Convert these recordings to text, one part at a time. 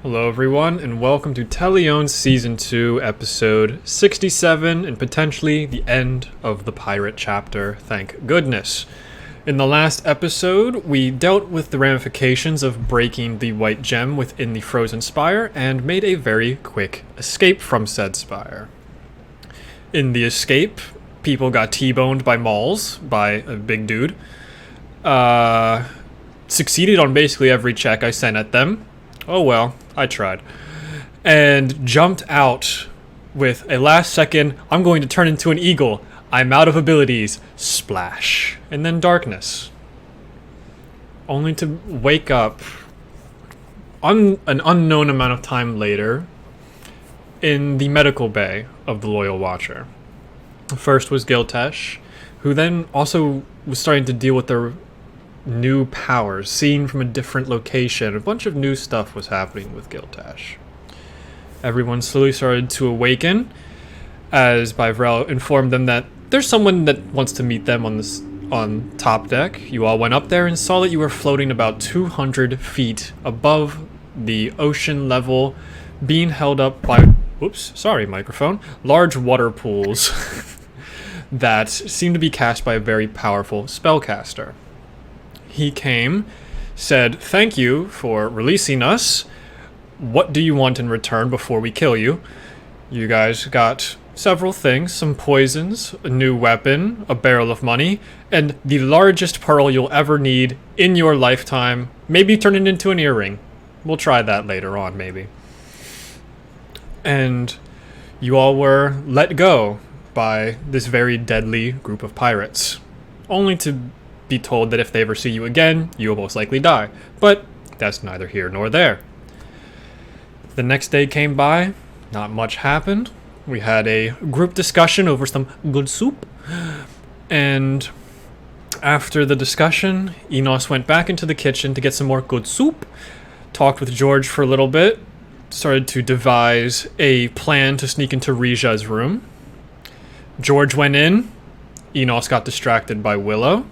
Hello, everyone, and welcome to Telione Season 2, Episode 67, and potentially the end of the pirate chapter, thank goodness. In the last episode, we dealt with the ramifications of breaking the white gem within the Frozen Spire and made a very quick escape from said spire. In the escape, people got T-boned by mauls, by a big dude. Succeeded on basically every check I sent at them. Oh well, I tried. And jumped out with a last second, I'm going to turn into an eagle. I'm out of abilities. Splash. And then darkness. Only to wake up an unknown amount of time later in the medical bay of the Loyal Watcher. First was Giltesh, who then also was starting to deal with their new powers, seen from a different location. A bunch of new stuff was happening with Giltesh. Everyone slowly started to awaken, as Bivrel informed them that there's someone that wants to meet them on top deck. You all went up there and saw that you were floating about 200 feet above the ocean level, being held up by, microphone, large water pools that seemed to be cast by a very powerful spellcaster. He came, said, "Thank you for releasing us. What do you want in return before we kill you?" You guys got several things, some poisons, a new weapon, a barrel of money, and the largest pearl you'll ever need in your lifetime. Maybe turn it into an earring. We'll try that later on, maybe. And you all were let go by this very deadly group of pirates, only to be told that if they ever see you again, you will most likely die. But that's neither here nor there. The next day came by, not much happened. We had a group discussion over some good soup, and after the discussion, Enos went back into the kitchen to get some more good soup, talked with George for a little bit, started to devise a plan to sneak into Rija's room. George went in, Enos got distracted by Willow.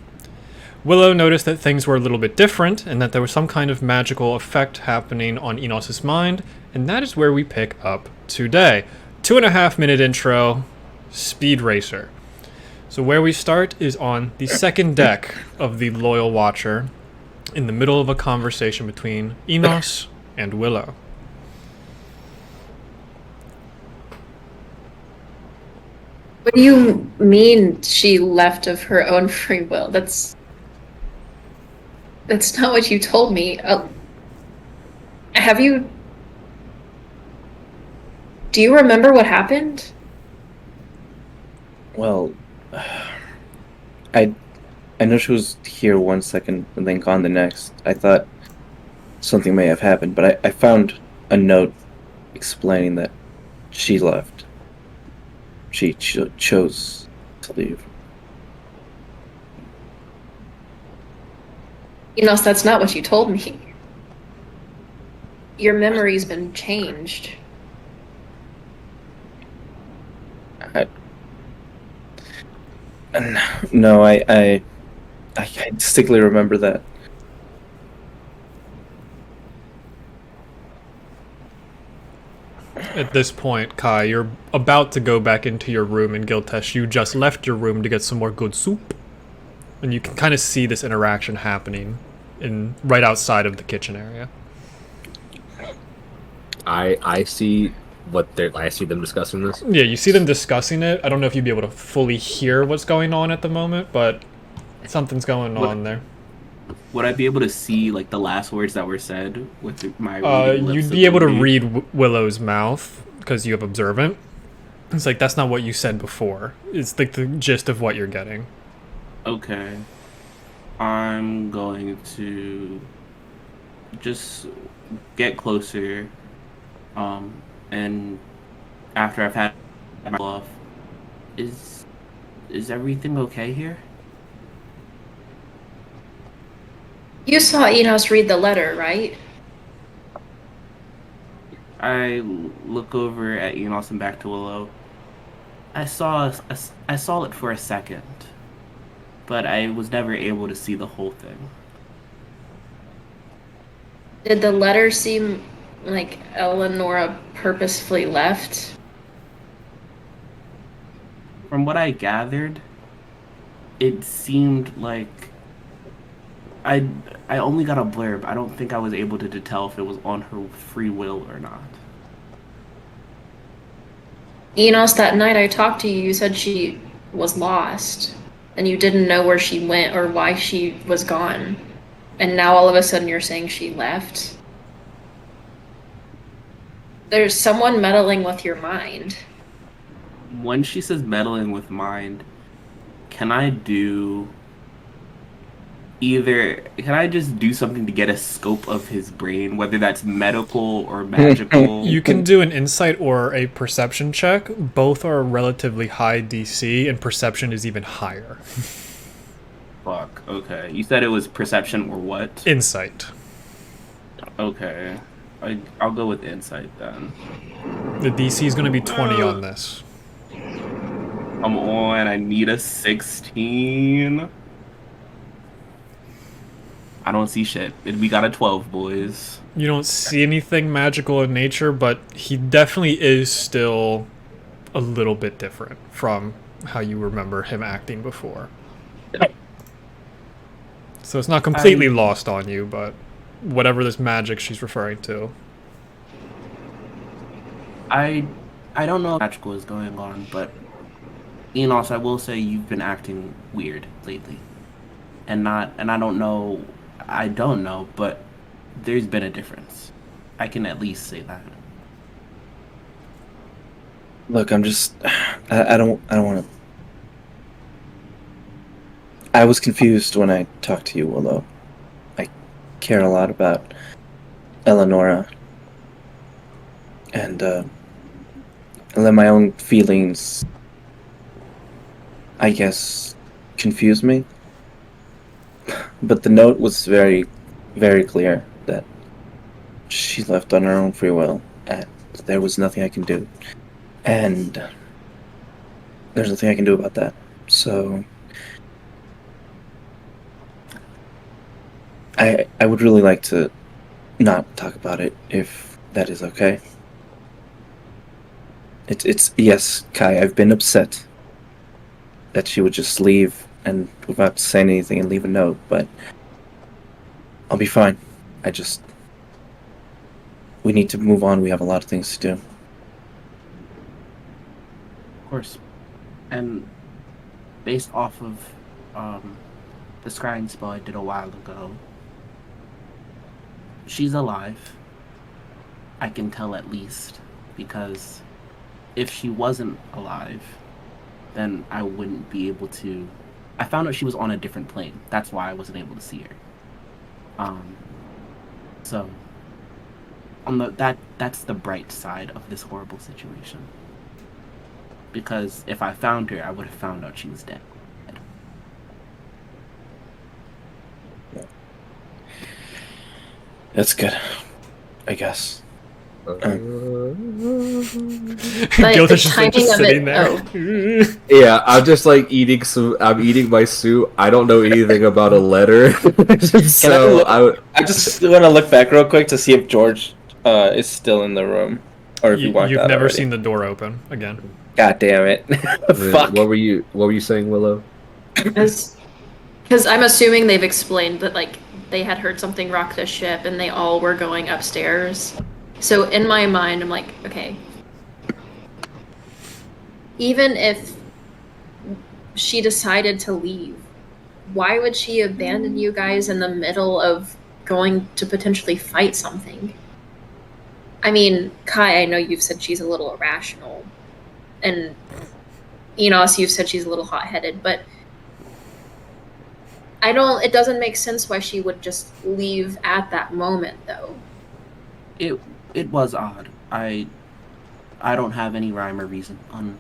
Willow noticed that things were a little bit different and that there was some kind of magical effect happening on Enos' mind, and that is where we pick up today. 2.5-minute intro, Speed Racer. So where we start is on the second deck of the Loyal Watcher, in the middle of a conversation between Enos and Willow. What do you mean she left of her own free will? That's not what you told me. Have you... Do you remember what happened? Well, I know she was here one second and then gone the next. I thought something may have happened, but I found a note explaining that she left. She chose to leave. Enos, that's not what you told me. Your memory's been changed. No, I distinctly remember that. At this point, Kai, you're about to go back into your room in Giltesh. You just left your room to get some more good soup. And you can kind of see this interaction happening right outside of the kitchen area. I see I see them discussing this. Yeah, you see them discussing it. I don't know if you'd be able to fully hear what's going on at the moment, but something's going on there. Would I be able to see like the last words that were said with my reading lips You'd be able to ability? read Willow's mouth because you have observant. It's like, that's not what you said before. It's like the gist of what you're getting. Okay. I'm going to just get closer, and after I've had my off, is everything okay here? You saw Enos read the letter, right? I look over at Enos and back to Willow. I saw it for a second, but I was never able to see the whole thing. Did the letter seem like Eleonora purposefully left? From what I gathered, it seemed like I I only got a blurb. I don't think I was able to tell if it was on her free will or not. Enos, that night I talked to you, you said she was lost and you didn't know where she went or why she was gone. And now all of a sudden you're saying she left. There's someone meddling with your mind. When she says meddling with mind, can I do can I just do something to get a scope of his brain, whether that's medical or magical? You can do an insight or a perception check. Both are relatively high DC, and perception is even higher. Fuck. Okay. You said it was perception or what? Insight. Okay. I'll go with insight then. The DC is going to be 20 on this. Come on, I need a 16. I don't see shit. We got a 12, boys. You don't see anything magical in nature, but he definitely is still a little bit different from how you remember him acting before. So it's not completely lost on you, but whatever this magic she's referring to. I don't know what magical is going on, but Enos, I will say you've been acting weird lately. And I don't know, but there's been a difference. I can at least say that. Look, I'm just. I don't want to. I was confused when I talked to you, Willow. I care a lot about Eleonora. And let my own feelings, I guess, confuse me. But the note was very, very clear that she left on her own free will, and there was nothing I can do. And there's nothing I can do about that. So I would really like to not talk about it, if that is okay. It's yes, Kai, I've been upset that she would just leave and without saying anything and leave a note, but I'll be fine. We need to move on. We have a lot of things to do. Of course. And based off of the scrying spell I did a while ago, she's alive. I can tell at least, because if she wasn't alive, then I wouldn't be able to. I found out she was on a different plane. That's why I wasn't able to see her. So on that's the bright side of this horrible situation. Because if I found her, I would have found out she was dead. That's good, I guess. But Gilda's the just, like, timing just of sitting it. there. Yeah, I'm just like eating I'm eating my soup. I don't know anything about a letter. So I just want to look back real quick to see if George is still in the room, or if he walked You've out never already. seen the door open again. God damn it! Fuck. What were you saying, Willow? Because I'm assuming they've explained that, like, they had heard something rock the ship and they all were going upstairs. So in my mind, I'm like, okay. Even if she decided to leave, why would she abandon you guys in the middle of going to potentially fight something? I mean, Kai, I know you've said she's a little irrational. And Enos, you've said she's a little hot-headed, but it doesn't make sense why she would just leave at that moment, though. It was odd. I don't have any rhyme or reason on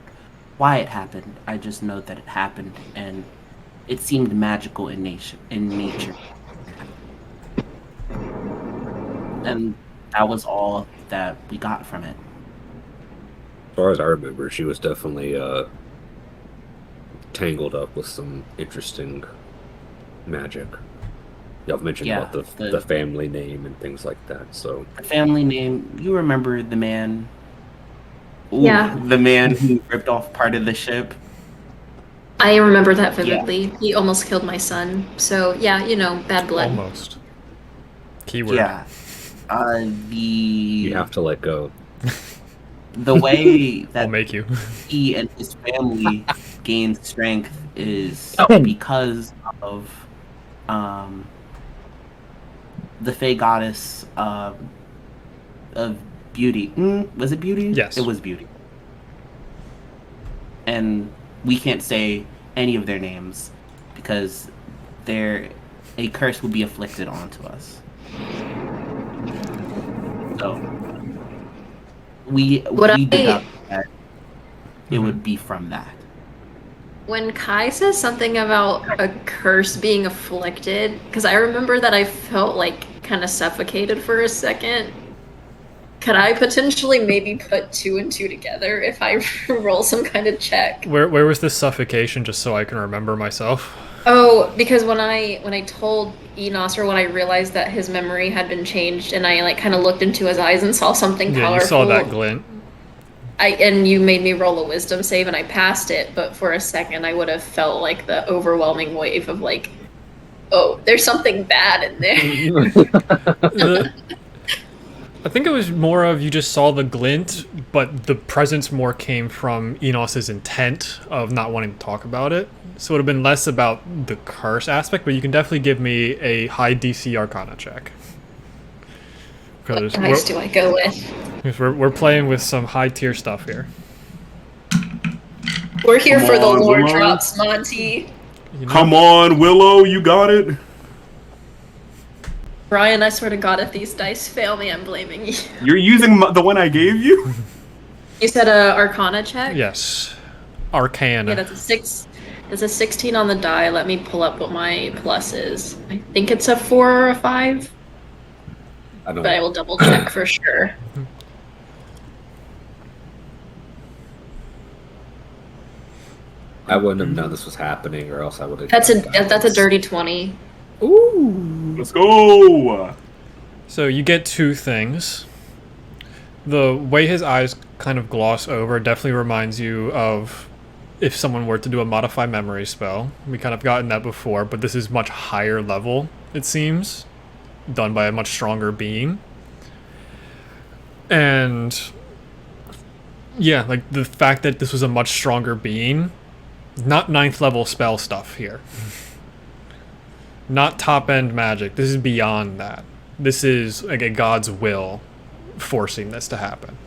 why it happened. I just know that it happened, and it seemed magical in nature. And that was all that we got from it. As far as I remember, she was definitely tangled up with some interesting magic. Y'all mentioned Yeah, about the family name and things like that. So The family name, you remember the man? Ooh, Yeah. the man who ripped off part of the ship. I remember that vividly. He almost killed my son. So yeah, bad blood. Almost. Keyword. Yeah. you have to let go. The way I'll that make you. he and his family gained strength is because of the Fey goddess of beauty. Was it beauty? Yes. It was beauty. And we can't say any of their names because a curse will be afflicted onto us. So we deduct that it would be from that. When Kai says something about a curse being afflicted, because I remember that I felt like kind of suffocated for a second. Could I potentially maybe put 2 and 2 together if I roll some kind of check? Where was this suffocation, just so I can remember myself? Oh, because when I told Enos, or when I realized that his memory had been changed, and I kind of looked into his eyes and saw something Yeah, colorful. you saw that glint. And you made me roll a wisdom save, and I passed it. But for a second, I would have felt like the overwhelming wave of oh, there's something bad in there. I think it was more of you just saw the glint, but the presence more came from Enos's intent of not wanting to talk about it. So it would have been less about the curse aspect, but you can definitely give me a high DC Arcana check. What dice do I go with? Because we're playing with some high tier stuff here. We're here for the lore Willow. drops, Monty. Come on, Willow, you got it. Brian, I swear to God, if these dice fail me, I'm blaming you. You're using the one I gave you? You said a Arcana check? Yes. Arcana. Yeah, that's a 6. That's a 16 on the die. Let me pull up what my plus is. I think it's a 4 or a 5, I don't but I will double check for sure. I wouldn't have known this was happening, or else I would have. That's a dirty 20. Let's go. So you get 2 things. The way his eyes kind of gloss over definitely reminds you of if someone were to do a modify memory spell. We kind of gotten that before, but this is much higher level, it seems, done by a much stronger being. And yeah, the fact that this was a much stronger being, not 9th level spell stuff here. Not top end magic. This is beyond that. This is a god's will forcing this to happen.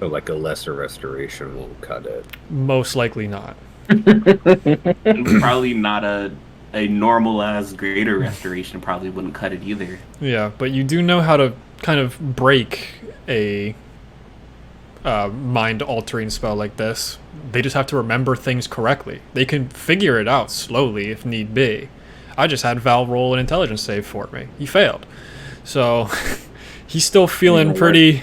So a lesser restoration won't cut it. Most likely not. And probably not a normal as greater restoration probably wouldn't cut it either. Yeah, but you do know how to kind of break a mind altering spell like this. They just have to remember things correctly. They can figure it out slowly if need be. I just had Val roll an intelligence save for me. He failed. So he's still feeling pretty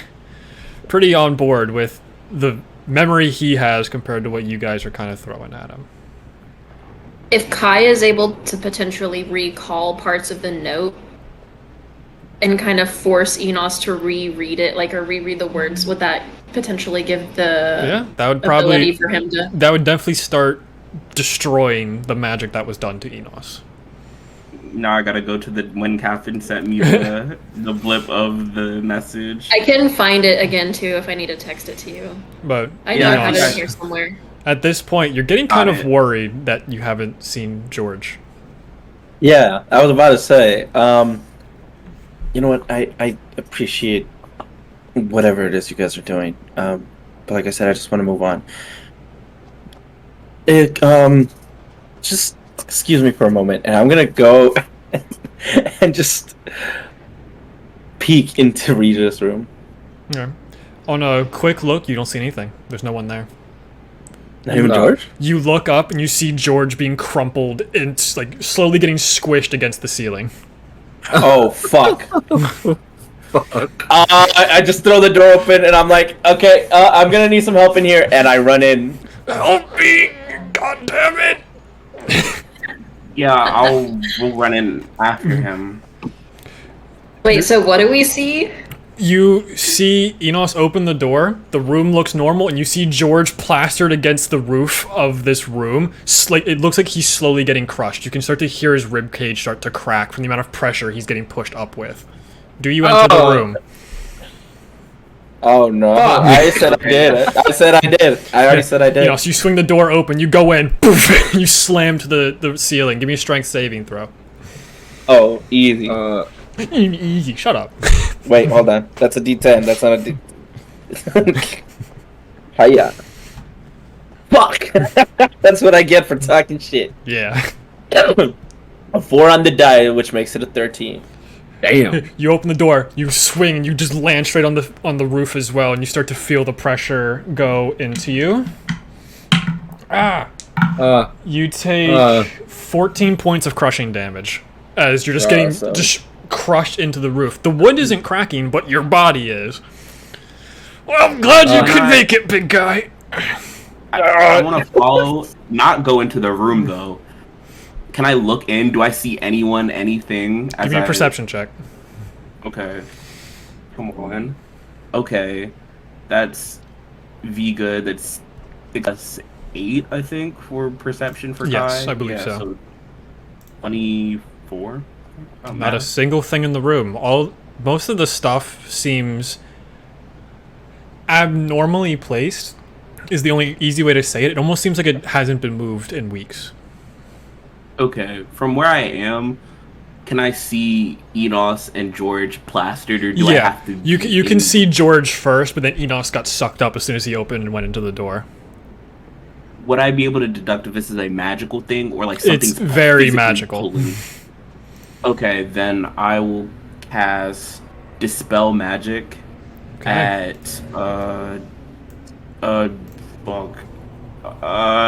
on board with the memory he has compared to what you guys are kind of throwing at him. If Kai is able to potentially recall parts of the note and kind of force Enos to reread it, or reread the words, would that potentially give the that would ability for him to... That would definitely start destroying the magic that was done to Enos. Now I gotta go to when Catherine sent me the blip of the message. I can find it again too if I need to text it to you. But I know I have it Enos, in here somewhere. at this point, you're getting kind of worried that you haven't seen George. Yeah, I was about to say. You know what? I appreciate whatever it is you guys are doing. But like I said, I just want to move on. Just excuse me for a moment, and I'm gonna go and just peek into Regis' room. Yeah. On a quick look, you don't see anything. There's no one there. Not even George? You look up and you see George being crumpled and slowly getting squished against the ceiling. Oh, fuck. Fuck. I just throw the door open and I'm like, okay, I'm gonna need some help in here, and I run in. Help me! God damn it! Yeah, we'll run in after him. Wait, so what do we see? You see Enos open the door, the room looks normal, and you see George plastered against the roof of this room. It looks like he's slowly getting crushed. You can start to hear his ribcage start to crack from the amount of pressure he's getting pushed up with. Do you enter the room? Oh no! I said I did. I already said I did. Enos, you swing the door open, you go in, poof, you slam to the ceiling. Give me a strength saving throw. Oh, easy. Easy, shut up. Wait, hold on. That's a D10. That's not a D. Hiya. Fuck. That's what I get for talking shit. Yeah. A 4 on the die, which makes it a 13. Damn. You open the door, you swing, and you just land straight on the roof as well, and you start to feel the pressure go into you. You take 14 points of crushing damage as you're just getting just crushed into the roof. The wood isn't cracking, but your body is. Well, I'm glad you could make it, big guy. I want to follow, not go into the room though. Can I look in? Do I see anyone, anything? Give me a perception check. Okay. Come on. Okay. That's good. That's 8, I think, for perception for Kai. Yes, I believe so. 24? Not a single thing in the room. Most of the stuff seems abnormally placed, is the only easy way to say it. It almost seems like it hasn't been moved in weeks. Okay, from where I am, can I see Enos and George plastered, or do I have to? You can see George first, but then Enos got sucked up as soon as he opened and went into the door. Would I be able to deduct if this is a magical thing or like something's It's very physically magical. Okay, then I will cast Dispel Magic at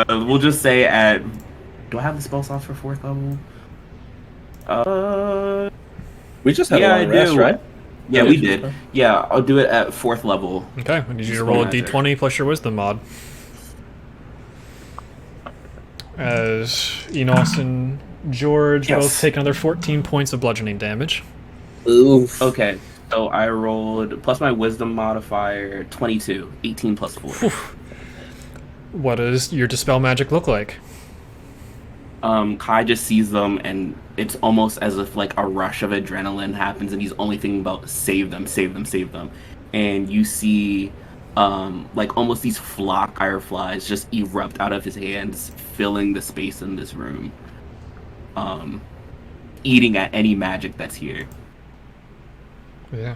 we'll just say at. Do I have the spell slots for 4th level? We just had a long rest, right? Yeah, we did. Yeah, I'll do it at 4th level. Okay, I need you to roll a d20 plus your wisdom mod. As Enos and George both take another 14 points of bludgeoning damage. Oof. Okay, so I rolled, plus my wisdom modifier, 22. 18 plus 4. Whew. What does your dispel magic look like? Kai just sees them, and it's almost as if like a rush of adrenaline happens, and he's only thinking about save them. And you see, like almost these flock fireflies just erupt out of his hands, filling the space in this room, eating at any magic that's here. Yeah.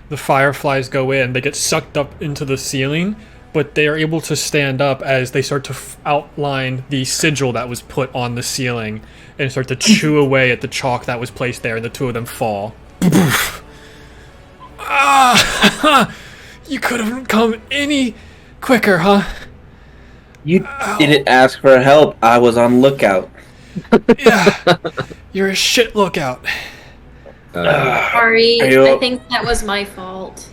The fireflies go in, they get sucked up into the ceiling, but they are able to stand up as they start to outline the sigil that was put on the ceiling and start to chew away at the chalk that was placed there, and the two of them fall. You could have come any quicker, huh? You didn't ask for help. I was on lookout. Yeah, you're a shit lookout. Sorry, I think that was my fault.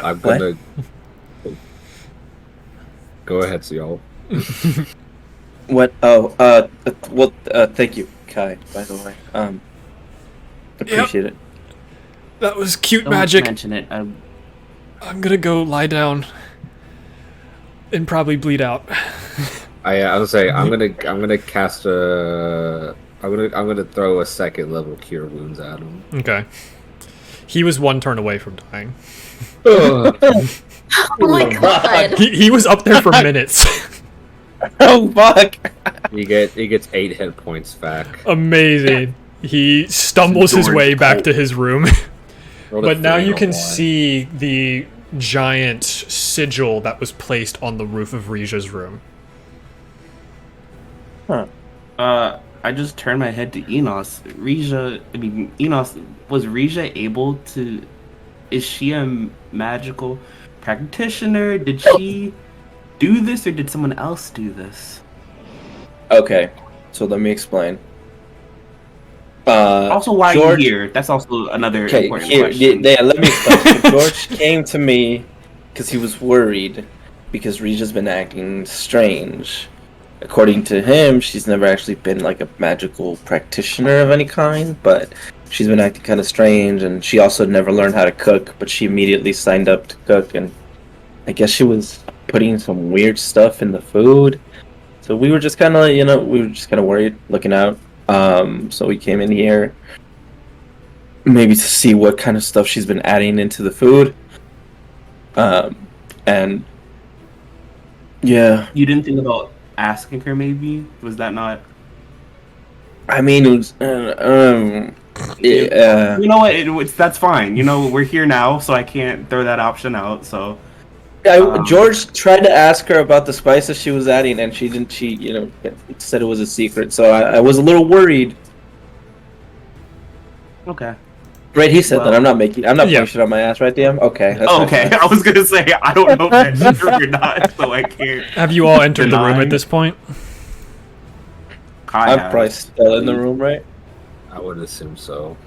I'm gonna go ahead, y'all. What? Oh, well, thank you, Kai. By the way, appreciate it. That was cute Don't magic. mention it. I'm gonna go lie down and probably bleed out. I was gonna say I'm gonna cast a. I'm gonna throw a 2nd level cure wounds at him. Okay. He was 1 turn away from dying. Oh my god! He was up there for minutes. Oh fuck! He gets 8 hit points back. Amazing. He stumbles his way back to his room. But now you can see the giant sigil that was placed on the roof of Rija's room. Huh. I just turned my head to Enos. Enos, was Rija able to... Is she a magical practitioner? Did she do this, or did someone else do this? Okay, so let me explain. Also, why George, are you here? That's also another important question. Yeah, let me explain. So George came to me because he was worried because Rija's been acting strange. according to him, she's never actually been like a magical practitioner of any kind, but she's been acting kind of strange, and she also never learned how to cook, but she immediately signed up to cook, and I guess she was putting some weird stuff in the food. So we were just kind of, worried, looking out. So we came in here maybe to see what kind of stuff she's been adding into the food. And yeah. You didn't think about asking her, maybe? Was that not... I mean, it was, You know what? That's fine. You know, we're here now, so I can't throw that option out, so... George tried to ask her about the spices she was adding, and she didn't. She, said it was a secret. So I was a little worried. Okay. Right, he said that. I'm not putting Yeah. shit on my ass, right, DM? Okay. That's Okay. I was gonna say I don't know if that's true or not, so I can't. Have you all entered the room Deny. at this point? I'm probably still in the room, right? I would assume so.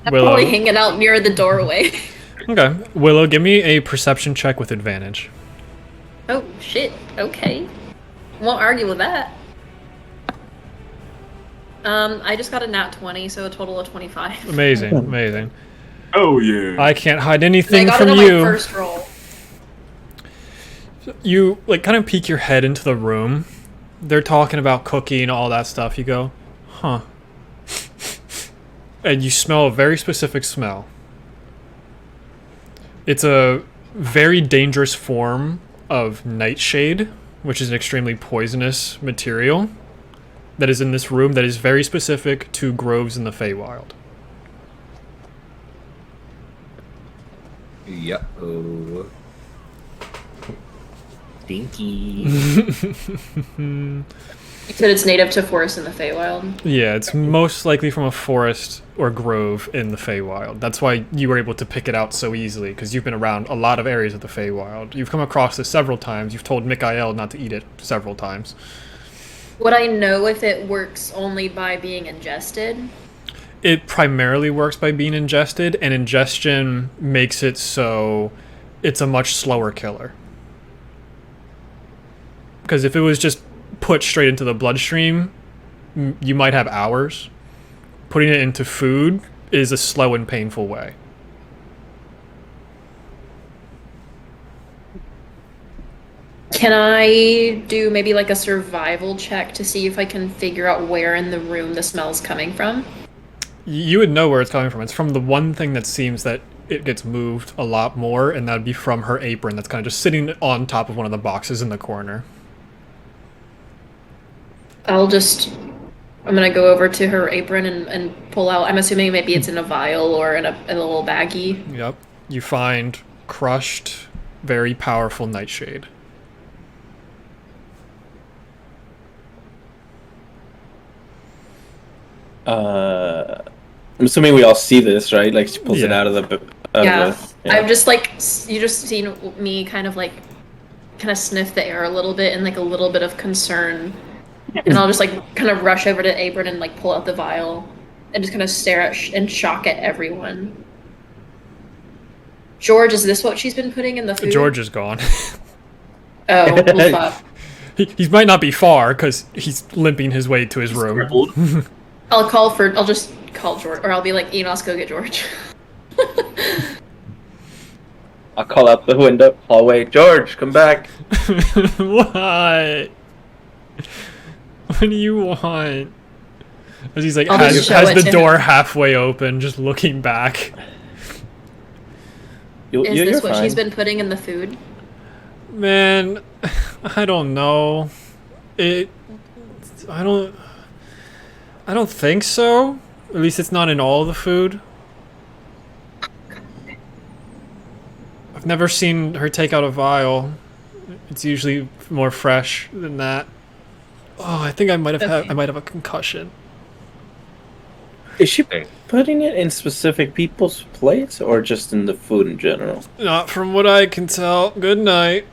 I'm Willow. probably hanging out near the doorway. Okay. Willow, give me a perception check with advantage. Oh shit. Okay. Won't argue with that. I just got a nat 20, so a total of 25. Amazing, amazing. Oh yeah. I can't hide I anything got from it on you. my first roll. You kind of peek your head into the room. They're talking about cooking and all that stuff. You go, huh? And you smell a very specific smell. It's a very dangerous form of nightshade, which is an extremely poisonous material that is in this room that is very specific to groves in the Feywild. Yep. Oh. Stinky. You said it's native to forests in the Feywild. Yeah, it's most likely from a forest or grove in the Feywild. That's why you were able to pick it out so easily, because you've been around a lot of areas of the Feywild. You've come across this several times. You've told Mikael not to eat it several times. Would I know if it works only by being ingested? It primarily works by being ingested, and ingestion makes it so it's a much slower killer. Because if it was just put straight into the bloodstream, you might have hours. Putting it into food is a slow and painful way. Can I do maybe like a survival check to see if I can figure out where in the room the smell's coming from? You would know where it's coming from. It's from the one thing that seems that it gets moved a lot more, and that would be from her apron that's kind of just sitting on top of one of the boxes in the corner. I'm gonna go over to her apron and pull out, I'm assuming maybe it's in a vial or in a little baggie. Yep. You find crushed, very powerful nightshade. I'm assuming we all see this, right? Like she pulls it Yeah. out of the. Yeah. I've just you just seen me kind of sniff the air a little bit and like a little bit of concern. And I'll just kind of rush over to Apron and pull out the vial and just kind of stare at and shock at everyone. George, is this what she's been putting in the food? George is gone. Oh, well, fuck. He might not be far because he's limping his way to his room. Crippled. I'll just call George, or I'll be like, Enos, go get George. I'll call out the window, hallway. George, come back. What? What do you want? As he's I'll has just show it the to door him. halfway open, just looking back. Is You're this what fine. she's been putting in the food? Man, I don't know. I don't think so. At least it's not in all the food. I've never seen her take out a vial. It's usually more fresh than that. Oh, I think I might have a concussion. Is she Hey. putting it in specific people's plates or just in the food in general? Not from what I can tell. Good night.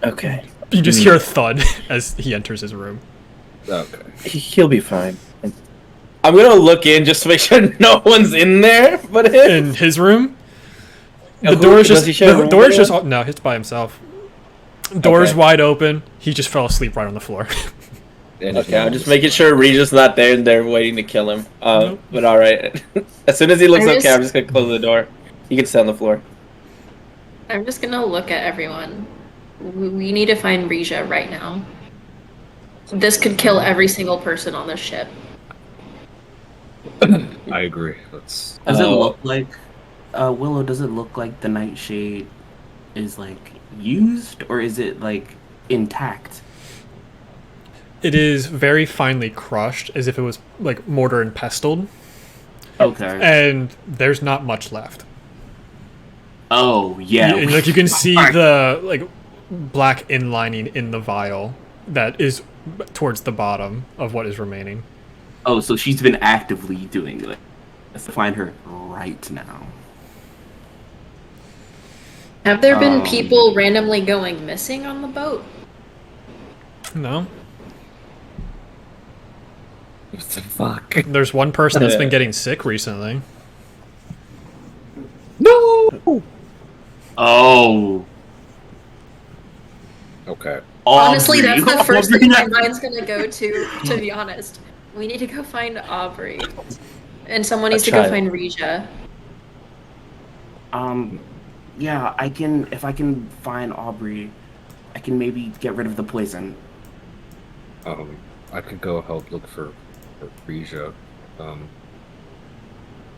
Okay. You just hear a thud as he enters his room. Okay. He'll be fine. I'm gonna look in just to make sure no one's in there but him. In his room? Yeah, The door is does just he share a the room door with is just anyone? no, he's by himself. Door's Okay. wide open. He just fell asleep right on the floor. Okay, I'm just making sure Regis not there and they're waiting to kill him. Nope. But all right. As soon as he looks I'm okay, just- I'm just gonna close the door. You can sit on the floor. I'm just gonna look at everyone. We need to find Rija right now. This could kill every single person on this ship. I agree. Let's. Does it Oh. look like Willow? Does it look like the nightshade is like used, or is it like intact? It is very finely crushed, as if it was like mortar and pestled, Okay. and there's not much left. Oh yeah. And, like you can see the like black inlining in the vial that is towards the bottom of what is remaining. Oh, so she's been actively doing it. Let's find her right now. Have there been Um, people randomly going missing on the boat? No, What the fuck? there's one person that's been getting sick recently. No. Oh. Okay. Honestly, Aubrey. that's the first thing my mind's gonna go to be honest. We need to go find Aubrey. And someone needs to go child. find Rija. Yeah, I can. If I can find Aubrey, I can maybe get rid of the poison. I could go help look for Rija.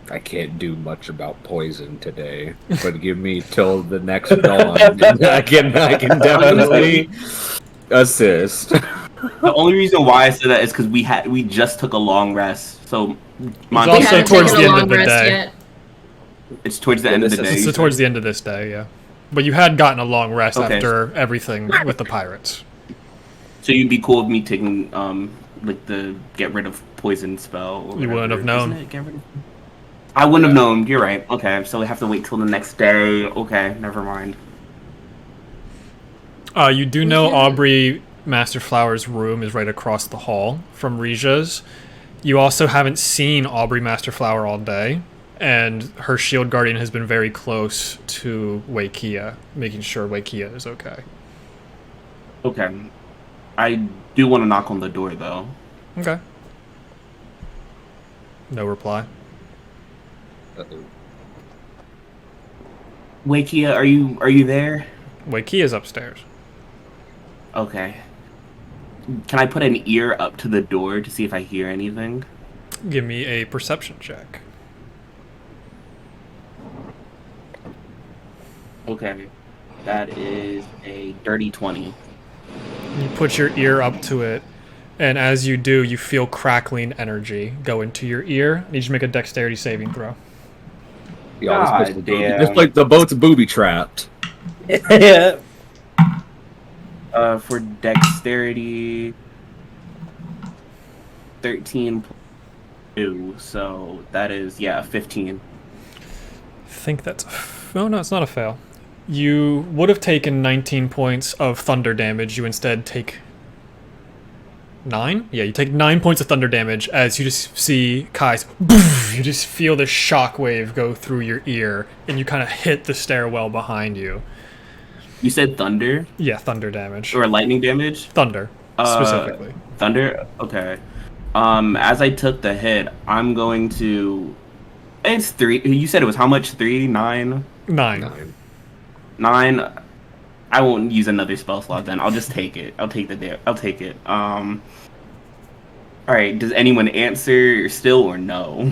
I can't do much about poison today, but give me till the next dawn. I can definitely assist. The only reason why I said that is because we just took a long rest, so It's We also haven't towards taken the a end long of the rest day. yet. it's towards the end of the day. So towards the end of this day, yeah. But you had gotten a long rest Okay. after everything with the pirates. So you'd be cool with me taking like the get rid of poison spell. Or You wouldn't have known. Isn't it get rid of... I wouldn't have known. You're right. Okay, so we have to wait till the next day. Okay, never mind. You do know Yeah. Aubrey Master Flower's room is right across the hall from Rija's. You also haven't seen Aubrey Master Flower all day, and her shield guardian has been very close to Weikia, making sure Weikia is okay. Okay, I do want to knock on the door though. Okay. No reply. Uh-oh. Wakia, are you there? Weikia's upstairs. Okay. Can I put an ear up to the door to see if I hear anything? Give me a perception check. Okay. That is a dirty 20. You put your ear up to it, and as you do, you feel crackling energy go into your ear. I need you to make a dexterity saving throw. Yeah, God damn. it's like the boat's booby trapped. Yeah. For dexterity, 13 plus 2, so that is 15. I think that's... Oh, no, it's not a fail. You would have taken 19 points of thunder damage. You instead take 9? Yeah, you take 9 points of thunder damage as you just see Kai's... You just feel this shockwave go through your ear, and you kind of hit the stairwell behind you. You said thunder Yeah, thunder damage. or lightning damage? Thunder, specifically. Thunder. Okay. As I took the hit, I'm going to. It's 3. You said it was how much? 3, 9, 9. 9. I won't use another spell slot then. I'll just take it. I'll take it. All right. Does anyone answer still or no?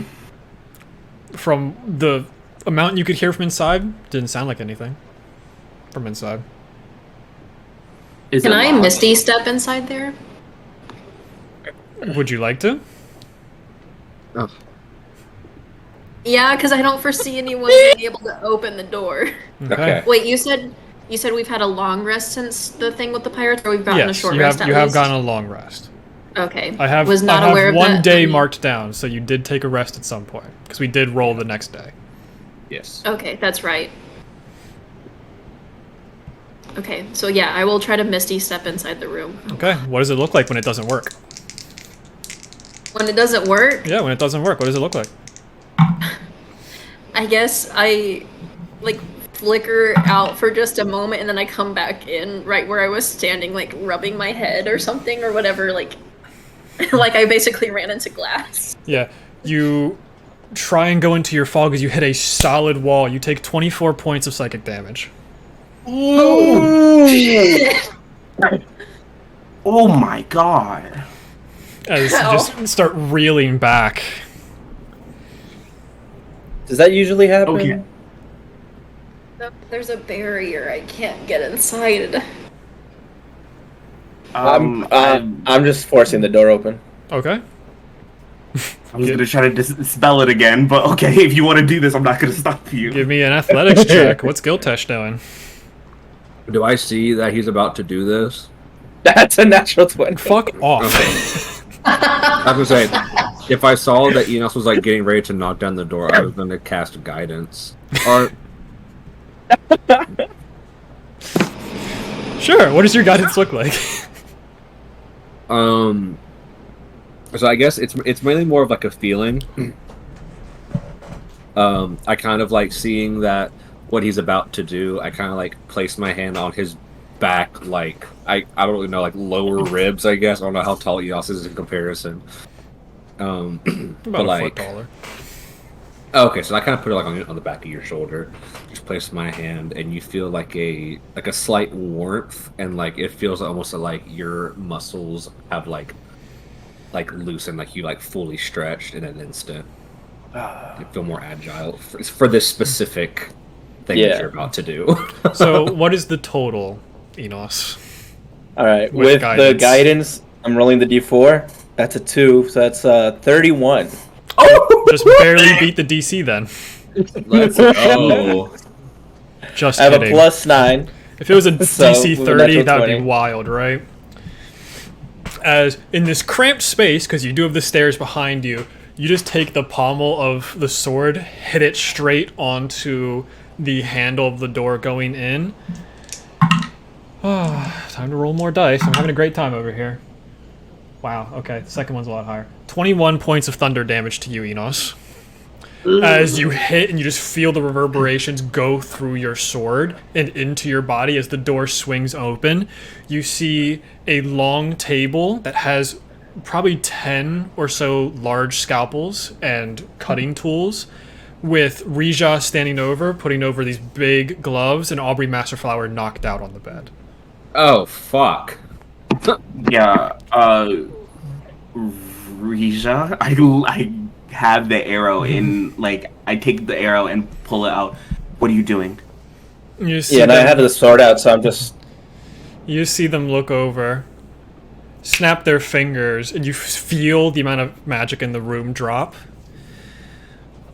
From the amount you could hear from inside, didn't sound like anything from inside. Is Can it I locked? Misty step inside there? Would you like to? Oh, Yeah, because I don't foresee anyone being able to open the door. okay. Wait, you said we've had a long rest since the thing with the pirates, or we've gotten a Yes, short you rest have. at You have least? gotten a long rest. Okay. I have. Was not I have aware of one that. day marked down, so you did take a rest at some point because we did roll the next day. Yes. Okay, that's right. Okay, so yeah, I will try to Misty step inside the room. Okay. What does it look like when it doesn't work? When it doesn't work, Yeah, when it doesn't work, what does it look like? I guess I, like, flicker out for just a moment, and then I come back in right where I was standing, like rubbing my head or something or whatever, like like I basically ran into glass. Yeah, you try and go into your fog as you hit a solid wall. You take 24 points of psychic damage. Oh shit. Oh my god. As you just start reeling back. Does that usually happen? Okay. There's a barrier. I can't get inside. I'm just forcing the door open. Okay. I was gonna try to dispel it again, but okay, if you want to do this, I'm not gonna stop you. Give me an athletics check. What's Giltesh doing? Do I see that he's about to do this? That's a natural 20. Fuck off. Okay. I was gonna say, if I saw that Enos was like getting ready to knock down the door, I was gonna cast guidance. Or Sure, what does your guidance look like? So I guess it's mainly more of like a feeling. I kind of like seeing that what he's about to do. I kind of like place my hand on his back, like I don't really know, like lower ribs. I guess I don't know how tall Eos is in comparison. About but a like, foot taller. okay, so I kind of put it like on the back of your shoulder. Just place my hand, and you feel like a slight warmth, and like it feels almost like your muscles have like loosened, like you like fully stretched in an instant. You feel more agile for this specific thing that you're about to do. So, what is the total, Enos? All right, With with guidance. the guidance, I'm rolling the d4. That's a 2, so that's 31. Just barely beat the DC then. Let's go. Just I have kidding. a +9. If it was a So, DC with a 30, natural that would be 20. wild, right? As in this cramped space, because you do have the stairs behind you, you just take the pommel of the sword, hit it straight onto the handle of the door going in. Time to roll more dice. I'm having a great time over here. Wow, okay, the second one's a lot higher. 21 points of thunder damage to you, Enos. As you hit and you just feel the reverberations go through your sword and into your body as the door swings open. You see a long table that has probably 10 or so large scalpels and cutting tools, with Rija standing over, putting over these big gloves, and Aubrey Masterflower knocked out on the bed. Oh fuck! Yeah, Rija, I have the arrow in, like, I take the arrow and pull it out. What are you doing? You see Yeah, and I them- had the sword out, so I'm just... You see them look over, snap their fingers, and you feel the amount of magic in the room drop.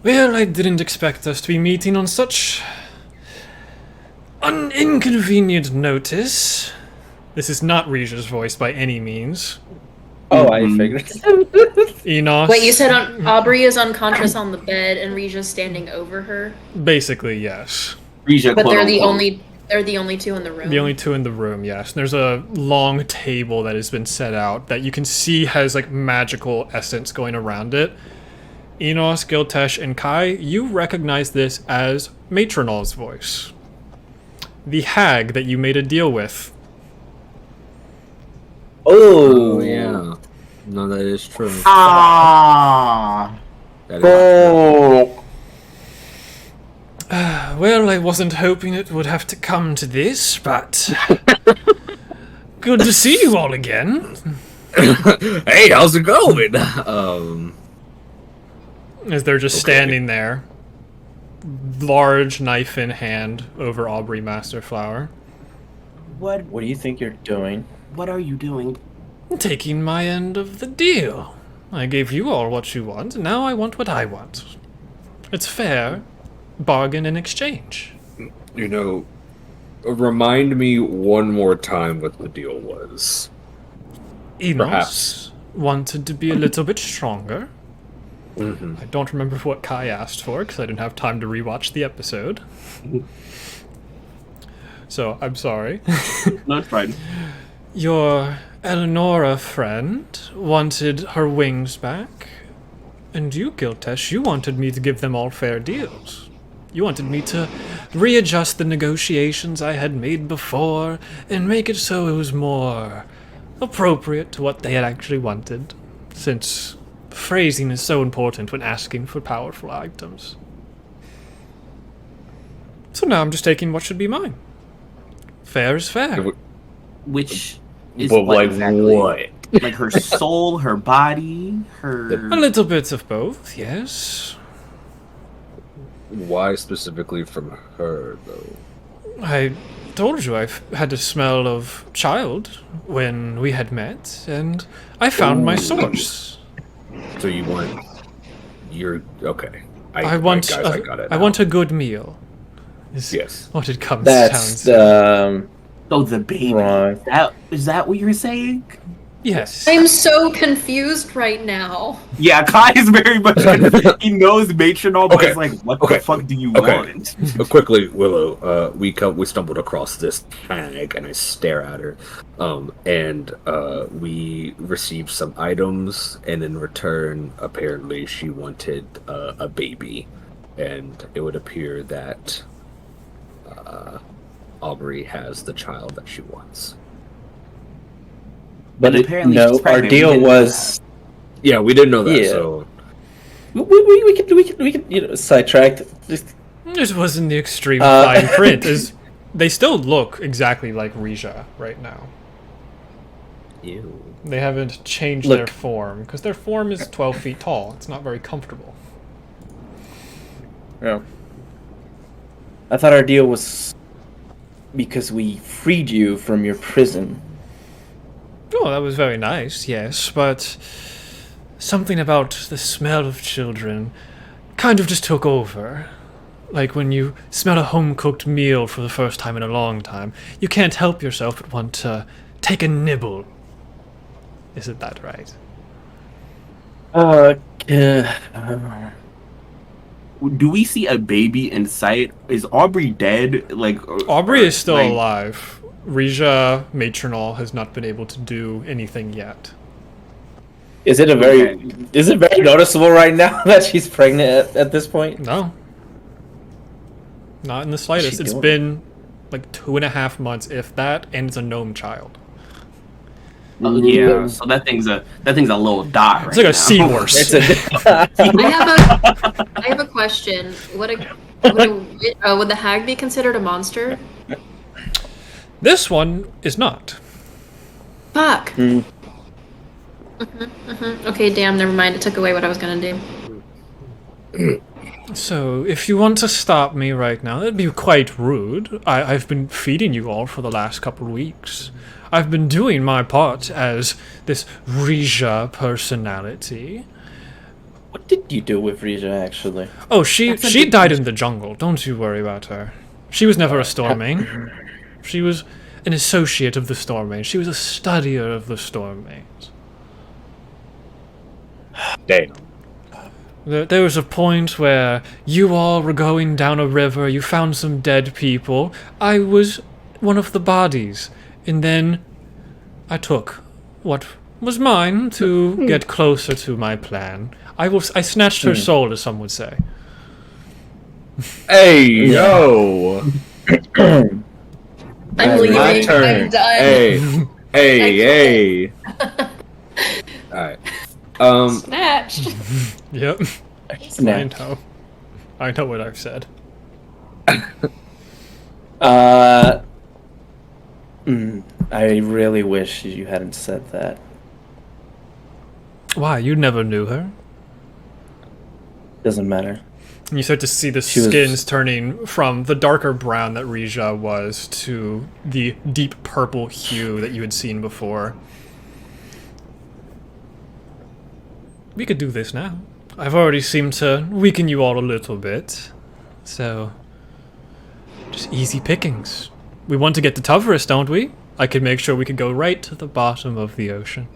Well, I didn't expect us to be meeting on such an inconvenient notice. This is not Rija's voice by any means. Oh, I figured. Enos. Wait, you said Aubrey is unconscious on the bed and Rija's standing over her, Basically, yes. Rija, but quote, they're the unquote. only two in the room. The only two in the room, yes. And there's a long table that has been set out that you can see has like magical essence going around it. Enos, Giltesh, and Kai, you recognize this as Matronal's voice. The hag that you made a deal with. Oh, Oh yeah, no, that is true. Ah. That is Oh. Well, I wasn't hoping it would have to come to this, but good to see you all again. true. Hey, how's it going? As they're just standing there, large knife in hand over Aubrey Masterflower. What what do you think you're doing? What are you doing? Taking my end of the deal. I gave you all what you want, and now I want what I want. It's fair. Bargain in exchange. You know, remind me one more time what the deal was. Enos Perhaps. wanted to be a little bit stronger. Mm-hmm. I don't remember what Kai asked for, because I didn't have time to rewatch the episode. So, I'm sorry. No, it's fine. Your Eleonora friend wanted her wings back. And you, Giltesh, you wanted me to give them all fair deals. You wanted me to readjust the negotiations I had made before and make it so it was more appropriate to what they had actually wanted, since phrasing is so important when asking for powerful items. So now I'm just taking what should be mine. Fair is fair. Which is But what like exactly? what? Like her soul, her body, her. A little bit of both, yes. Why specifically from her, though? I told you I've had a smell of child when we had met, and I found my source. So you want... You're... Okay. I want guys, I got it I now. want a good meal. Is Yes. what it comes That's down to. Oh, the baby. Wrong. Is that what you're saying? Yes. I'm so confused right now. Yeah, Kai is very much confused. He knows matronal, but Okay. he's like, what Okay. the fuck do you Okay. want? Quickly, Willow, we stumbled across this hag, and I stare at her. We received some items, and in return, apparently she wanted a baby. And it would appear that Aubrey has the child that she wants. But Apparently no, she's our pregnant. We deal didn't know was Yeah, we didn't know that, Yeah. so... we could sidetracked. Just This wasn't the extreme Uh, fine print. They still look exactly like Rija right now. Ew. They haven't changed Look. their form, because their form is 12 feet tall. It's not very comfortable. yeah. I thought our deal was because we freed you from your prison. Oh, that was very nice, yes, but something about the smell of children kind of just took over. Like when you smell a home-cooked meal for the first time in a long time, you can't help yourself but want to take a nibble. Isn't that right? Do we see a baby in sight? Is Aubrey dead? Like Aubrey is still like- alive. Rija Matronal has not been able to do anything yet. Is it very Okay. noticeable right now that she's pregnant at this point? No. Not in the slightest. she It's doing? been like 2.5 months, if that, and it's a gnome child. Oh, yeah, so that thing's a little dot. It's right like a now. seahorse. I have a question. Would the hag be considered a monster? This one is not. Fuck. Mm. Okay, damn, never mind. It took away what I was gonna do. So, if you want to stop me right now, that'd be quite rude. I've been feeding you all for the last couple of weeks. I've been doing my part as this Rija personality. What did you do with Rija, actually? Oh, she That's a good died in the jungle. Don't you worry about her. She was never a Stormane. She was an associate of the Stormane. She was a studier of the Stormanes. Damn. There was a point where you all were going down a river, you found some dead people. I was one of the bodies. And then I took what was mine to get closer to my plan. I snatched her soul, as some would say. Hey, yo! I'm leaving. My turn. I'm done. Hey, hey, hey! Alright. Snatched. Yep. Snap. I know what I've said. I really wish you hadn't said that. Why? You never knew her? Doesn't matter. And you start to see the She was- skins turning from the darker brown that Rija was to the deep purple hue that you had seen before. We could do this now. I've already seemed to weaken you all a little bit. So, just easy pickings. We want to get to Tuvris, don't we? I could make sure we could go right to the bottom of the ocean.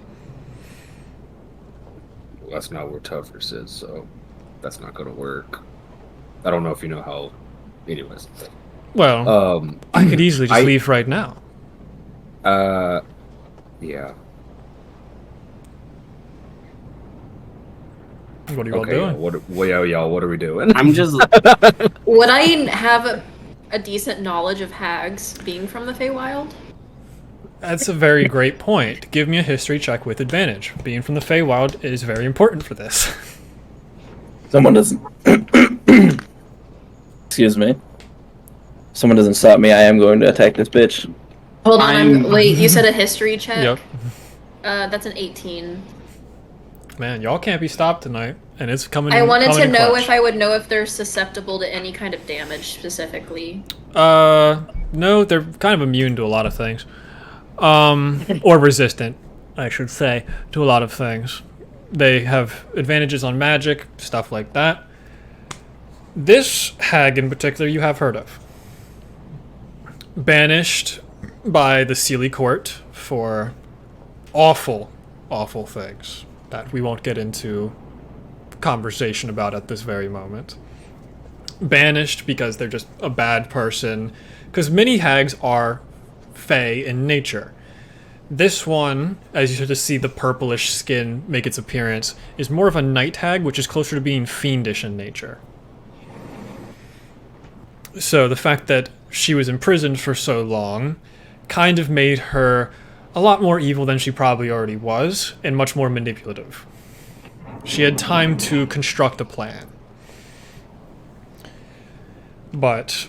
Well, that's not where Tuvris is, so that's not gonna work. I don't know if you know how. Anyways. Well, I could easily just I- leave right now. Yeah. What are you all Okay, doing? y'all, what are we doing? I'm just Would I have a decent knowledge of hags being from the Feywild? That's a very great point. Give me a history check with advantage. Being from the Feywild is very important for this. Someone doesn't. Excuse me. Someone doesn't stop me. I am going to attack this bitch. Hold on, wait, you said a history check? Yep. That's an 18. Man, y'all can't be stopped tonight, and it's coming. I wanted to in know clutch. if I would know if they're susceptible to any kind of damage specifically. No, they're kind of immune to a lot of things. Or resistant, I should say, to a lot of things. They have advantages on magic, stuff like that. This hag in particular you have heard of. Banished by the Sealy Court for awful, awful things that we won't get into conversation about at this very moment. Banished because they're just a bad person, because many hags are fey in nature. This one, as you start to see the purplish skin make its appearance, is more of a night hag, which is closer to being fiendish in nature. So the fact that she was imprisoned for so long kind of made her a lot more evil than she probably already was, and much more manipulative. She had time to construct a plan. But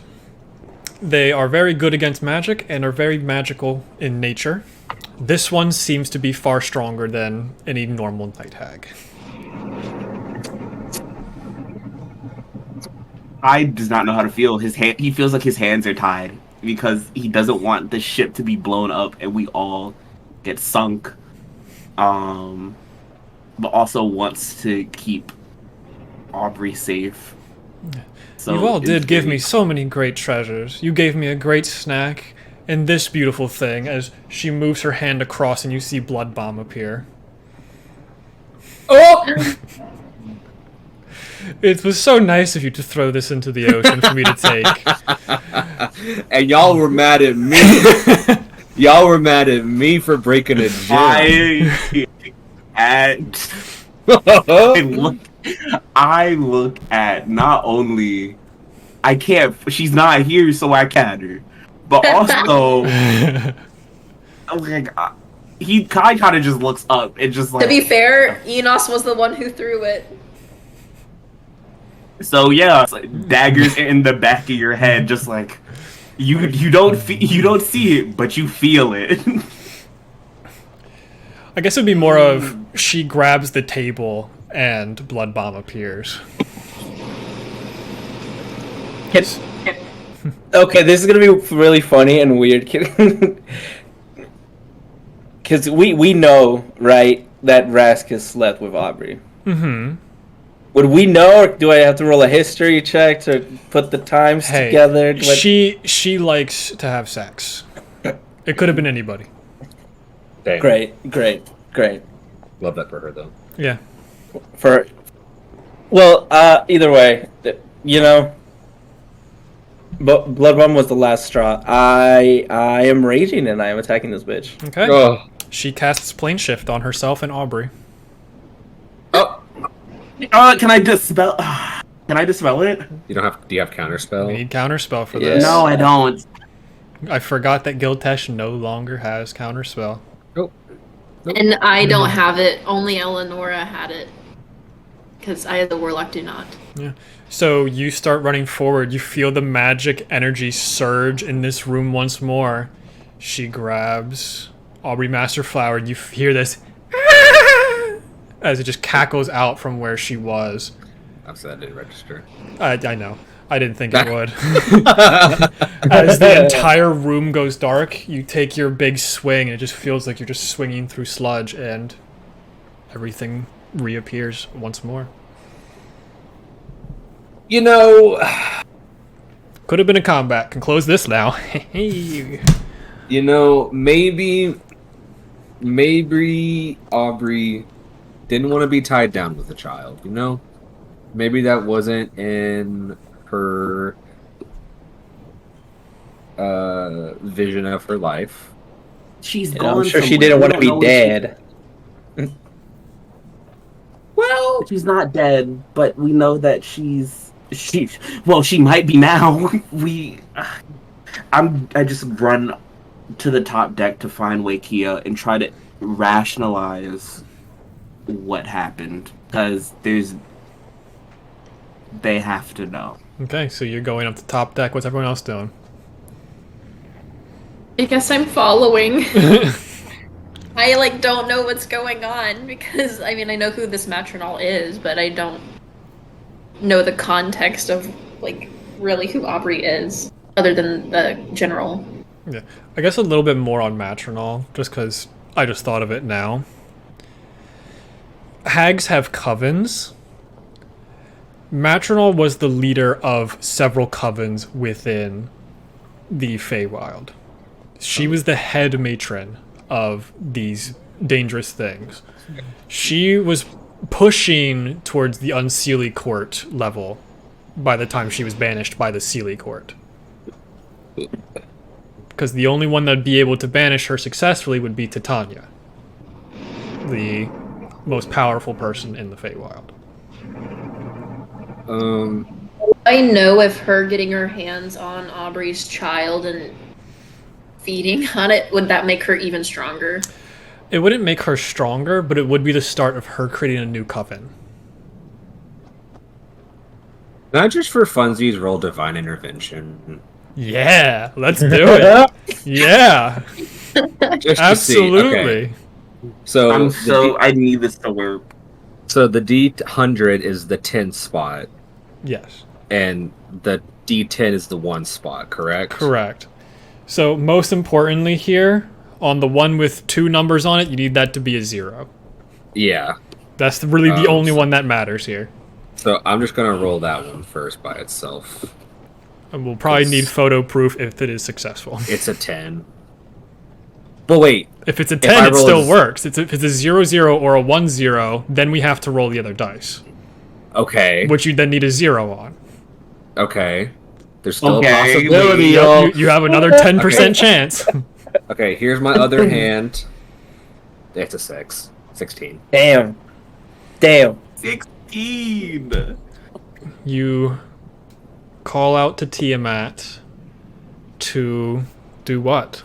they are very good against magic and are very magical in nature. This one seems to be far stronger than any normal night hag. I does not know how to feel. He feels like his hands are tied because he doesn't want the ship to be blown up and we all get sunk. But also wants to keep Aubrey safe. So you all did give me so many great treasures. You gave me a great snack, and this beautiful thing, as she moves her hand across and you see Blood Bomb appear. Oh! It was so nice of you to throw this into the ocean for me to take. And y'all were mad at me. Y'all were mad at me for breaking a gem. I look at not only I can't. She's not here, so I can't her. But also, like he kind of just looks up and just like. To be fair, Enos was the one who threw it. So yeah, it's like daggers in the back of your head, just like you don't see it, but you feel it. I guess it would be more of she grabs the table and Blood Bomb appears. Okay, this is gonna be really funny and weird, because we know, right, that Raskus slept with Aubrey. Mm-hmm. Would we know, or do I have to roll a history check to put the times together? She likes to have sex. It could have been anybody. Dang. Great. Love that for her, though. Yeah. Either way, you know, but Blood Bomb was the last straw. I am raging and I am attacking this bitch. Okay. Oh. She casts Plane Shift on herself and Aubrey. Oh. Can I dispel? Can I dispel it? You don't have. Do you have counterspell? We need counterspell for Yeah. this. No, I don't. I forgot that Giltesh no longer has counterspell. Nope. And I don't have it. Only Eleonora had it. Because I, the Warlock, do not. Yeah. So you start running forward. You feel the magic energy surge in this room once more. She grabs Aubrey Masterflower, and you hear this as it just cackles out from where she was. I'm sad that didn't register. I know. I didn't think it would. As the entire room goes dark, you take your big swing, and it just feels like you're just swinging through sludge, and everything reappears once more. You know, Could have been a combat. Can close this now. you know, maybe Aubrey didn't want to be tied down with a child, you know? Maybe that wasn't in her vision of her life. She's You gone. know, I'm sure she somewhere. didn't We want to don't be know dead. Well, she's not dead, but we know that she's She might be now. I just run to the top deck to find Wakia and try to rationalize what happened, because they have to know. Okay, so you're going up the top deck. What's everyone else doing? I guess I'm following. I like don't know what's going on because I mean I know who this matronal is, but I don't know the context of like really who Aubrey is, other than the general. Yeah, I guess a little bit more on matronal, just because I just thought of it now. Hags have covens. Matronal was the leader of several covens within the Feywild. She was the head matron of these dangerous things. She was pushing towards the Unseelie Court level by the time she was banished by the Seelie Court. Because the only one that'd be able to banish her successfully would be Titania, the most powerful person in the Feywild. I know if her getting her hands on Aubrey's child and feeding on it, would that make her even stronger? It wouldn't make her stronger, but it would be the start of her creating a new coven. Not just for funsies, roll divine intervention. Yeah, let's do it. Yeah, Just absolutely. To see. Okay. So I need this to work. So the D100 is the 10 spot, Yes, and the D10 is the 1 spot, correct? correct. So most importantly here, on the one with 2 numbers on it, you need that to be a 0. Yeah. That's really the only one that matters here. So I'm just gonna roll that one first by itself. And we'll probably need photo proof if it is successful. It's a 10. But wait. If it's a 10, it still works. If it's a 0-0 or a 1-0, then we have to roll the other dice. Okay. Which you then need a 0 on. Okay. There's still a Okay, possibility. You have another 10% chance. Okay, here's my other hand. It's a 6. 16. Damn. 16. You call out to Tiamat to do what?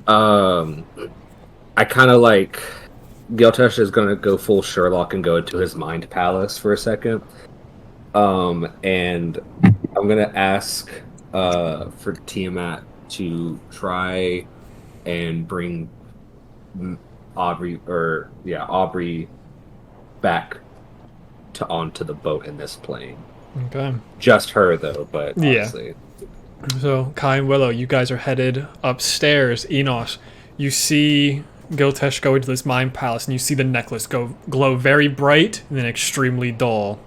I kind of like... Giltesh is going to go full Sherlock and go into his mind palace for a second. And I'm going to ask for Tiamat to try and bring Aubrey back onto the boat in this plane. Okay. Just her though, but Yeah. obviously. So, Kai and Willow, you guys are headed upstairs. Enos, you see Giltesh go into this mind palace, and you see the necklace glow very bright and then extremely dull.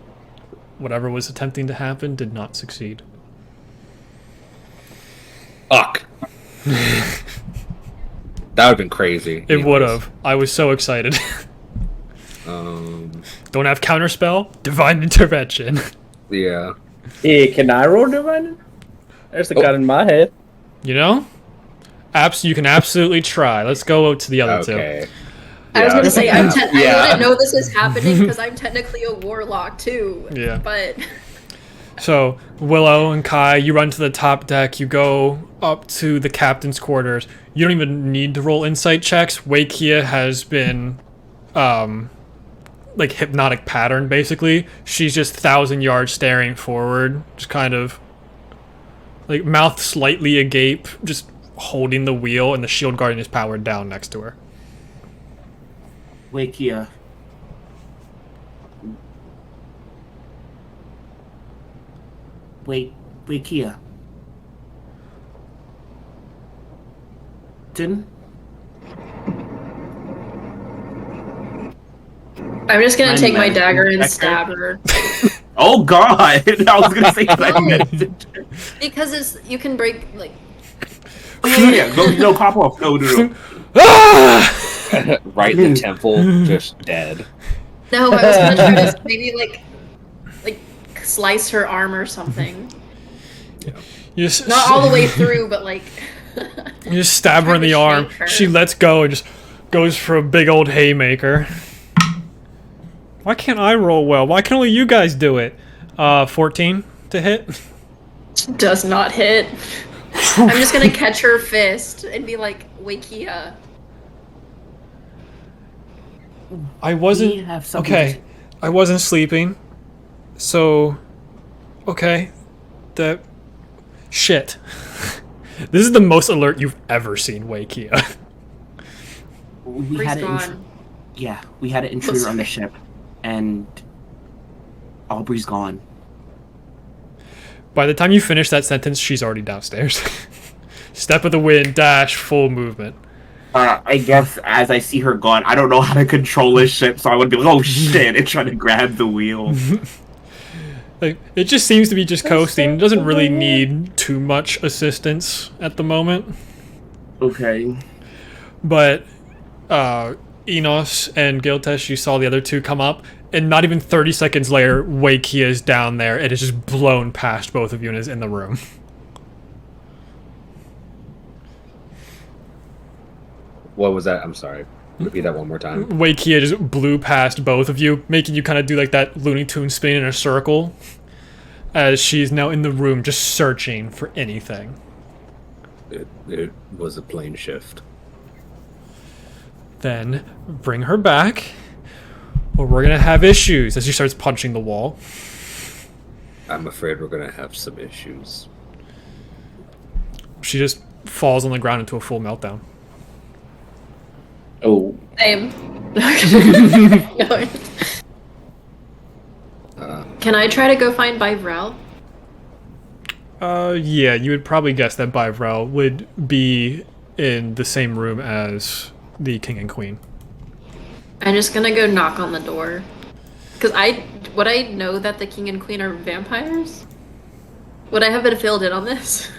Whatever was attempting to happen did not succeed. Fuck. That would have been crazy. It would have. I was so excited. Don't have counterspell? Divine intervention. Yeah. Hey, can I roll divine? There's a gun in my head. You know? You can absolutely try. Let's go to the other two. Okay. I was Yeah. gonna say I Yeah. wouldn't know this is happening because I'm technically a warlock too. Yeah. But So, Willow and Kai, you run to the top deck, you go up to the captain's quarters. You don't even need to roll insight checks. Wakia has been, like, hypnotic pattern, basically. She's just 1,000 yards staring forward, just kind of, like, mouth slightly agape, just holding the wheel, and the shield guardian is powered down next to her. Wakia. Wakia. Didn't? I'm just gonna take my dagger and Dagger? stab her Oh God! I was gonna say that. I meant. because you can break like. Oh, yeah. No, pop off. No. Right in the temple, just dead. No, I was gonna try to maybe like slice her arm or something. You just, Not all the way through, but like. you just stab her in the Try to arm. shake her. She lets go and just goes for a big old haymaker. Why can't I roll well? Why can only you guys do it? 14 to hit. Does not hit. I'm just gonna catch her fist and be like, Wakia. I We wasn't have something okay. I wasn't sleeping, so okay. The shit. This is the most alert you've ever seen, Wakia. We Bree's had an gone. we had an intruder on the ship, and Aubrey's gone. By the time you finish that sentence, she's already downstairs. Step of the wind, dash, full movement. I guess as I see her gone, I don't know how to control this ship, so I would be like, oh shit, and try to grab the wheel. Like, it just seems to be just coasting. It doesn't really need too much assistance at the moment. Okay. But Enos and Giltesh, you saw the other two come up, and not even 30 seconds later, Wakia is down there and it's just blown past both of you and is in the room. What was that? I'm sorry. Repeat that one more time. Wakia just blew past both of you, making you kind of do like that Looney Tunes spin in a circle, as she's now in the room just searching for anything. It was a plane shift. Then bring her back, or we're gonna have issues. As she starts punching the wall. I'm afraid we're gonna have some issues. She just falls on the ground into a full meltdown. Oh, Same. Can I try to go find Bivrel? Yeah, you would probably guess that Bivrel would be in the same room as the king and queen. I'm just gonna go knock on the door. Cause would I know that the king and queen are vampires? Would I have been filled in on this?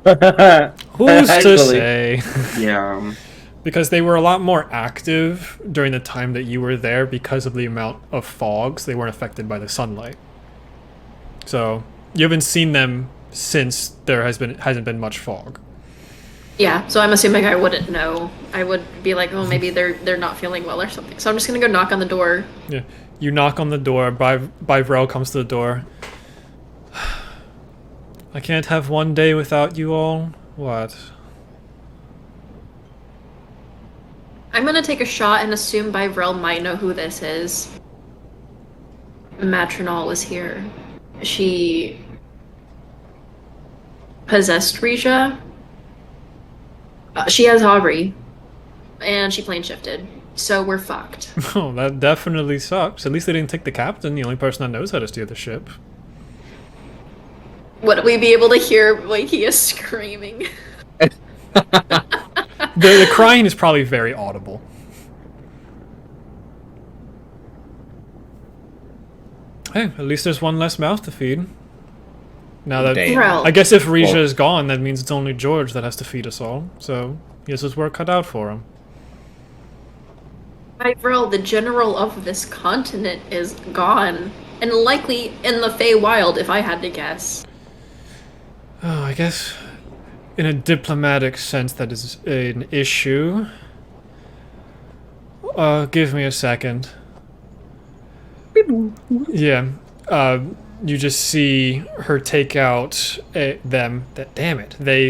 Who's to Actually. say? Yeah. Because they were a lot more active during the time that you were there because of the amount of fogs. They weren't affected by the sunlight. So you haven't seen them since there hasn't been much fog. Yeah, so I'm assuming I wouldn't know. I would be like, oh, maybe they're not feeling well or something. So I'm just gonna go knock on the door. Yeah, you knock on the door. Bivrel comes to the door. I can't have one day without you all. What? I'm gonna take a shot and assume Bivrel might know who this is. Matronal was here. She possessed Risha. She has Aubrey. And she plane shifted. So we're fucked. Oh, that definitely sucks. At least they didn't take the captain, the only person that knows how to steer the ship. Would we be able to hear Wakia screaming? The crying is probably very audible. Hey, at least there's one less mouth to feed. Now that Damn. Bivrel. I guess if Risha Well- is gone, that means it's only George that has to feed us all. So he has his work cut out for him. Bivrel, the general of this continent, is gone. And likely in the Feywild, if I had to guess. Oh, I guess in a diplomatic sense that is an issue. Give me a second. Yeah. You just see her take out they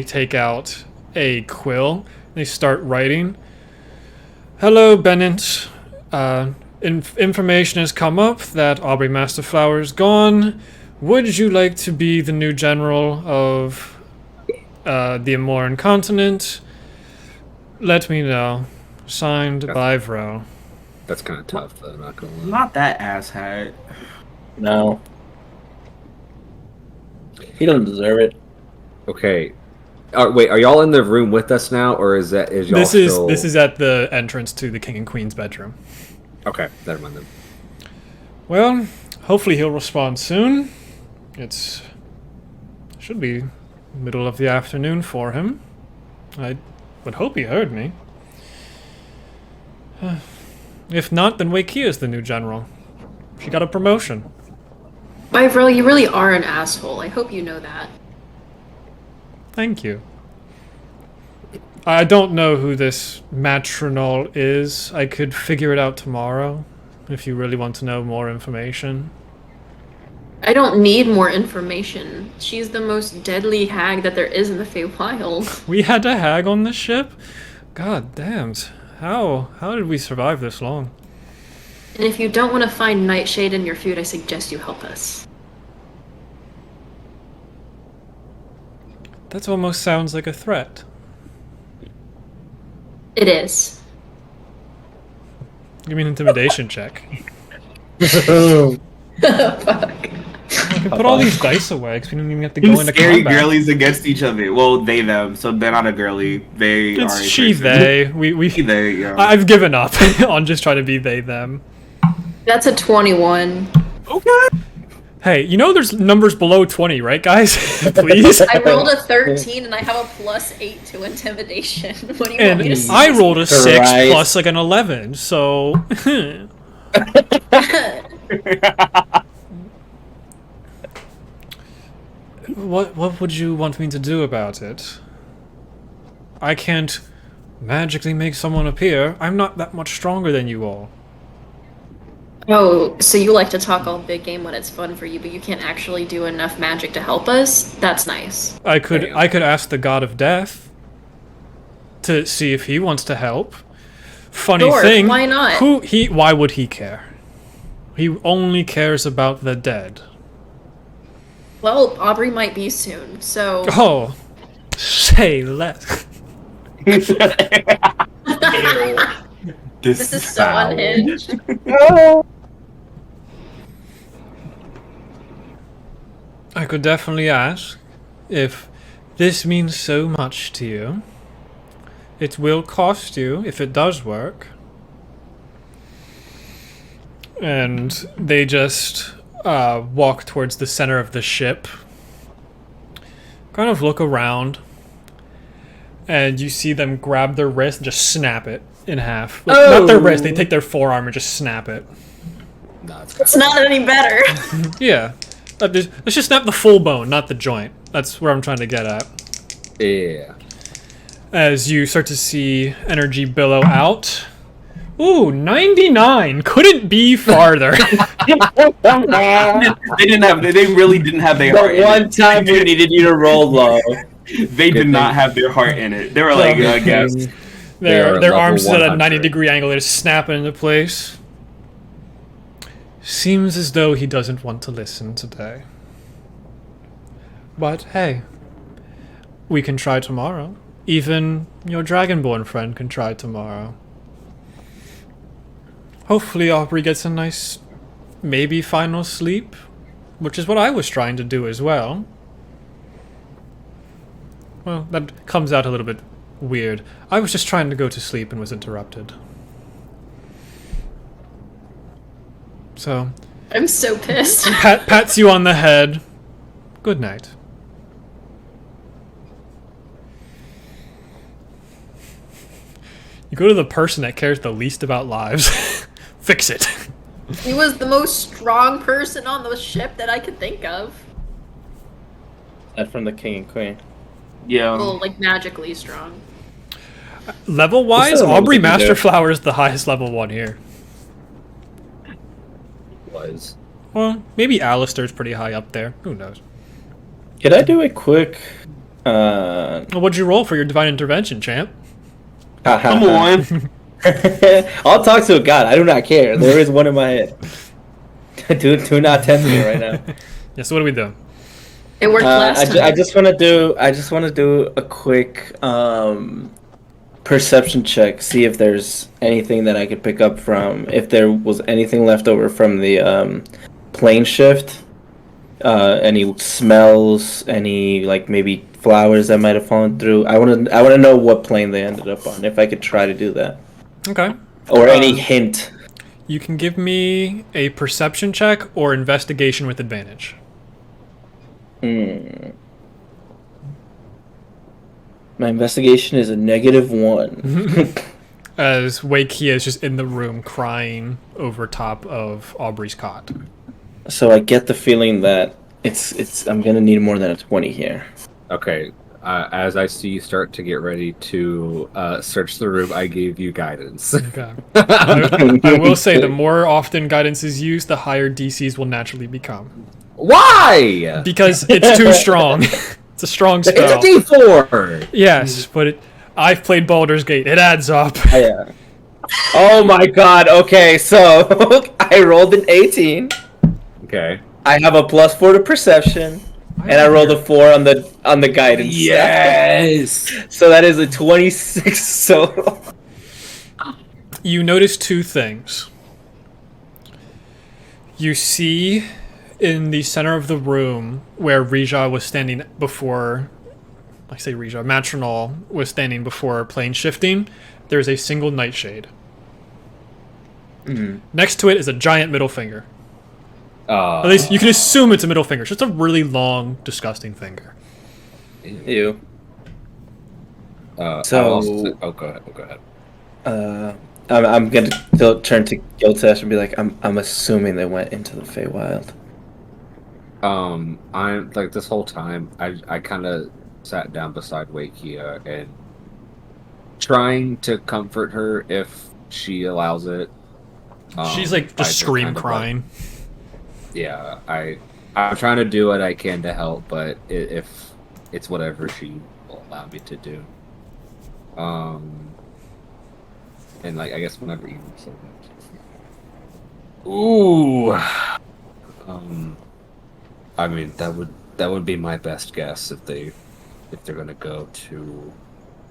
take out a quill. They start writing. Hello, Bennett. Information has come up that Aubrey Masterflower is gone. Would you like to be the new general of the Amoran continent? Let me know. Signed, Bivrel. That's kind of tough, though. Not gonna lie. Not that asshat. no. He doesn't deserve it. Okay. Wait, are y'all in the room with us now, or is y'all This still... is at the entrance to the king and queen's bedroom. Okay, never mind then. Well, hopefully he'll respond soon. Should be middle of the afternoon for him. I would hope he heard me. If not, then Wakia is the new general. She got a promotion. Bivrel, you really are an asshole. I hope you know that. Thank you. I don't know who this matronal is. I could figure it out tomorrow, if you really want to know more information. I don't need more information. She's the most deadly hag that there is in the Feywild. We had a hag on the ship? God damn. How did we survive this long? And if you don't want to find nightshade in your food, I suggest you help us. That almost sounds like a threat. It is. Give me an intimidation check. Fuck. I can put all these dice away because we didn't even have to go Two into scary combat. girlies against each other. Well, they them, so they're not a girly. They are. It's a she, person. they. We. They. Yeah. I've given up on just trying to be they, them. That's a 21. Okay. Hey, you know there's numbers below 20, right, guys? Please. I rolled a 13 and I have a +8 to intimidation. What do you want me to And say? I rolled a 6 Christ. plus like an 11, so. What would you want me to do about it? I can't magically make someone appear. I'm not that much stronger than you all. Oh, so you like to talk all big game when it's fun for you, but you can't actually do enough magic to help us? That's nice. I could ask the god of death to see if he wants to help. Funny Sure, thing, why not? why would he care? He only cares about the dead. Well, Aubrey might be soon, so... Oh, say less. This is so foul. unhinged. I could definitely ask if this means so much to you. It will cost you if it does work. And they just walk towards the center of the ship. Kind of look around. And you see them grab their wrist and just snap it in half. Not their wrist, they take their forearm and just snap it. No, it's It's not any better. Yeah. Let's just snap the full bone, not the joint. That's where I'm trying to get at. yeah. As you start to see energy billow out. Ooh, 99! Couldn't be farther. They really didn't have their heart The in one it. time we needed you to roll low. They did not have their heart in it. They were like, I guess. They are Their level arms at a 100. 90-degree angle, they just snap it into place. Seems as though he doesn't want to listen today. But hey, we can try tomorrow. Even your Dragonborn friend can try tomorrow. Hopefully Aubrey gets a nice, maybe final sleep, which is what I was trying to do as well. Well, that comes out a little bit weird. I was just trying to go to sleep and was interrupted. So, I'm so pissed. pats you on the head. Good night. You go to the person that cares the least about lives. Fix it. He was the most strong person on the ship that I could think of. That from the king and queen. Yeah. Well, like magically strong. Level-wise, What's that Aubrey one thing there? Masterflower is the highest level one here. Was. Well, maybe Alistair's pretty high up there. Who knows? Could I do a quick Well, what'd you roll for your divine intervention, champ? Come on. I'll talk to a god. I do not care. There is one in my head. do not test me right now. Yeah, so what do we do? It worked last time. I just want to do a quick perception check. See if there's anything that I could pick up from. If there was anything left over from the plane shift. Any smells, any like maybe flowers that might have fallen through. I want to know what plane they ended up on. If I could try to do that, Okay. or any hint. You can give me a perception check or investigation with advantage. My investigation is a -1. As Weikia is just in the room crying over top of Aubrey's cot. So I get the feeling that it's I'm gonna need more than a 20 here. Okay. As I see you start to get ready to search the room, I gave you guidance. Okay. I will say the more often guidance is used, the higher DCs will naturally become. Why? Because it's too strong. It's a strong It's spell. a D4. Yes, but I've played Baldur's Gate. It adds up. Yeah. Oh my god, okay, so I rolled an 18. Okay. I have a +4 to perception, and I rolled a 4 on the guidance. Yes. So that is a 26 so You notice two things. You see in the center of the room where Rija was standing before, I say Rija, Matronal was standing before plane shifting, there's a single nightshade. Next to it is a giant middle finger. At least you can assume it's a middle finger. It's just a really long, disgusting finger. Ew. Go ahead. I'm gonna turn to Giltesh and be like, I'm assuming they went into the Feywild. I'm like this whole time. I kind of sat down beside Wakia and trying to comfort her if she allows it. She's like just scream crying. Yeah, I'm trying to do what I can to help, but if it's whatever she will allow me to do. And like I guess whenever you say that. Ooh. I mean that would be my best guess if they're gonna go to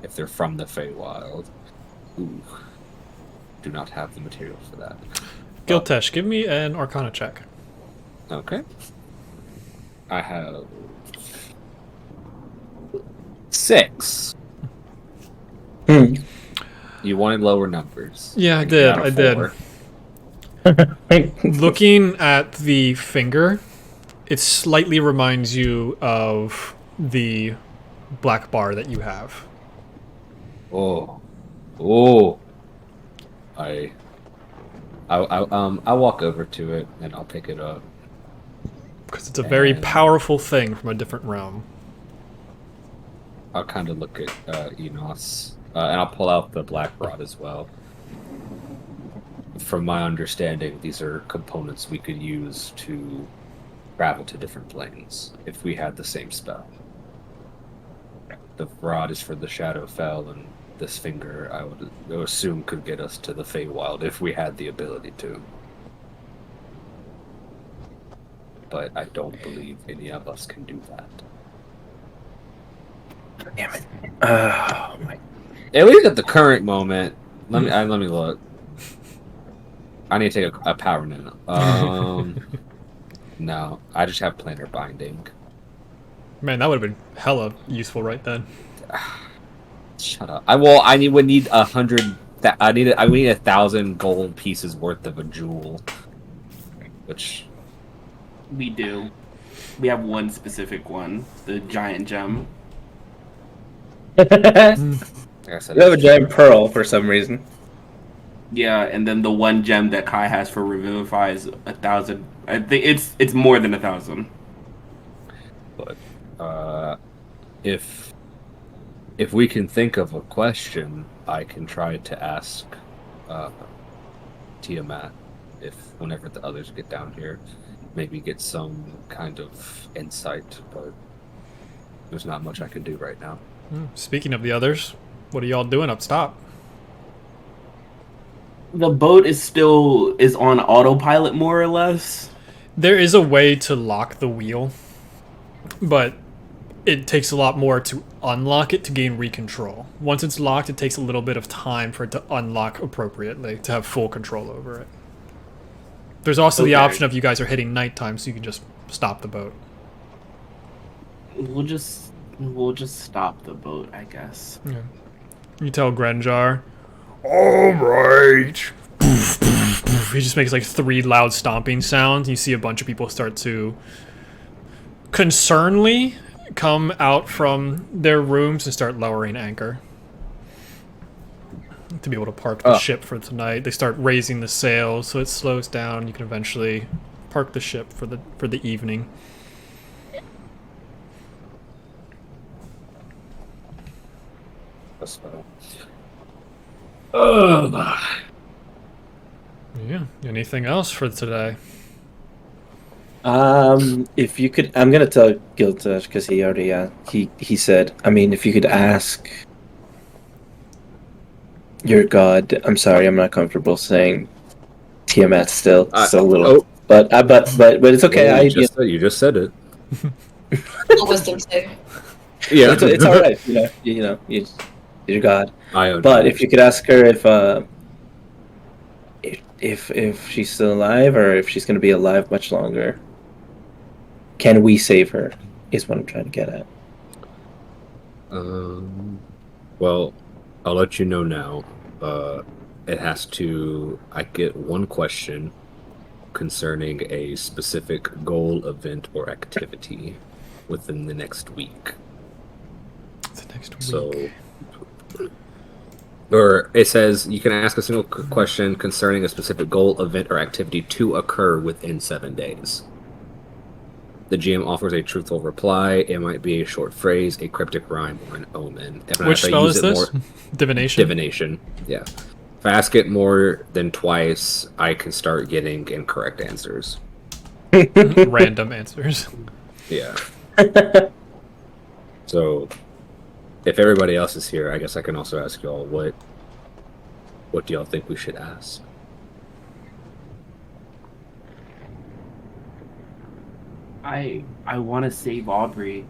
if they're from the Feywild. Ooh. Do not have the material for that. Giltesh, give me an Arcana check. Okay. I have 6. You wanted lower numbers. Yeah, I You did. got a I did. 4. Looking at the finger, it slightly reminds you of the black bar that you have. Oh. I'll walk over to it and I'll pick it up. Because it's a very powerful thing from a different realm. I'll kind of look at Enos, and I'll pull out the black rod as well. From my understanding, these are components we could use to travel to different planes if we had the same spell. The rod is for the Shadowfell, and this finger, I would assume, could get us to the Feywild if we had the ability to. But I don't believe any of us can do that. Damn it. Oh my. At least at the current moment, let me look. I need to take a power nano. No, I just have planar binding. Man, that would have been hella useful right then. Shut up. I would need 100. I need 1,000 gold pieces worth of a jewel, which We do. We have one specific one, the giant gem. like I said, You have a giant pearl for some reason. Yeah, and then the one gem that Kai has for Revivify is 1,000. I think it's more than 1,000. But if we can think of a question, I can try to ask Tiamat if whenever the others get down here, maybe get some kind of insight. But there's not much I can do right now. Speaking of the others, what are y'all doing up top? The boat is on autopilot, more or less. There is a way to lock the wheel, but it takes a lot more to unlock it to gain recontrol. Once it's locked, it takes a little bit of time for it to unlock appropriately, to have full control over it. There's also the option of you guys are hitting nighttime, so you can just stop the boat. We'll just stop the boat, I guess. Yeah. You tell Grenjar, alright. He just makes like 3 loud stomping sounds. You see a bunch of people start to concernedly come out from their rooms and start lowering anchor to be able to park the ship for tonight. They start raising the sails so it slows down. You can eventually park the ship for the evening. Yeah. Anything else for today? If you could, I'm gonna tell Giltash because he already he said. I mean, if you could ask your god. I'm sorry, I'm not comfortable saying Tiamat still. It's a little, but it's okay. Well, you just said it. A wisdom save. Yeah, it's all right. You're God. I own But it. if you could ask her if she's still alive or if she's going to be alive much longer, can we save her? Is what I'm trying to get at. Well, I'll let you know now. It has to. I get one question concerning a specific goal, event, or activity within the next week. The next week. So, or it says you can ask a single question concerning a specific goal, event, or activity to occur within 7 days. The GM offers a truthful reply. It might be a short phrase, a cryptic rhyme, or an omen. Which spell is this? Divination? Divination, yeah. If I ask it more than twice, I can start getting incorrect answers. Random answers. Yeah. So, if everybody else is here, I guess I can also ask y'all what do y'all think we should ask? I want to save Aubrey,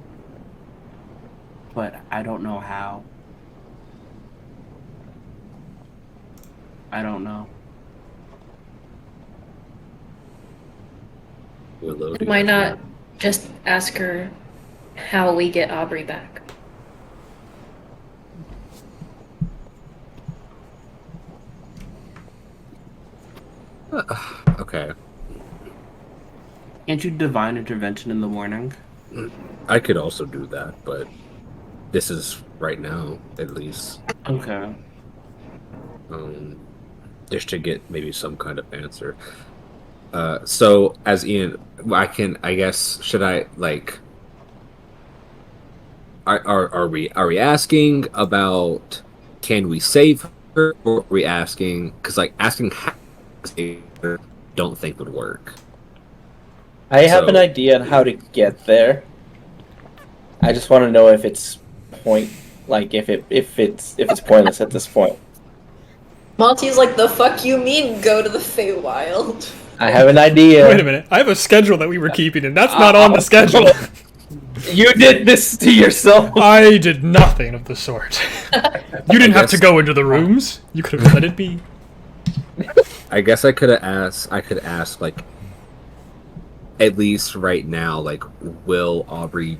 but I don't know how. I don't know. Willow, do you Why have not any- just ask her how we get Aubrey back? Okay. Can't you divine intervention in the morning? I could also do that, but this is right now, at least. Okay. Just to get maybe some kind of answer. So as Ian, I guess, should I like? Are we asking about can we save her, or are we asking because like asking how to save her, don't think would work. I have an So- idea on how to get there. I just want to know if it's if it's pointless at this point. Monty's like, the fuck you mean go to the Feywild? I have an idea. Wait a minute. I have a schedule that we were keeping, and that's not on the schedule. You did this to yourself. I did nothing of the sort. You didn't have to guess- go into the rooms. You could have let it be. I guess I could ask like at least right now, like, will Aubrey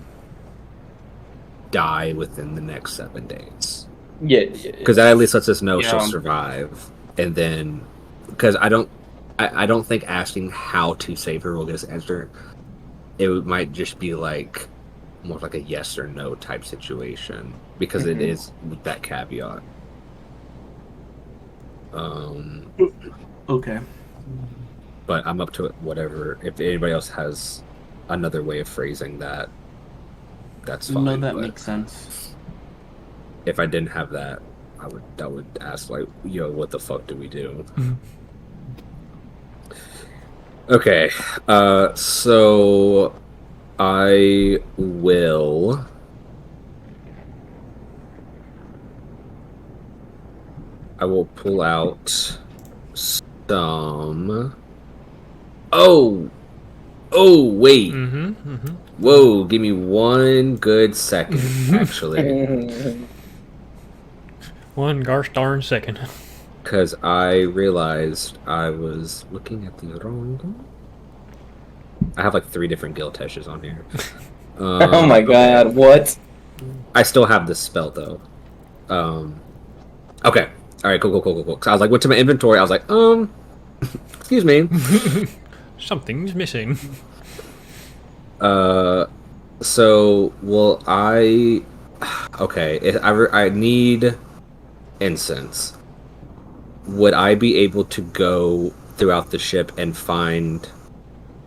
die within the next 7 days? Yeah. Because that at least lets us know Yeah. she'll survive. And then, because I don't think asking how to save her will get us an answer. It might just be like more like a yes or no type situation because it is with that caveat. Okay. But I'm up to it. Whatever. If anybody else has another way of phrasing that, that's fine. No, that but makes sense. if I didn't have that, I would ask like, yo, what the fuck do we do? Okay, so I will. I will pull out some. Oh, wait. Whoa, give me one good second, actually. One gosh darn second. Because I realized I was looking at the wrong one. I have like 3 different Gilteshes on here. Oh my god, what? I still have this spell though. Okay. Alright, cool. So I was like, went to my inventory, I was like, excuse me. Something's missing. So will I... Okay, if I need incense. Would I be able to go throughout the ship and find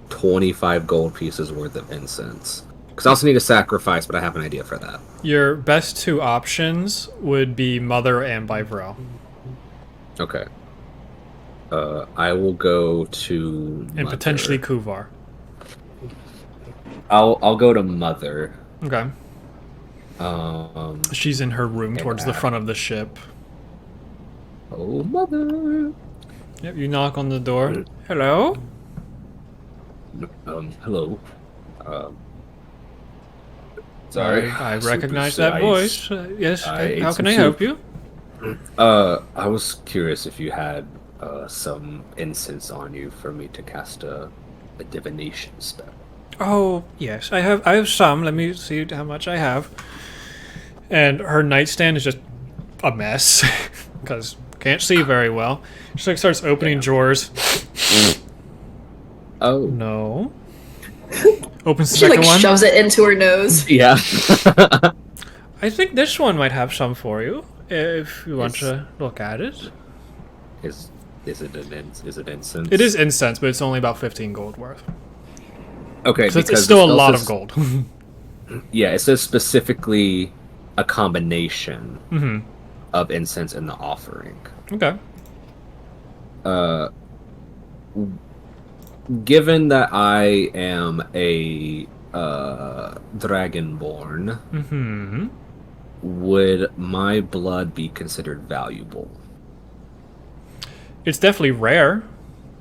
25 gold pieces worth of incense? Because I also need a sacrifice, but I have an idea for that. Your best 2 options would be Mother and Bivro. I'll go to Mother. Okay. She's in her room towards the front of the ship. Oh, Mother. Yep, you knock on the door. Hello? Hello. Sorry. I recognize Super that size. voice. Yes, I ate how some can I help you? I was curious if you had some incense on you for me to cast a divination spell. Oh, yes, I have some. Let me see how much I have. And her nightstand is just a mess because can't see very well. She like starts opening drawers. Oh No. Opens the She second like one. shoves it into her nose. yeah. I think this one might have some for you if you want Yes. to look at it. Is it incense? It is incense, but it's only about 15 gold worth. Okay, So it's because still a the spell lot of says- gold. Yeah, it says specifically a combination Mm-hmm. of incense in the offering. Okay. Given that I am a dragonborn, Mm-hmm. would my blood be considered valuable? It's definitely rare.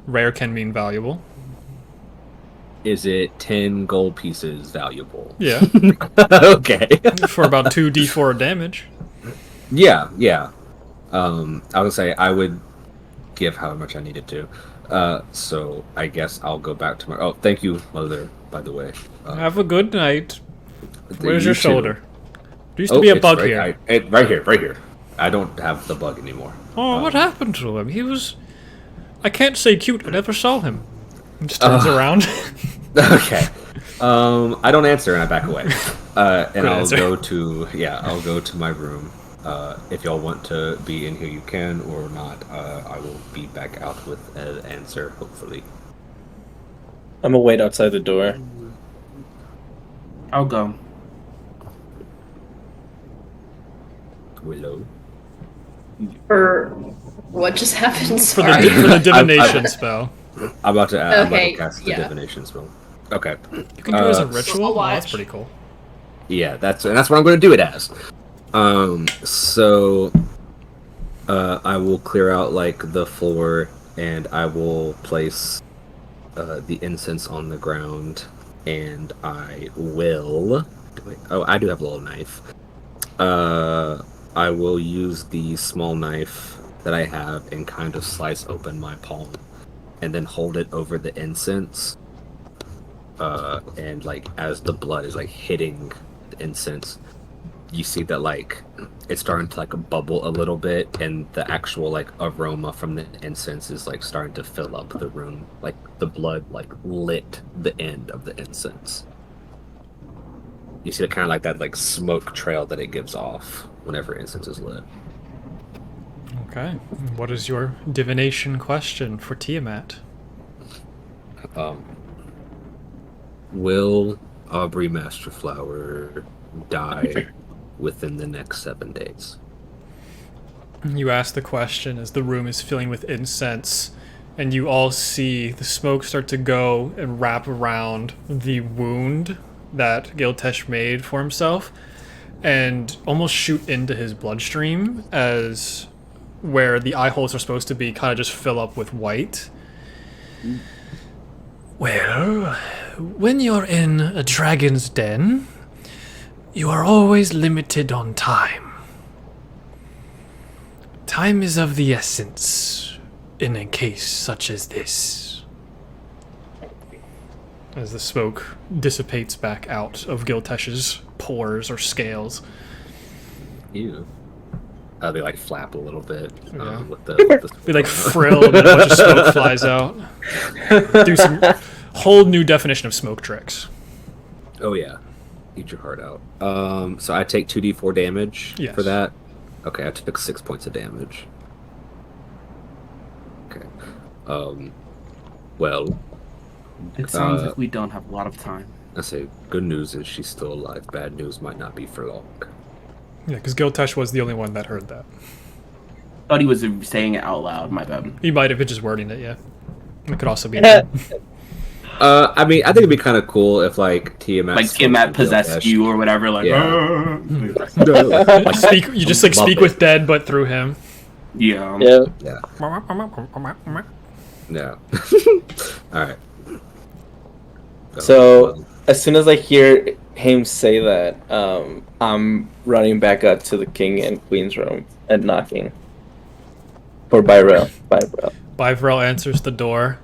Rare can mean valuable. Is it 10 gold pieces valuable? Yeah. Okay. For about 2d4 damage. Yeah. I was gonna say I would give however much I needed to. So I guess I'll go back to my. Oh, thank you, Mother. By the way. Have a good night. Where's you your too. shoulder? There used to be a it's bug right, here. right here. I don't have the bug anymore. Oh, what happened to him? He was... I can't say cute. I never saw him. He just turns around. Okay. I don't answer and I back away. And Good I'll answer. I'll go to my room. If y'all want to be in here, you can, or not. I will be back out with an answer, hopefully. I'm gonna wait outside the door. I'll go. Willow. For what just happened? for Sorry. the divination spell. I'm about to Okay, cast the yeah. divination spell. Okay. You can do it as a Uh, ritual? I'll Oh, that's watch. pretty cool. Yeah, that's what I'm going to do it as. So I will clear out like the floor, and I will place the incense on the ground, and I will. Oh, I do have a little knife. I will use the small knife that I have and kind of slice open my palm, and then hold it over the incense. And like as the blood is like hitting the incense, you see that like it's starting to like bubble a little bit, and the actual like aroma from the incense is like starting to fill up the room. Like the blood like lit the end of the incense. You see the kind of like that like smoke trail that it gives off whenever incense is lit. Okay. What is your divination question for Tiamat? Will Aubrey Masterflower die within the next 7 days? You ask the question as the room is filling with incense, and you all see the smoke start to go and wrap around the wound that Giltesh made for himself, and almost shoot into his bloodstream, as where the eye holes are supposed to be kind of just fill up with white. Well, when you're in a dragon's den, you are always limited on time. Time is of the essence in a case such as this. As the smoke dissipates back out of Giltesh's pores or scales. Ew. They like flap a little bit Yeah. with the Be like frill and a bunch of smoke flies out. Do some whole new definition of smoke tricks. Oh yeah, eat your heart out. So I take 2d4 damage Yes. for that. Okay, I took 6 points of damage. Okay. Well, It sounds like we don't have a lot of time. I say good news is she's still alive. Bad news might not be for long. Yeah, because Giltesh was the only one that heard that. Thought he was saying it out loud. My bad. He might have been just wording it, yeah. It could also be. I mean, I think it'd be kind of cool if like Tiamat, Like Tiamat possessed you or whatever. Like, Yeah. Like you just like speak with dead, but through him. yeah. Yeah. Yeah. Yeah. All right. So as soon as I hear him say that, I'm running back up to the king and queen's room and knocking. For Byrell. Bivrel answers the door.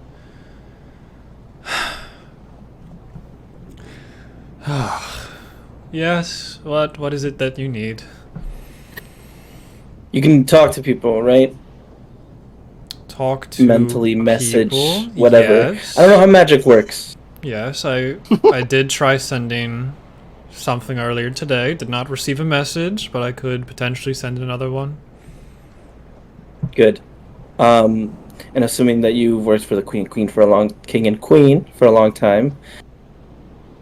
Yes, what is it that you need? You can talk to people, right? Talk to Mentally, message, people? whatever. Yes. I don't know how magic works. Yes, I did try sending something earlier today. Did not receive a message, but I could potentially send another one. Good. And assuming that you've worked for the king and queen for a long time,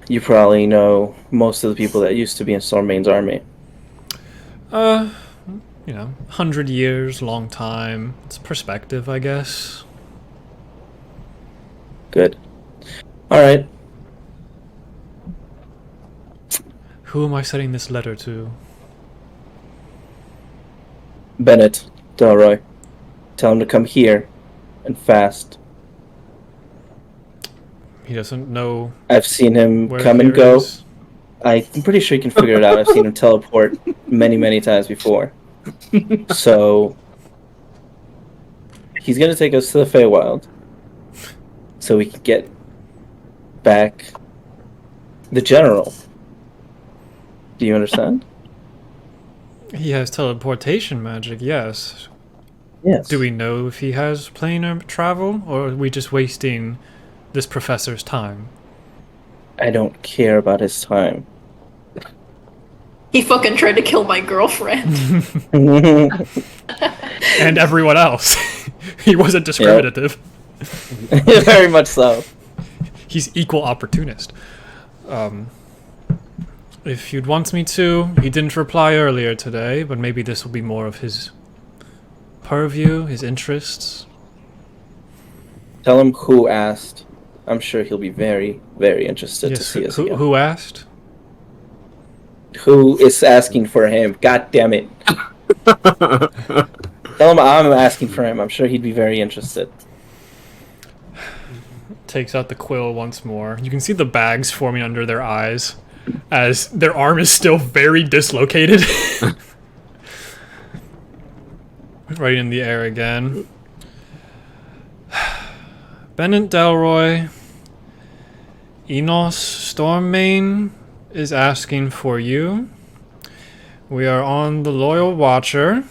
you probably know most of the people that used to be in Stormbane's army. 100 years, long time. It's perspective, I guess. Good. All right. Who am I sending this letter to? Bennett, Delroy. Tell him to come here and fast. He doesn't know I've seen him where come and here go. is. I'm pretty sure you can figure it out. I've seen him teleport many, many times before. So he's gonna take us to the Feywild so we can get back the general. Do you understand? He has teleportation magic, yes. Yes. Do we know if he has planar travel, or are we just wasting this professor's time? I don't care about his time. He fucking tried to kill my girlfriend. And everyone else. He wasn't discriminative. Very much so. He's equal opportunist. If you'd want me to, he didn't reply earlier today, but maybe this will be more of his purview, his interests. Tell him who asked. I'm sure he'll be very, very interested to Yes, see us again. who asked? Who is asking for him? God damn it. Tell him I'm asking for him. I'm sure he'd be very interested. Takes out the quill once more. You can see the bags forming under their eyes as their arm is still very dislocated. Right in the air again. Bennett Delroy, Enos Stormmane is asking for you. We are on the Loyal Watcher.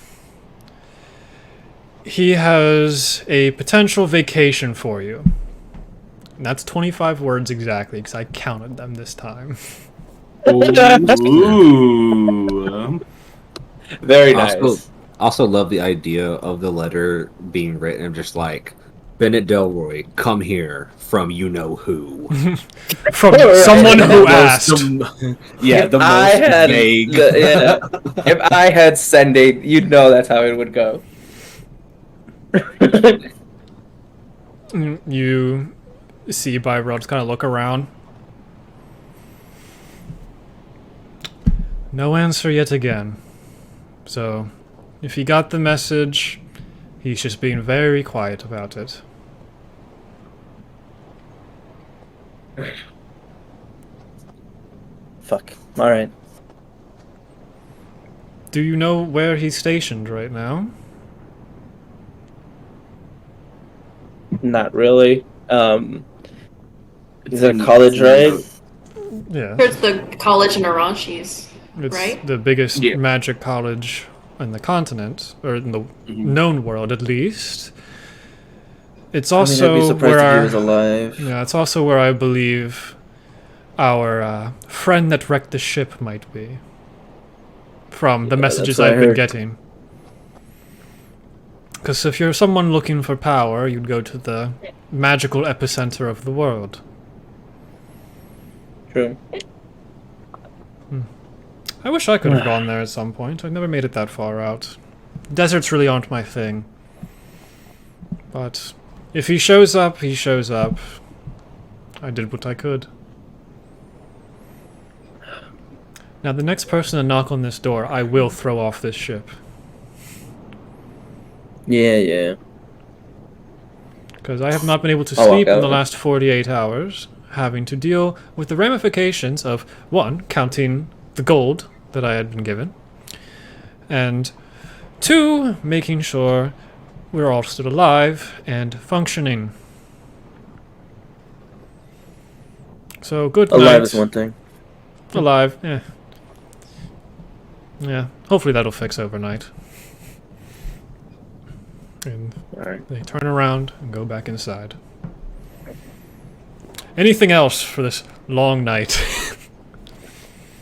He has a potential vacation for you. And that's 25 words exactly, because I counted them this time. Ooh. Very nice. Also love the idea of the letter being written of just like, Bennett Delroy, come here from you know who. From someone who asked. Yeah, the most vague. If I had sending, you'd know that's how it would go. You see Byrod kind of look around. No answer yet again. So, if he got the message, he's just being very quiet about it. Fuck. Alright. Do you know where he's stationed right now? Not really. He's at college, right? Yeah. There's the college in Arachis, It's right? the biggest Yeah. magic college on the continent, or in the known world at least. It's also I'd be surprised where if he our, was alive. yeah, it's also where I believe our friend that wrecked the ship might be. From the Yeah, messages that's what I I've been heard. getting. Because if you're someone looking for power, you'd go to the magical epicenter of the world. True. I wish I could have gone there at some point. I've never made it that far out. Deserts really aren't my thing. But if he shows up, he shows up. I did what I could. Now, the next person to knock on this door, I will throw off this ship. Yeah. Because I have not been able to I'll walk sleep in the out. last 48 hours, having to deal with the ramifications of, one, counting the gold that I had been given, and two, making sure we're all still alive and functioning. So, good night. Alive is one thing. Alive, yeah. Yeah, hopefully that'll fix overnight. And Alright. they turn around and go back inside. Anything else for this long night?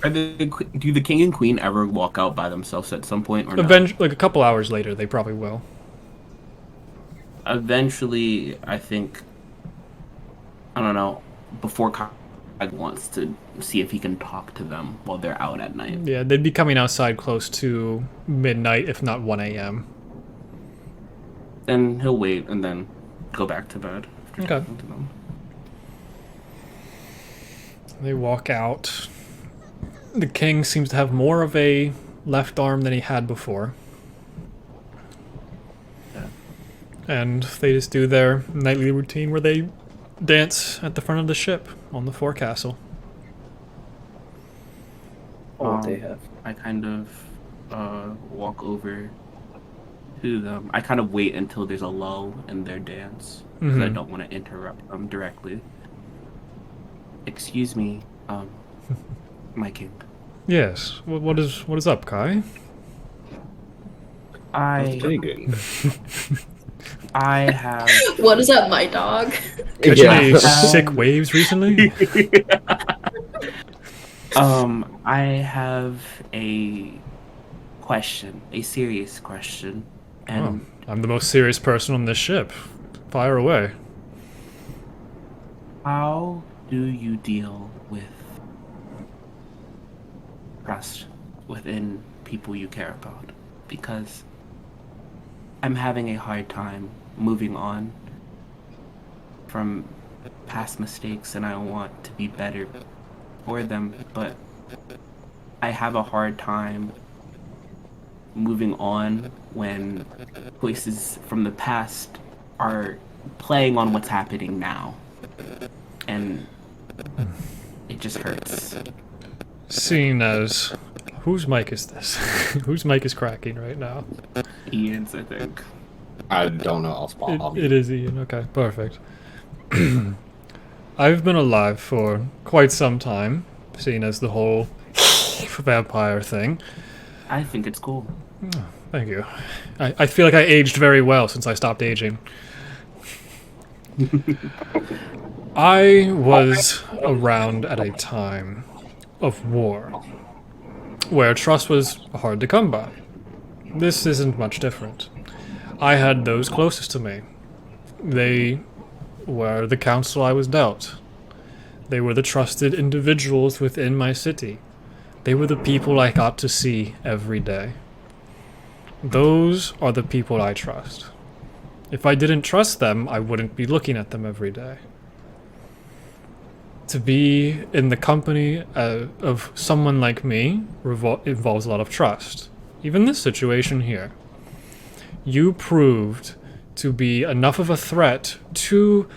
Do the king and queen ever walk out by themselves at some point, or no? Like a couple hours later, they probably will. Eventually, I think, I don't know, before Cog wants to see if he can talk to them while they're out at night. Yeah, they'd be coming outside close to midnight, if not 1 a.m. Then he'll wait and then go back to bed. After Okay. talking to them. They walk out. The king seems to have more of a left arm than he had before. Yeah. And they just do their nightly routine where they dance at the front of the ship on the forecastle. What they have. I kind of walk over to them. I kind of wait until there's a lull in their dance because I Mhm. don't want to interrupt them directly. Excuse me, my king. Yes. What is up, Kai? I Digging. I have What is up, my dog? Catching Yeah. any sick waves recently? I have a question, a serious question, Oh, and I'm the most serious person on this ship. Fire away. how do you deal with trust within people you care about? Because I'm having a hard time moving on from past mistakes, and I want to be better for them, but I have a hard time moving on when choices from the past are playing on what's happening now. And it just hurts. Seeing as... Whose mic is this? Whose mic is cracking right now? Ian's, I think. I don't know. I'll It is Ian. Okay, perfect. I've been alive for quite some time, seeing as the whole vampire thing. I think it's cool. Thank you. I feel like I aged very well since I stopped aging. I was around at a time of war, where trust was hard to come by. This isn't much different. I had those closest to me. They were the counsel I was dealt. They were the trusted individuals within my city. They were the people I got to see every day. Those are the people I trust. If I didn't trust them, I wouldn't be looking at them every day. To be in the company of someone like me involves a lot of trust. Even this situation here. You proved to be enough of a threat to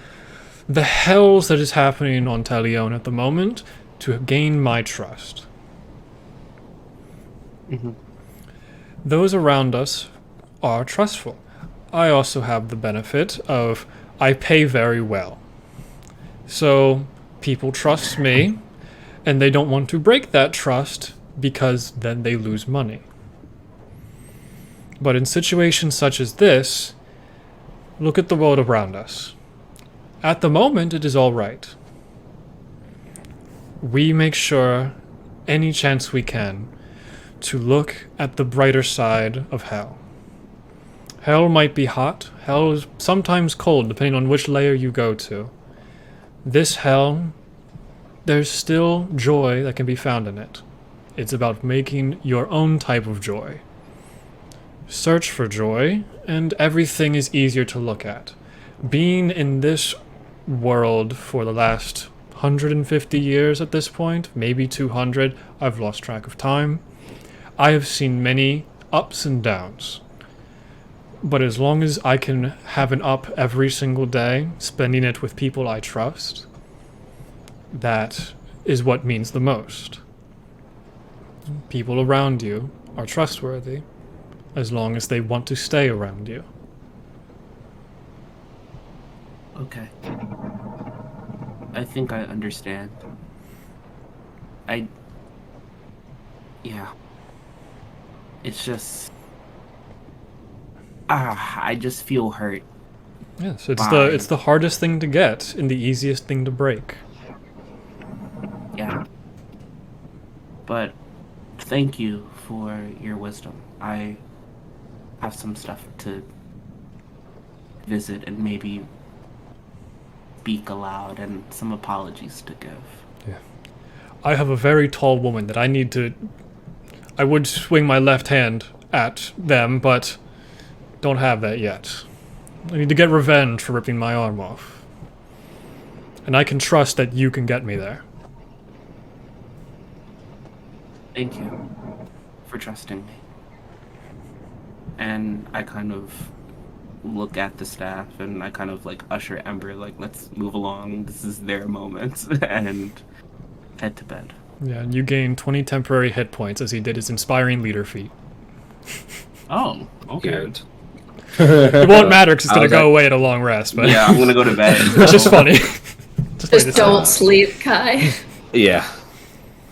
the hells that is happening on Telione at the moment to gain my trust. Those around us are trustful. I also have the benefit of I pay very well. So people trust me, and they don't want to break that trust because then they lose money. But in situations such as this, look at the world around us. At the moment, it is all right. We make sure, any chance we can, to look at the brighter side of hell. Hell might be hot. Hell is sometimes cold, depending on which layer you go to. This hell, there's still joy that can be found in it. It's about making your own type of joy. Search for joy, and everything is easier to look at. Being in this world for the last 150 years at this point, maybe 200. I've lost track of time. I have seen many ups and downs. But as long as I can have an up every single day, spending it with people I trust, that is what means the most. People around you are trustworthy, as long as they want to stay around you. Okay. I think I understand. Yeah. It's just... I just feel hurt. Yes, it's the hardest thing to get and the easiest thing to break. Yeah. But thank you for your wisdom. I have some stuff to visit and maybe speak aloud and some apologies to give. Yeah. I have a very tall woman that I need to... I would swing my left hand at them, but don't have that yet. I need to get revenge for ripping my arm off. And I can trust that you can get me there. Thank you for trusting me. And I kind of look at the staff and I kind of like usher Ember, like, let's move along. This is their moment. And head to bed. Yeah, and you gain 20 temporary hit points as he did his inspiring leader feat. Oh, okay. Good. It won't matter because it's going to go away at a long rest, but Yeah, I'm gonna go to bed. it's just funny. Just don't sleep, Kai. Yeah.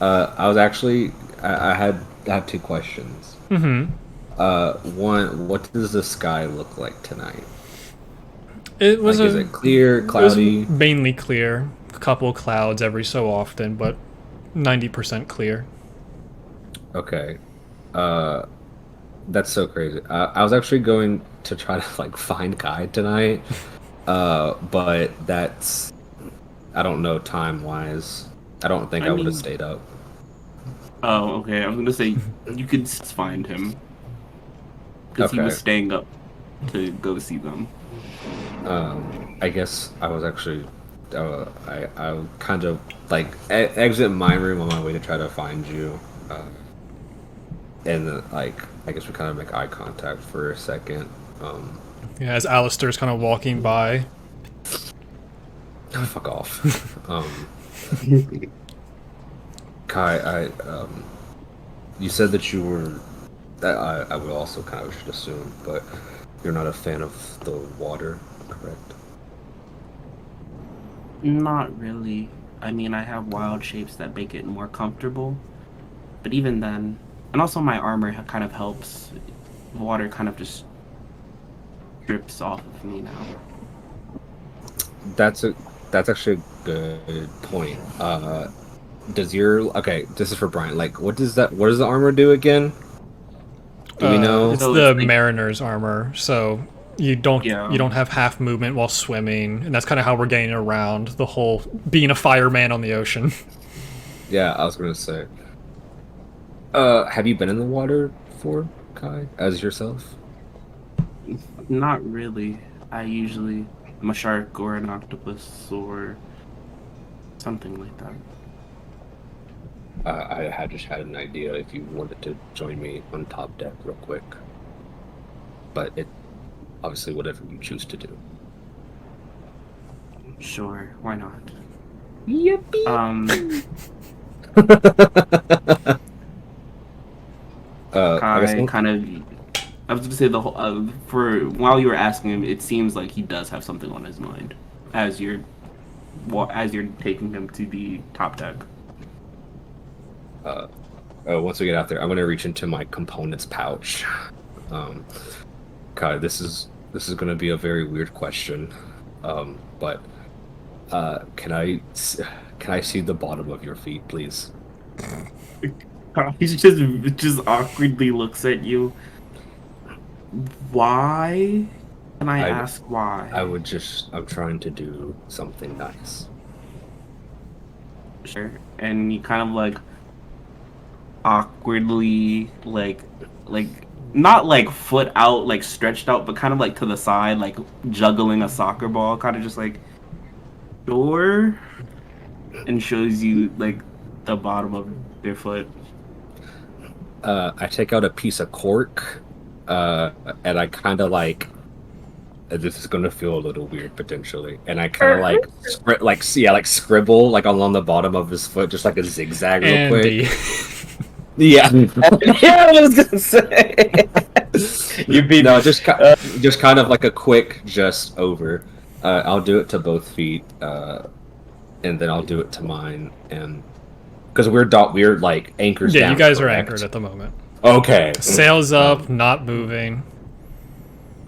I was actually I had two questions. Mm-hmm. One, what does the sky look like tonight? It was is it clear, cloudy? It was mainly clear. A couple clouds every so often, but 90% clear. Okay. That's so crazy. I was actually going to try to like find Kai tonight, but that's, I don't know, time wise. I don't think I would have stayed up. Oh, okay. I was gonna say you could find him because he was staying up to go see them. I guess I was actually, I kind of like exit my room on my way to try to find you, and then, like, I guess we kind of make eye contact for a second. Yeah, as Alistair's kind of walking by. Fuck off. Kai, you said that you were. I would also kind of should assume, but you're not a fan of the water, correct? Not really. I mean, I have wild shapes that make it more comfortable, but even then, and also my armor kind of helps. The water kind of just drips off of me now. That's actually a good point. Does your this is for Brian? Like, what does the armor do again? Do we know? It's So the it's like- mariner's armor, so you don't have half movement while swimming, and that's kind of how we're getting around the whole being a fireman on the ocean. Yeah, I was gonna say. Have you been in the water before, Kai, as yourself? Not really. I'm a shark or an octopus or something like that. I had just had an idea if you wanted to join me on top deck real quick, but it obviously whatever you choose to do. Sure, why not? Yippee! I guess I was gonna say the whole for while you were asking him, it seems like he does have something on his mind as you're taking him to the top deck. Once we get out there, I'm gonna reach into my components pouch. Kai, this is gonna be a very weird question, but can I see the bottom of your feet, please? He just awkwardly looks at you. Why? Can I ask why? I'm trying to do something nice. Sure. And you kind of like awkwardly like not like foot out, like stretched out, but kind of like to the side, like juggling a soccer ball, kind of just like, sure. and shows you like the bottom of their foot. I take out a piece of cork, and I kind of like. This is gonna feel a little weird potentially, and I kind of like scribble like along the bottom of his foot, just like a zigzag real Andy. quick. Yeah, Yeah, I was gonna say. You beat just kind of like a quick just over. I'll do it to both feet, and then I'll do it to mine, and because we're like anchors. Yeah, down, you guys are correct? anchored at the moment. Okay. Sails up, not moving.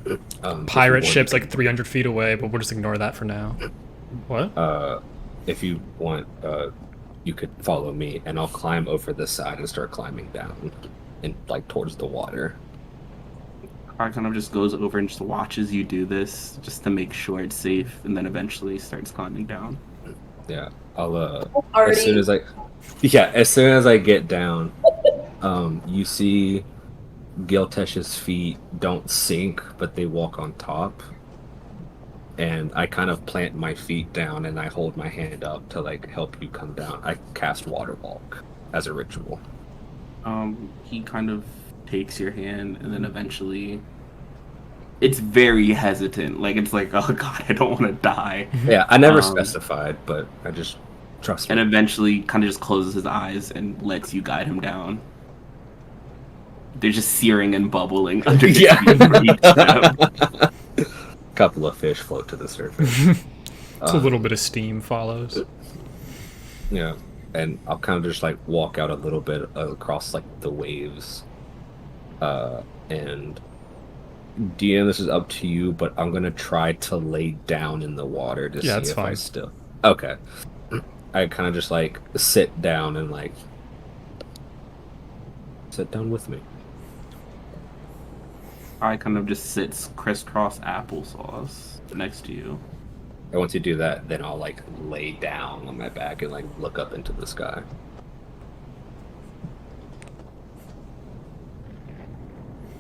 If Pirate you want, ship's like 300 feet away, but we'll just ignore that for now. What? if you want, you could follow me, and I'll climb over the side and start climbing down, and like towards the water. I kind of just goes over and just watches you do this, just to make sure it's safe, and then eventually starts climbing down. Yeah, I'll as Already. soon as I get down, you see Giltesh's feet don't sink, but they walk on top. And I kind of plant my feet down and I hold my hand up to like help you come down. I cast water walk as a ritual. He kind of takes your hand and then eventually it's very hesitant. Like it's like, oh god, I don't want to die. Yeah, I never specified, but I just trust me. And eventually kind of just closes his eyes and lets you guide him down. They're just searing and bubbling under your feet for each step. Couple of fish float to the surface. It's a little bit of steam follows. Yeah, and I'll kind of just like walk out a little bit across like the waves. And DM, this is up to you, but I'm gonna try to lay down in the water to see if I still. Okay. I kind of just like sit down and like sit down with me. I kind of just sits crisscross applesauce next to you. And once you do that, then I'll like lay down on my back and like look up into the sky.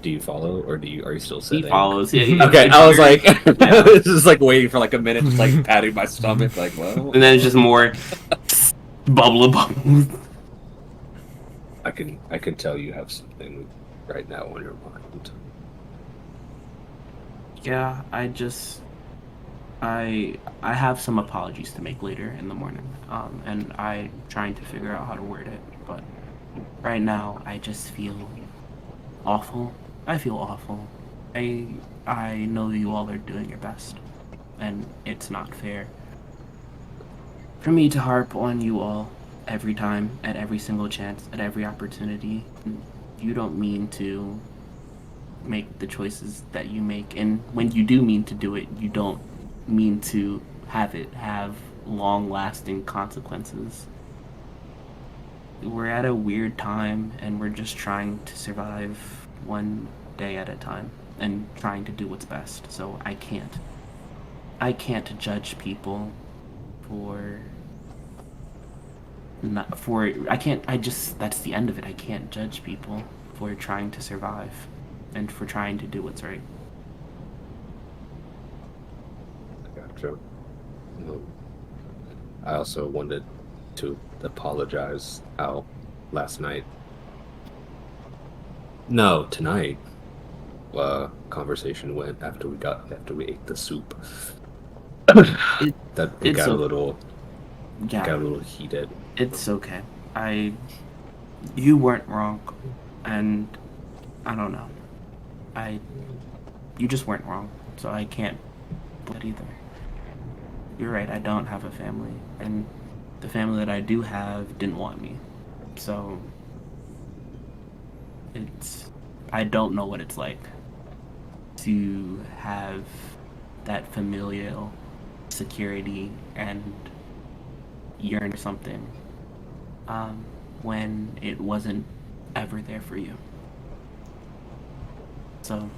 Do you follow, or are you still sitting? He follows. Yeah. Okay, I was like, I was just like waiting for like a minute, just like patting my stomach, like, well. And then it's just more bubble. I can tell you have something right now on your mind. Yeah, I have some apologies to make later in the morning, and I'm trying to figure out how to word it. But right now, I just feel awful. I feel awful. I know you all are doing your best, and it's not fair for me to harp on you all every time, at every single chance, at every opportunity. You don't mean to make the choices that you make, and when you do mean to do it, you don't mean to have it have long-lasting consequences. We're at a weird time, and we're just trying to survive one day at a time and trying to do what's best. So I can't judge people that's the end of it. I can't judge people for trying to survive and for trying to do what's right. Gotcha. I also wanted to apologize how last night. No, tonight. Conversation went after we ate the soup. It got a little heated. It's okay. You weren't wrong, and I don't know. You just weren't wrong, so I can't do it either. You're right, I don't have a family, and the family that I do have didn't want me. So I don't know what it's like to have that familial security and yearn for something when it wasn't ever there for you. So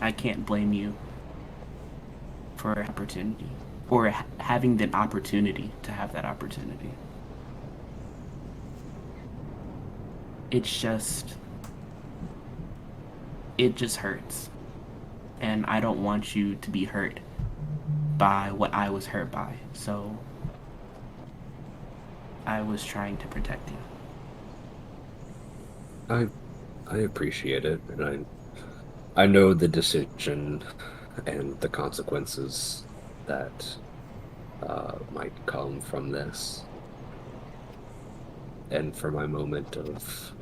I can't blame you for opportunity or having the opportunity to have that opportunity. It just hurts, and I don't want you to be hurt by what I was hurt by. So I was trying to protect you. I appreciate it, and I know the decision and the consequences that might come from this. And for my moment of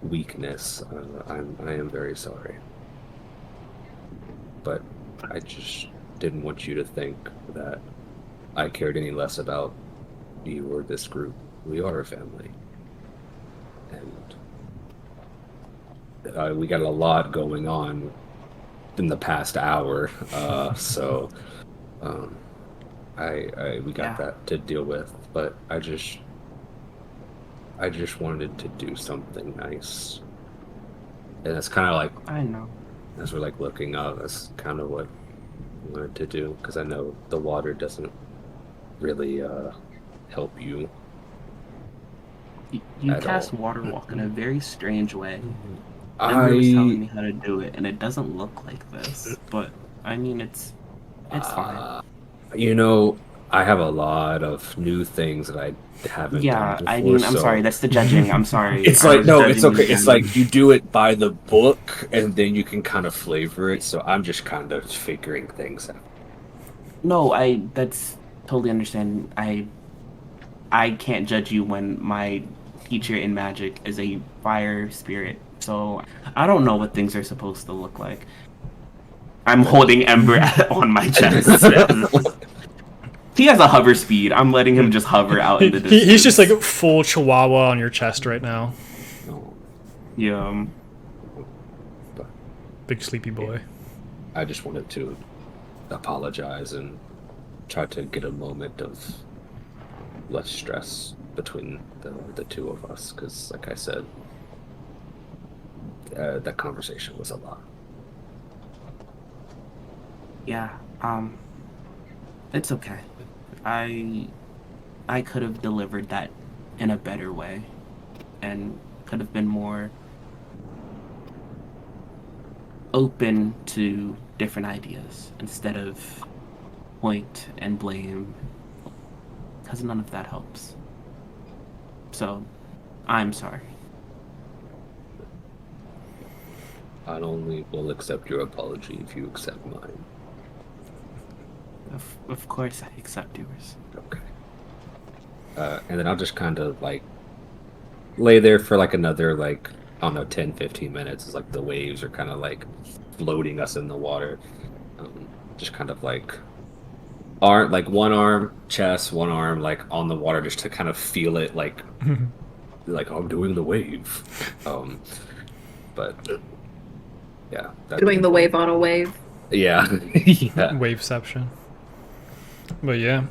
weakness, I am very sorry. But I just didn't want you to think that I cared any less about you or this group. We are a family. And we got a lot going on in the past hour, so we got that to deal with. But I just wanted to do something nice, and that's kind of like, I know. as we're like looking up, that's kind of what I wanted to do, because I know the water doesn't really help you. You At cast all. water walk in a very strange way. Ember was telling me how to do it, and it doesn't look like this. But I mean, it's fine. You know, I have a lot of new things that I haven't done before. I mean, I'm so sorry. That's the judging. I'm sorry. It's I like, was no, it's judging you okay. It's again. like you do it by the book, and then you can kind of flavor it. So I'm just kind of figuring things out. No, that's totally understand. I can't judge you when my teacher in magic is a fire spirit. So I don't know what things are supposed to look like. I'm holding Ember on my chest. He has a hover speed. I'm letting him just hover out in the distance. He's just like full chihuahua on your chest right now. Yeah. Big sleepy boy. I just wanted to apologize and try to get a moment of less stress between the two of us, because, like I said, that conversation was a lot. Yeah. It's okay. I could have delivered that in a better way, and could have been more open to different ideas instead of point and blame, because none of that helps. So, I'm sorry. I only will accept your apology if you accept mine. Of course I accept yours. Okay. And then I'll just kind of like lay there for like another, like, I don't know, 10, 15 minutes. It's like the waves are kind of like floating us in the water. Just kind of like one arm, chest, one arm like on the water, just to kind of feel it, like like I'm doing the wave. But yeah, Doing the wave on a wave. Yeah. Yeah. Waveception. But yeah.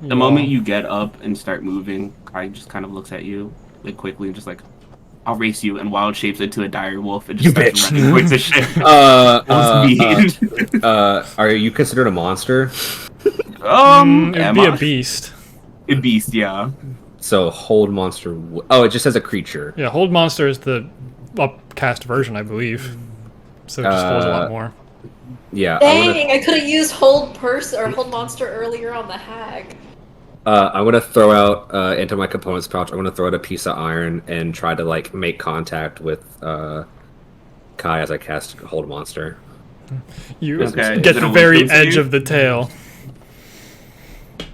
The moment you get up and start moving, Kai just kind of looks at you like quickly and just like, I'll race you, and wild shapes into a dire wolf and just starts running towards the ship. Are you considered a monster? It'd be a beast. A beast, yeah. So hold monster. Oh, it just says a creature. Yeah, hold monster is the upcast version, I believe. So it just holds a lot more. Yeah. Dang, I could have used hold monster earlier on the hag. I'm gonna throw out into my components pouch. I'm gonna throw out a piece of iron and try to like make contact with Kai as I cast hold monster. You get the very edge of the tail.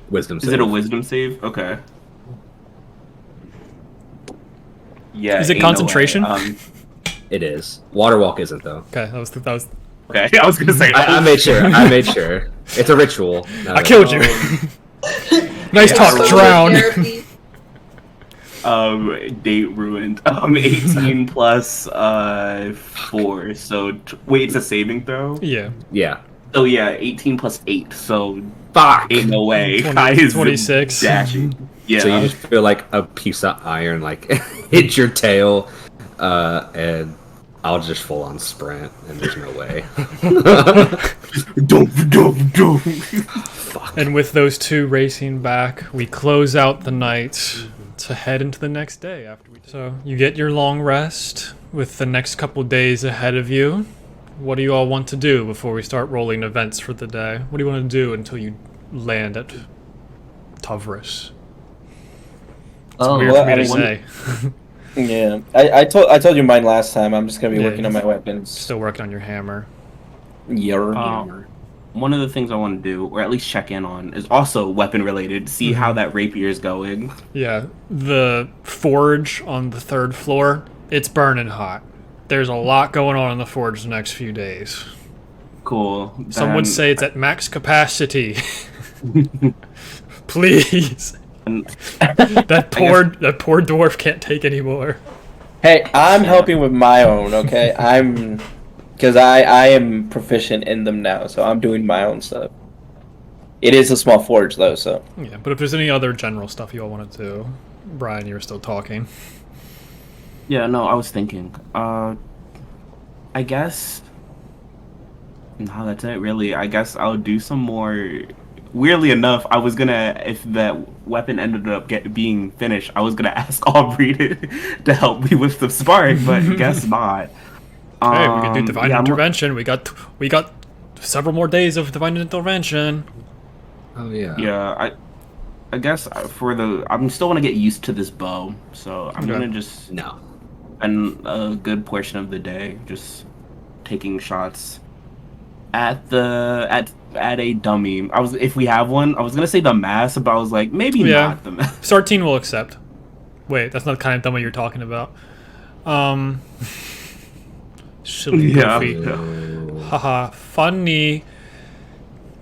Wisdom save. Is it a wisdom save? Okay. Yeah. Is it concentration? It is. Water walk isn't though. Okay, that was. Okay, I was gonna say. I made sure. I made sure. It's a ritual. I killed you. Nice talk, drown. Date ruined. 18 plus 4. So wait, it's a saving throw. Yeah. Yeah. Oh yeah, 18 plus 8. So fuck. Ain't no way. 26. Dashing. Yeah. So you just feel like a piece of iron like hit your tail, and I'll just full on sprint, and there's no way. Fuck. And with those two racing back, we close out the night to head into the next day. So you get your long rest with the next couple days ahead of you. What do you all want to do before we start rolling events for the day? What do you want to do until you land at Tavris? Oh, Weird well, for me I to mean, say. Yeah, I told you mine last time. I'm just gonna be Yeah, working on my weapons. Still working on your hammer. Yer. One of the things I want to do, or at least check in on, is also weapon related. See how that rapier is going. Yeah, the forge on the 3rd floor, it's burning hot. There's a lot going on in the forge the next few days. Cool. Some would say it's at max capacity. Please. That poor dwarf can't take anymore. Hey, I'm helping with my own. Okay, because I am proficient in them now, so I'm doing my own stuff. It is a small forge though, so. Yeah, but if there's any other general stuff you all want to do, Brian, you were still talking. Yeah, no, I was thinking. I guess. No, that's it, really. I guess I'll do some more. Weirdly enough, I was gonna, if that weapon ended up being finished, I was gonna ask Aubrey to help me with the sparring, but guess not. Hey, we can do divine yeah, intervention. We got several more days of divine intervention. Oh yeah. Yeah, I guess I'm still gonna get used to this bow, so I'm Okay. gonna just No. spend a good portion of the day just taking shots at a dummy. If we have one, I was gonna say the mass, but I was like maybe Yeah. not the mass. Sartine will accept. Wait, that's not the kind of dummy you're talking about. Silly Yeah. goofy. Haha, funny.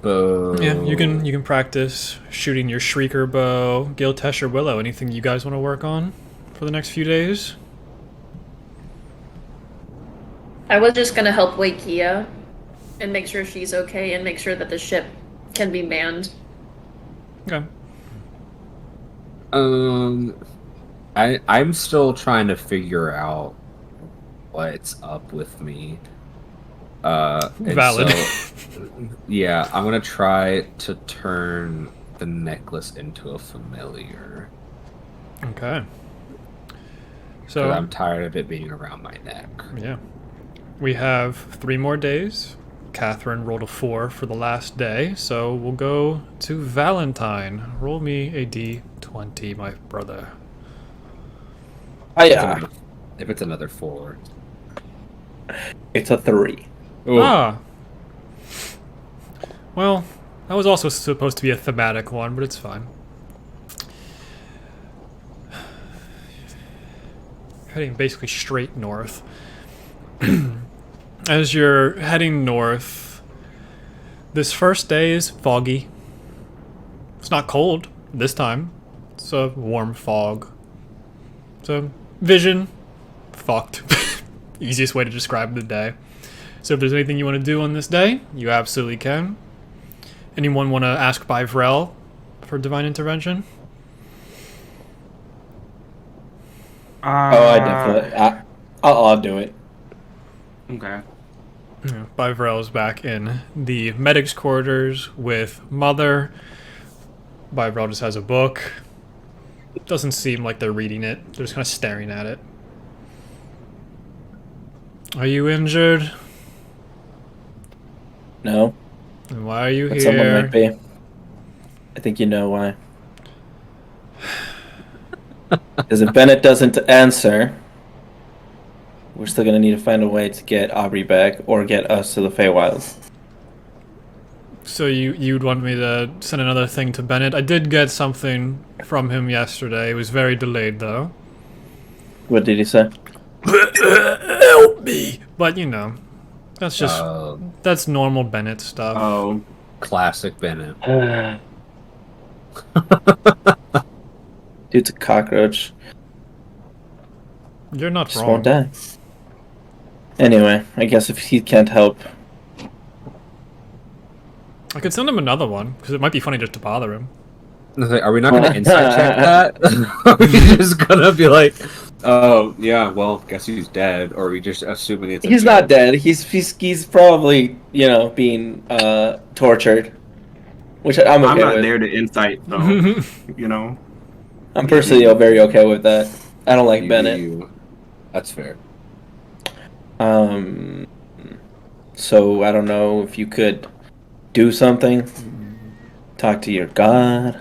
Boo. Yeah, you can practice shooting your shrieker bow, Gil, Tesh, or Willow. Anything you guys want to work on for the next few days? I was just gonna help wake Kia and make sure she's okay and make sure that the ship can be manned. Okay. I'm still trying to figure out what's up with me. And Valid. so, yeah, I'm gonna try to turn the necklace into a familiar. Okay. 'Cause So I'm tired of it being around my neck. yeah, we have 3 more days. Catherine rolled a 4 for the last day, so we'll go to Valentine. Roll me a d20, my brother. Yeah, If it's another 4. it's a 3. Ooh. Ah. Well, that was also supposed to be a thematic one, but it's fine. Heading basically straight north. As you're heading north, this first day is foggy. It's not cold this time. It's a warm fog. So, vision, fucked. Easiest way to describe the day. So if there's anything you want to do on this day, you absolutely can. Anyone want to ask by Vrel for divine intervention? Oh, I definitely. I'll do it. Okay. Yeah, by Vrel's back in the medic's quarters with Mother. By Vrel just has a book. Doesn't seem like they're reading it. They're just kind of staring at it. Are you injured? No, And why are you but someone here? might be. I think you know why. Because if Bennett doesn't answer, we're still gonna need to find a way to get Aubrey back or get us to the Feywilds. So you'd want me to send another thing to Bennett? I did get something from him yesterday. It was very delayed, though. What did he say? Help me! But, you know, that's just... that's normal Bennett stuff. Oh, Classic Bennett. Dude's a cockroach. You're not Just wrong. won't die. Anyway, I guess if he can't help, I could send him another one, because it might be funny just to bother him. Are we not going to insight check that? Are we just going to be like, oh, yeah, well, guess he's dead? Or are we just assuming it's a he's joke? not dead. He's probably being tortured, which I'm okay I'm not with. there to insight, though. You know. I'm personally very okay with that. I don't like Bennett. That's fair. So I don't know if you could do something. Talk to your god.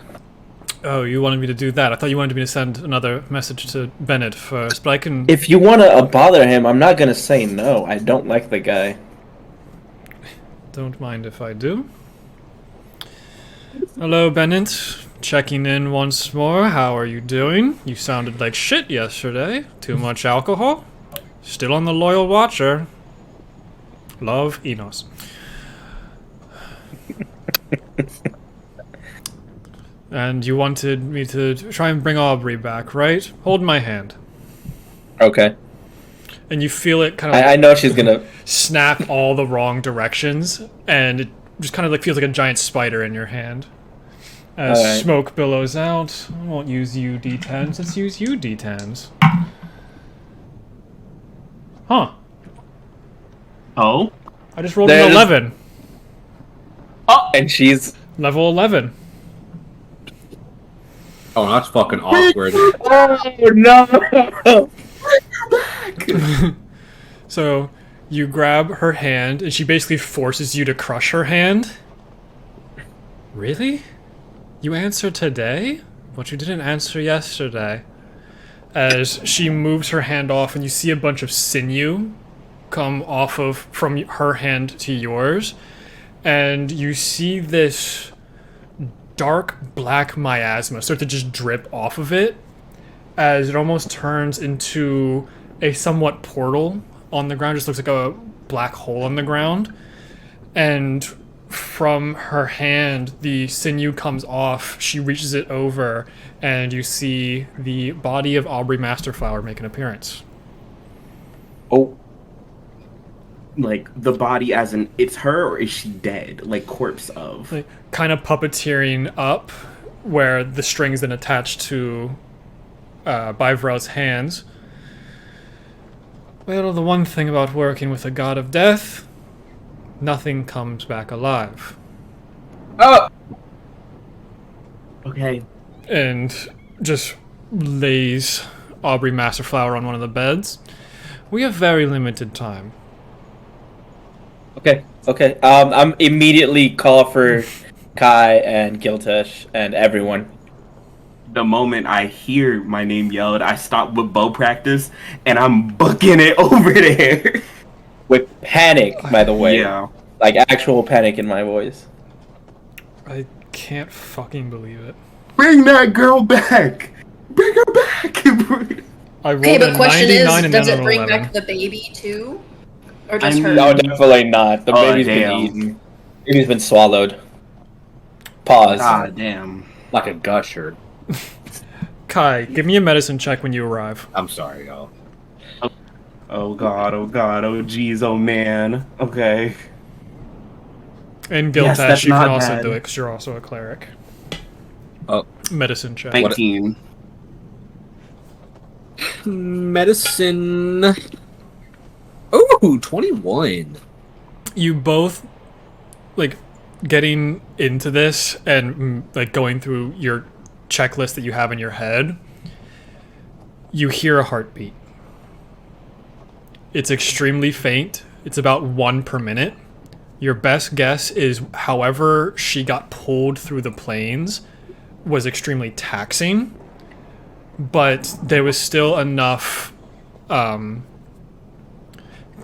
Oh, you wanted me to do that? I thought you wanted me to send another message to Bennett first, but I can. If you want to bother him, I'm not gonna say no. I don't like the guy. Don't mind if I do. Hello, Bennett. Checking in once more. How are you doing? You sounded like shit yesterday. Too much alcohol? Still on the loyal watcher. Love, Enos. And you wanted me to try and bring Aubrey back, right? Hold my hand. Okay. And you feel it kind of I know she's gonna. snap all the wrong directions, and it just kind of like feels like a giant spider in your hand. As Alright. smoke billows out, I won't use you D10s, let's use you D10s. Huh. Oh? I just rolled There's- an 11. And she's. Level 11. Oh, that's fucking awkward. Oh no! So you grab her hand, and she basically forces you to crush her hand. Really? You answered today? But you didn't answer yesterday. As she moves her hand off, and you see a bunch of sinew come off of from her hand to yours, and you see this dark black miasma start to just drip off of it as it almost turns into a somewhat portal on the ground. Just looks like a black hole on the ground, and from her hand the sinew comes off. She reaches it over, and you see the body of Aubrey Masterflower make an appearance. Oh, Like, the body as in, it's her, or is she dead? Like, corpse of. Like, kind of puppeteering up where the string's then attached to Bivrel's hands. Well, the one thing about working with a god of death, nothing comes back alive. Oh! Okay. And just lays Aubrey Masterflower on one of the beds. We have very limited time. okay. I'm immediately call for Kai and Giltesh and everyone. The moment I hear my name yelled, I stop with bow practice, and I'm booking it over there. With panic, by the way. Yeah. Like actual panic in my voice. I can't fucking believe it. Bring that girl back! Bring her back! I rolled Okay, a but question is, 99 and does then it an bring 11. back the baby too? Or just I her? mean- No, definitely not. The Oh, baby's damn. been eaten. Baby's been swallowed. Pause. God damn. Like a gusher. Kai, give me a medicine check when you arrive. I'm sorry, y'all. Oh god, oh god, oh jeez, oh man. Okay. And Yes, Giltesh, that's you can not also bad. do it because you're also a cleric. Oh. Medicine check. 19. Medicine. Ooh, 21. You both, like, getting into this and, like, going through your checklist that you have in your head, you hear a heartbeat. It's extremely faint. It's about 1 per minute. Your best guess is however she got pulled through the plains was extremely taxing, but there was still enough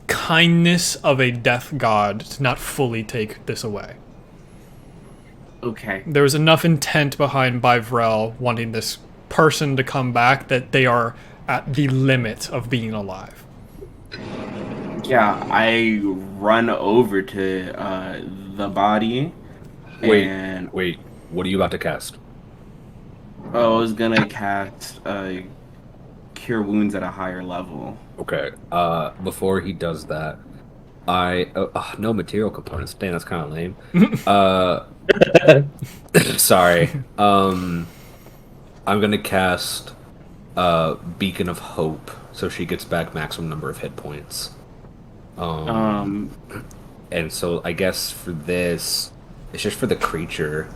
kindness of a death god to not fully take this away. Okay. There was enough intent behind Bivrel wanting this person to come back that they are at the limit of being alive. Yeah, I run over to the body. Wait, And wait. What are you about to cast? I was gonna cast Cure Wounds at a higher level. Okay. Before he does that, no material components. Damn, that's kind of lame. Sorry. I'm gonna cast Beacon of Hope, so she gets back maximum number of hit points. And so I guess for this, it's just for the creature.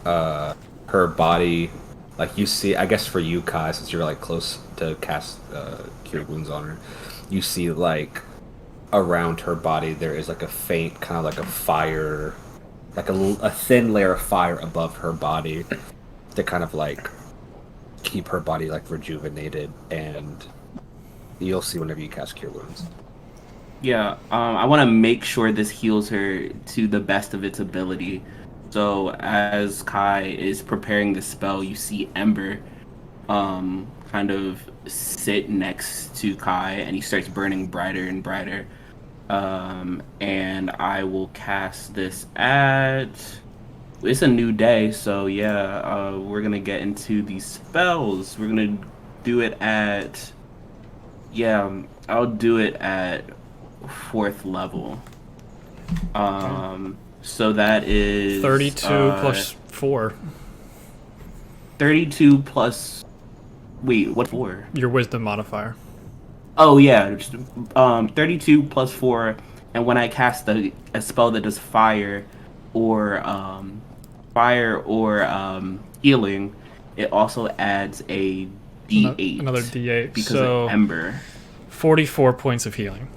Her body, like you see, I guess for you, Kai, since you're like close to cast Cure Wounds on her, you see like around her body there is like a faint kind of like a fire, like a thin layer of fire above her body, to kind of like keep her body like rejuvenated, and you'll see whenever you cast Cure Wounds. Yeah, I want to make sure this heals her to the best of its ability. So as Kai is preparing the spell, you see Ember kind of sit next to Kai, and he starts burning brighter and brighter. And I will cast this at... It's a new day, so yeah, we're going to get into these spells. We're going to do it at... Yeah, I'll do it at 4th level. So that is 32 plus 4. 32 plus. Wait, what 4? Your wisdom modifier. Oh yeah, 32 plus 4, and when I cast a spell that does fire or healing, it also adds a D8. Another D8 because so of Ember. 44 points of healing.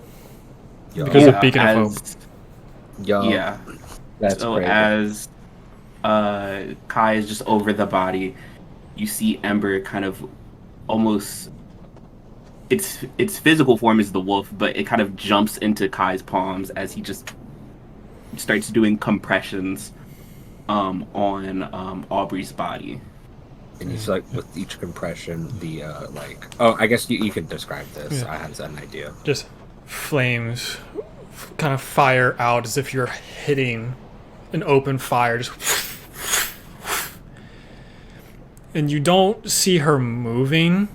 Yo. Because of Beacon of Hope. Yeah. That's So crazy. as Kai is just over the body, you see Ember kind of almost... Its physical form is the wolf, but it kind of jumps into Kai's palms as he just starts doing compressions on Aubrey's body. And it's like with each compression, the oh, I guess you could describe this. Yeah. I had an idea. Just flames kind of fire out as if you're hitting an open fire. Just and you don't see her moving,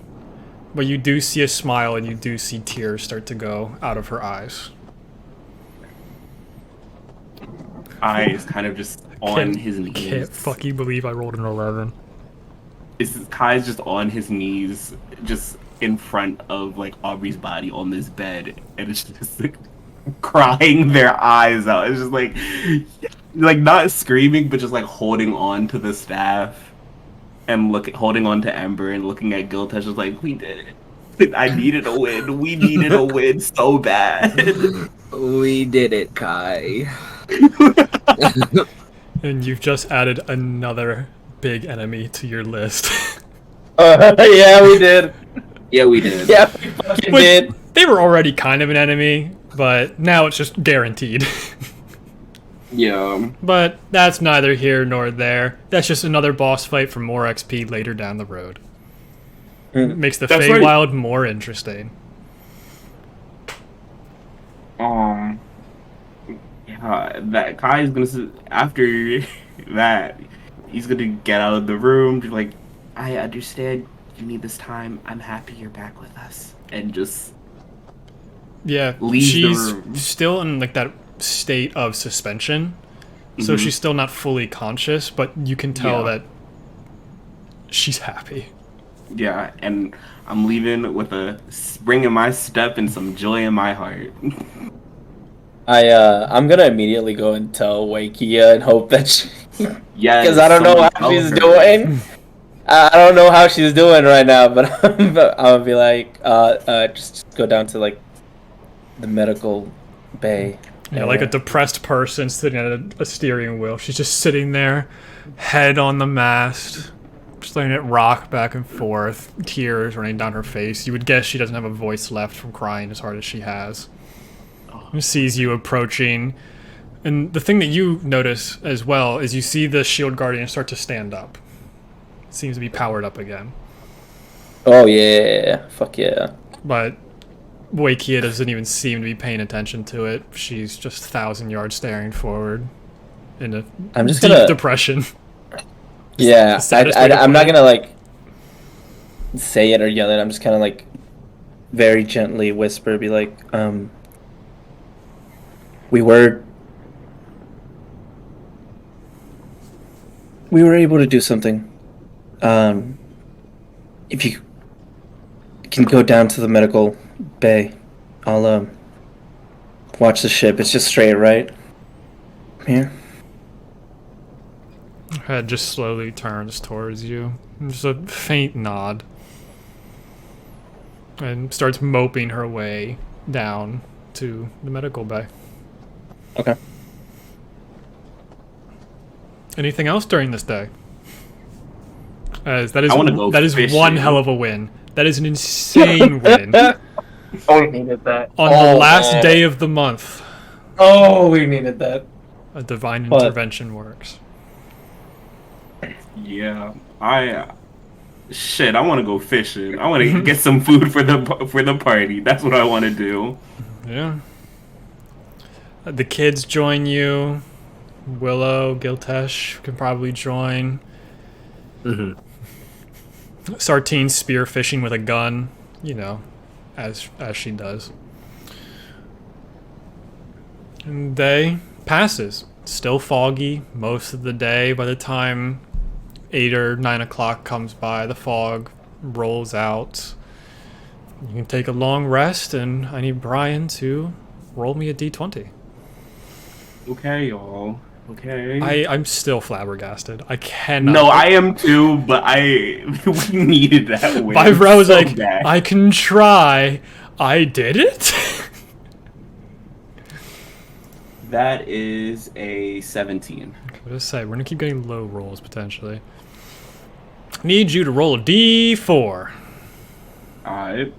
but you do see a smile and you do see tears start to go out of her eyes. Kai is kind of just on his knees. Can't fucking believe I rolled an 11. Kai's just on his knees, just in front of like Aubrey's body on this bed, and it's just like, crying their eyes out. It's just like not screaming, but just like holding on to the staff and holding on to Ember and looking at Giltesh, just like, we did it. I needed a win. We needed a win so bad. We did it, Kai. And you've just added another big enemy to your list. Yeah, we did. Yeah, we did. Yeah, we fucking Which, did. they were already kind of an enemy, but now it's just guaranteed. Yeah. But that's neither here nor there. That's just another boss fight for more XP later down the road. It makes the That's right. Feywild more interesting. Yeah, that Kai's gonna after that, he's gonna get out of the room. Be like, I understand you need this time. I'm happy you're back with us, and just Yeah, leave the she's room. still in like that state of suspension, so Mhm. she's still not fully conscious, but you can tell Yeah. that she's happy. Yeah, and I'm leaving with a spring in my step and some joy in my heart. I'm gonna immediately go and tell Wakia and hope that she, Yeah, because I don't know someone how tell she's her. doing. I don't know how she's doing right now, but I'm gonna be like, just go down to like the medical bay. Yeah, like a depressed person sitting at a steering wheel. She's just sitting there, head on the mast, just letting it rock back and forth, tears running down her face. You would guess she doesn't have a voice left from crying as hard as she has. And sees you approaching. And the thing that you notice as well is you see the shield guardian start to stand up. Seems to be powered up again. Oh yeah, fuck yeah. But Wakia doesn't even seem to be paying attention to it. She's just 1,000 yards staring forward in a I'm just deep gonna. depression. Yeah, the saddest way to I'm put not it. gonna like say it or yell it. I'm just kind of like very gently whisper, be like, we were able to do something. If you can go down to the medical bay, I'll watch the ship. It's just straight, right? Here. Her head just slowly turns towards you. Just a faint nod. And starts moping her way down to the medical bay. Okay. Anything else during this day? I wanna go that is one fishing. hell of a win. That is an insane win. Oh, we needed that. On the last day of the month, Oh, we needed that. a divine But- intervention works. Yeah, I want to go fishing. I want to get some food for the party. That's what I want to do. Yeah. The kids join you. Willow, Giltesh can probably join. Mm-hmm. Sartine spear fishing with a gun, you know, as she does. And day passes. Still foggy most of the day. By the time 8 or 9 o'clock comes by, the fog rolls out. You can take a long rest, and I need Brian to roll me a d20. Okay, y'all. Okay. I'm still flabbergasted. I cannot. No, I am too, but we needed that win. Bivra was so like, bad. I can try. I did it? That is a 17. I was say, we're gonna keep getting low rolls potentially. Need you to roll a d4. Alright,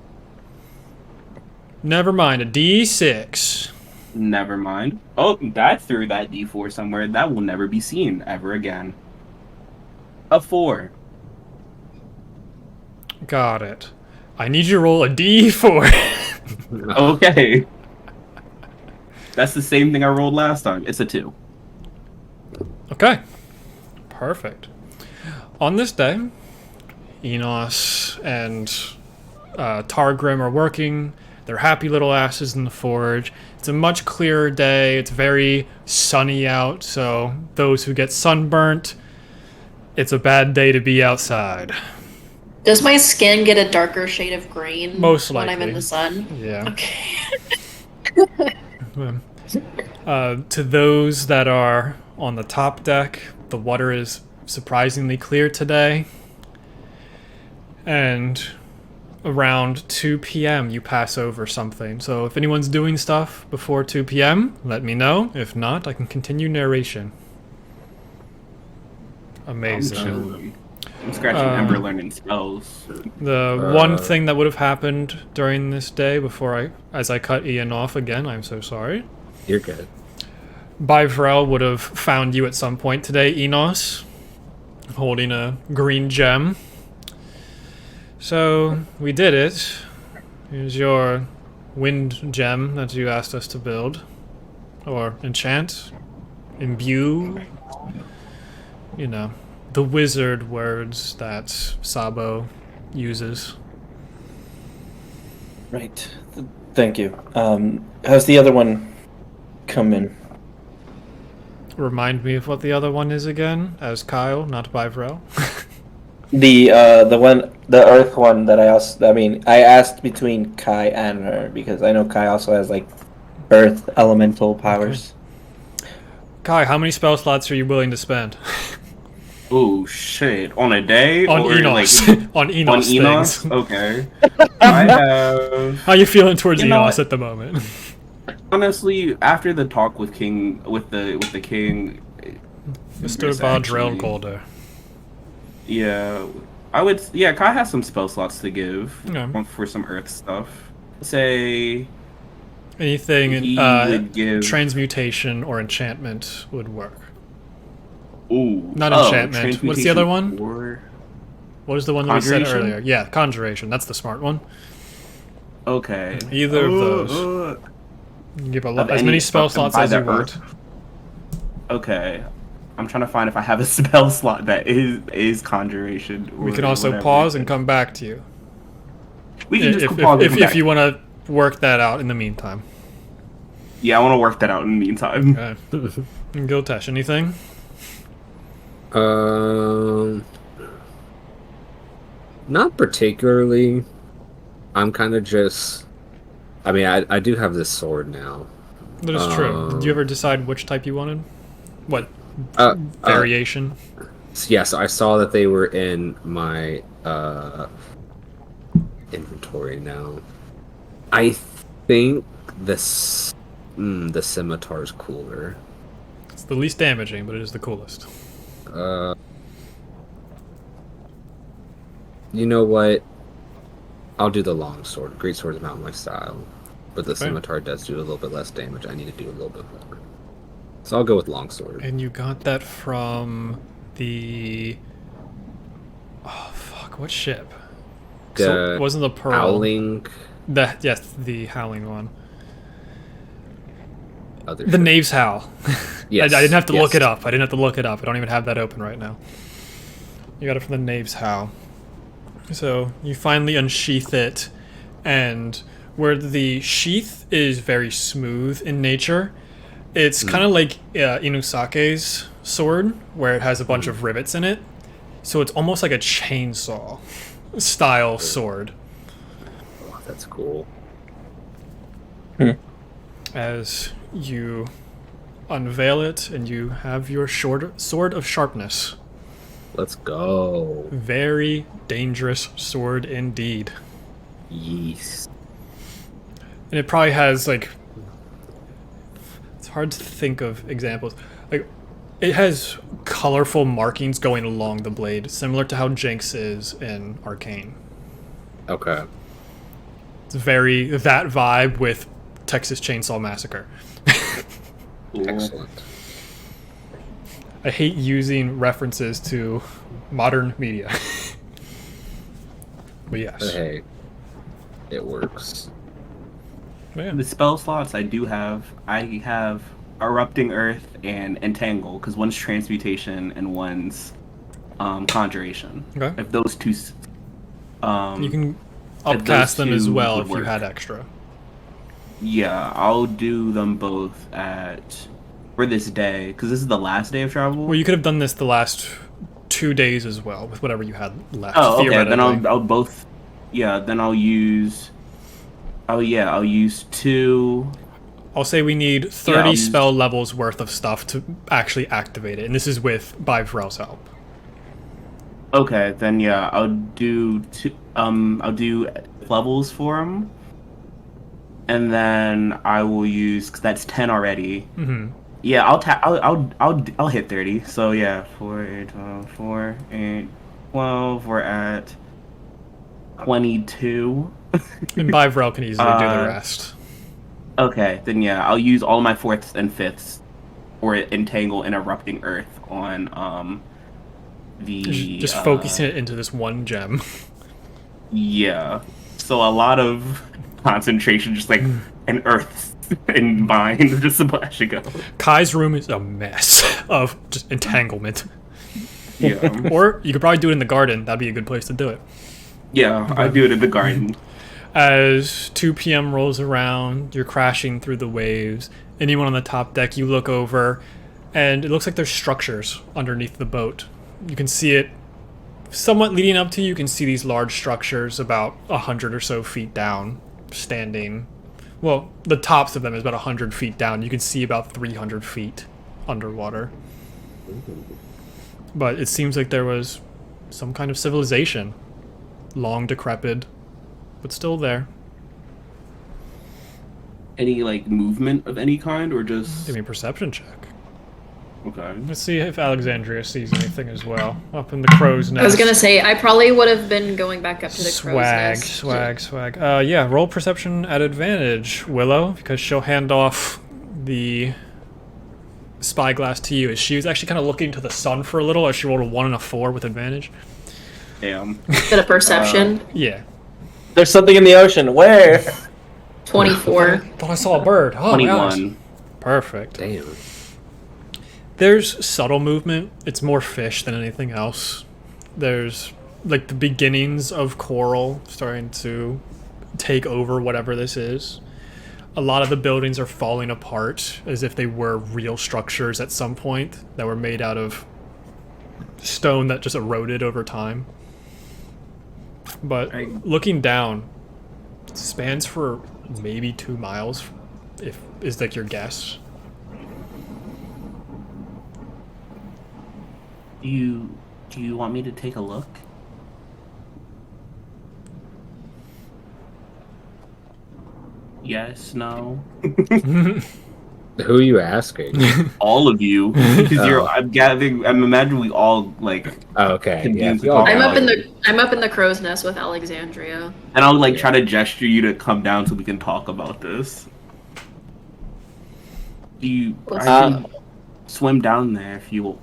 Never mind, a d6. never mind. Oh, that threw that D4 somewhere. That will never be seen ever again. A 4. Got it. I need you to roll a d4. Okay. That's the same thing I rolled last time. It's a 2. Okay. Perfect. On this day, Enos and Targrim are working their happy little asses in the forge. It's a much clearer day. It's very sunny out, so those who get sunburnt, it's a bad day to be outside. Does my skin get a darker shade of green Most when I'm in likely. the sun? Yeah. Okay. To those that are on the top deck, the water is surprisingly clear today. And around 2 p.m. you pass over something. So if anyone's doing stuff before 2 p.m., let me know. If not, I can continue narration. Amazing. I'm scratching Ember learning spells. The one thing that would have happened during this day before as I cut Ian off again, I'm so sorry. You're good. Bivrel would have found you at some point today, Enos, holding a green gem. So, we did it. Here's your wind gem that you asked us to build. Or enchant. Imbue. You know, the wizard words that Sabo uses. Right. Thank you. How's the other one come in? Remind me of what the other one is again, as Kyle, not Bivrel. The Earth one that I asked between Kai and her because I know Kai also has like Earth elemental powers. Kai, how many spell slots are you willing to spend? Oh shit! On a day On or Enos. like On Enos on Enos? things. Okay. I have How you feeling towards You know Enos what? at the moment? honestly after the talk with King with the king, Mr. it's Badrel actually- Golder. Yeah, I would. Yeah, Kai has some spell slots to give Okay. for some Earth stuff. Say Anything he in would give. transmutation or enchantment would work. Ooh, Not enchantment. What's the other one? Or... What was the one that we said Conjuration? earlier? Yeah, conjuration. That's the smart one. Okay. Either of those. You can give Of as any many spell stuff slots by as you the want. Earth? Okay. I'm trying to find if I have a spell slot that is conjuration. We or can also whatever. pause and come back to you. We can just If, pause. if, if you want to work that out in the meantime. Yeah, I want to work that out in the meantime. Okay. Giltesh, anything? Not particularly. I'm kind of just. I mean, I do have this sword now. That is true. Did you ever decide which type you wanted? What variation? Yeah, so I saw that they were in my inventory now. I think the scimitar's cooler. It's the least damaging, but it is the coolest. You know what? I'll do the long sword. Great sword is not my style, but the Okay. scimitar does do a little bit less damage. I need to do a little bit more. So I'll go with long sword. And you got that from the... Oh, fuck, what ship? So it wasn't the Pearl. Howling. Yes, the Howling one. Other The ship. Knave's Howl. Yes, I didn't have to yes. look it up. I don't even have that open right now. You got it from the Knave's Howl. So you finally unsheath it, and where the sheath is very smooth in nature, it's kind of like Inusake's sword, where it has a bunch of rivets in it. So it's almost like a chainsaw style sword. Oh, that's cool. As you unveil it, and you have your sword of sharpness. Let's go. Very dangerous sword indeed. Yes. And it probably has, like... It's hard to think of examples. Like, it has colorful markings going along the blade, similar to how Jinx is in Arcane. Okay. It's very that vibe with Texas Chainsaw Massacre. Excellent. I hate using references to modern media. But yes. But hey, it works. Yeah. The spell slots I have Erupting Earth and Entangle, because one's Transmutation and one's Conjuration. Okay. If those two... You can those upcast them as two well would if you work. had extra. Yeah, I'll do them both for this day, because this is the last day of travel. Well, you could have done this the last 2 days as well, with whatever you had left. Oh, okay. Then theoretically. I'll both. Yeah. Then I'll use. Oh yeah, I'll use 2. I'll say we need 30 I'll use- spell levels worth of stuff to actually activate it, and this is with Bivrel's help. Okay, then yeah, I'll do 2. I'll do levels for them, and then I will use, because that's 10 already. Mm-hmm. Yeah, I'll hit 30. So yeah, 4, 8, 12, 4, 8, 12. We're at 22. And Bivrel can easily do the Uh, rest. Okay, then yeah, I'll use all my 4ths and 5ths for Entangle and Erupting Earth on the Just focusing it into this one gem. Yeah. So a lot of concentration, just like an Earth in mind, just splashing go. Kai's room is a mess of just entanglement. Yeah. Or you could probably do it in the garden. That'd be a good place to do it. Yeah, I do it in the garden. As 2 p.m. rolls around, you're crashing through the waves. Anyone on the top deck, you look over, and it looks like there's structures underneath the boat. You can see it somewhat leading up to you. You can see these large structures about 100 or so feet down, standing. Well, the tops of them is about 100 feet down. You can see about 300 feet underwater. But it seems like there was some kind of civilization. Long decrepit, but still there. Any like movement of any kind, or just Give me a perception check. okay? Let's see if Alexandria sees anything as well. Up in the crow's nest. I was gonna say I probably would have been going back up to the crow's nest. Swag. Yeah, roll perception at advantage, Willow, because she'll hand off the spyglass to you. As she was actually kind of looking to the sun for a little, as she rolled a 1 and a 4 with advantage. Damn. Bit of perception. Yeah. There's something in the ocean. Where? 24. Thought I saw a bird. Oh, 21. Gosh. Perfect. Damn. There's subtle movement. It's more fish than anything else. There's like the beginnings of coral starting to take over whatever this is. A lot of the buildings are falling apart as if they were real structures at some point that were made out of stone that just eroded over time. But looking down, it spans for maybe 2 miles, if is like your guess. Do you want me to take a look? Yes, no. Who are you asking? All of you, because Oh. I'm gathering. I'm imagining we all like, Oh, okay. Can Yeah, you if we all talk I'm about up in gathered- the crow's nest with Alexandria. and I'll like Yeah. try to gesture you to come down so we can talk about this. I can swim down there if you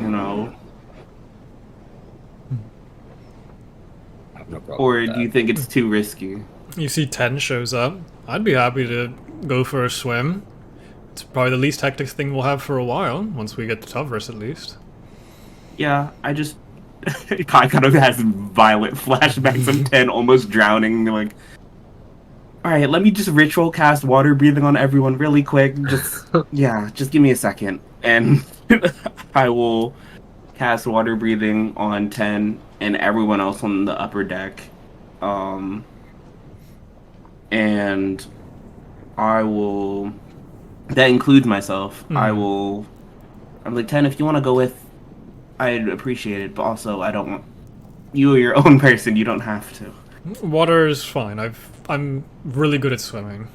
know, I have no problem or with do you that. think it's too risky? You see 10 shows up. I'd be happy to go for a swim. It's probably the least hectic thing we'll have for a while, once we get to Tuvris at least. Yeah, I just Kai kind of has violent flashbacks of 10 almost drowning. They're like, all right, let me just ritual cast water breathing on everyone really quick. Just just give me a second, and I will cast water breathing on 10 and everyone else on the upper deck. And I will. That includes myself. I'm like, 10, if you want to go with, I'd appreciate it, but also I don't want. You are your own person, you don't have to. Water is fine. I'm really good at swimming.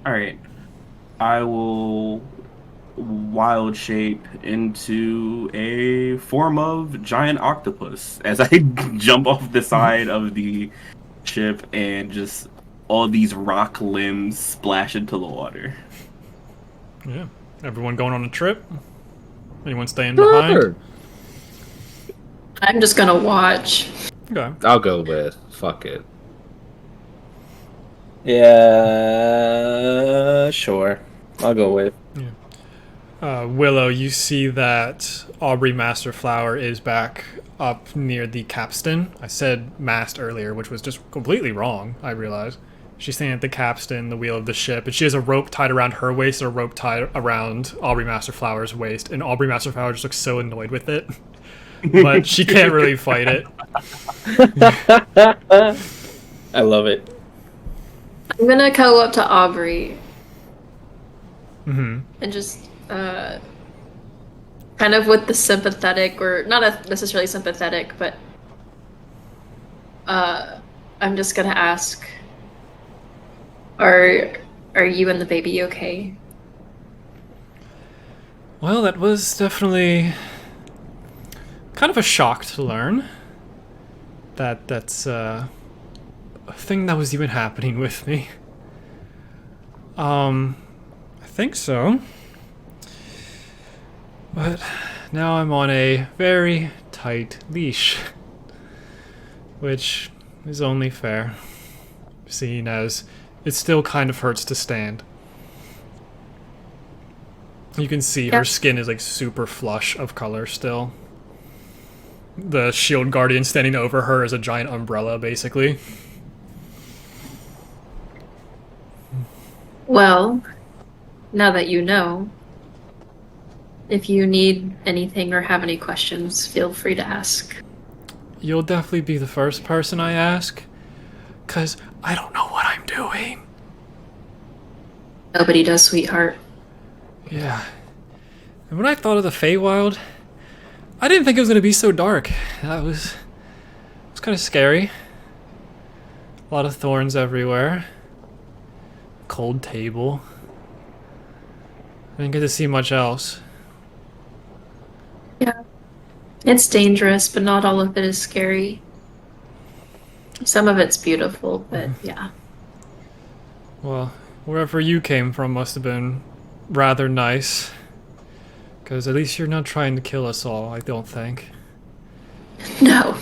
Alright. I will wild shape into a form of giant octopus as I jump off the side of the ship and just all these rock limbs splash into the water. Yeah. Everyone going on a trip? Anyone staying behind? Sure. I'm just gonna watch. Okay. I'll go with fuck it. Yeah, sure. I'll go with. Willow, you see that Aubrey Masterflower is back up near the capstan. I said mast earlier, which was just completely wrong, I realize. She's standing at the capstan, the wheel of the ship, and she has a rope tied around her waist and a rope tied around Aubrey Masterflower's waist, and Aubrey Masterflower just looks so annoyed with it. But she can't really fight it. I love it. I'm gonna go up to Aubrey Mm-hmm. and just kind of with the sympathetic, or not necessarily sympathetic, but I'm just gonna ask, are you and the baby okay? Well, that was definitely kind of a shock to learn that that's a thing that was even happening with me. I think so. But now I'm on a very tight leash, which is only fair, seeing as it still kind of hurts to stand. You can see her Yep. skin is like super flush of color still. The shield guardian standing over her is a giant umbrella, basically. Well, now that you know, if you need anything or have any questions, feel free to ask. You'll definitely be the first person I ask, 'cause I don't know what I'm doing. Nobody does, sweetheart. Yeah. And when I thought of the Feywild, I didn't think it was going to be so dark. It was kind of scary. A lot of thorns everywhere. Cold table. I didn't get to see much else. Yeah. It's dangerous, but not all of it is scary. Some of it's beautiful, but yeah. Well, wherever you came from must have been rather nice. Because at least you're not trying to kill us all, I don't think. No.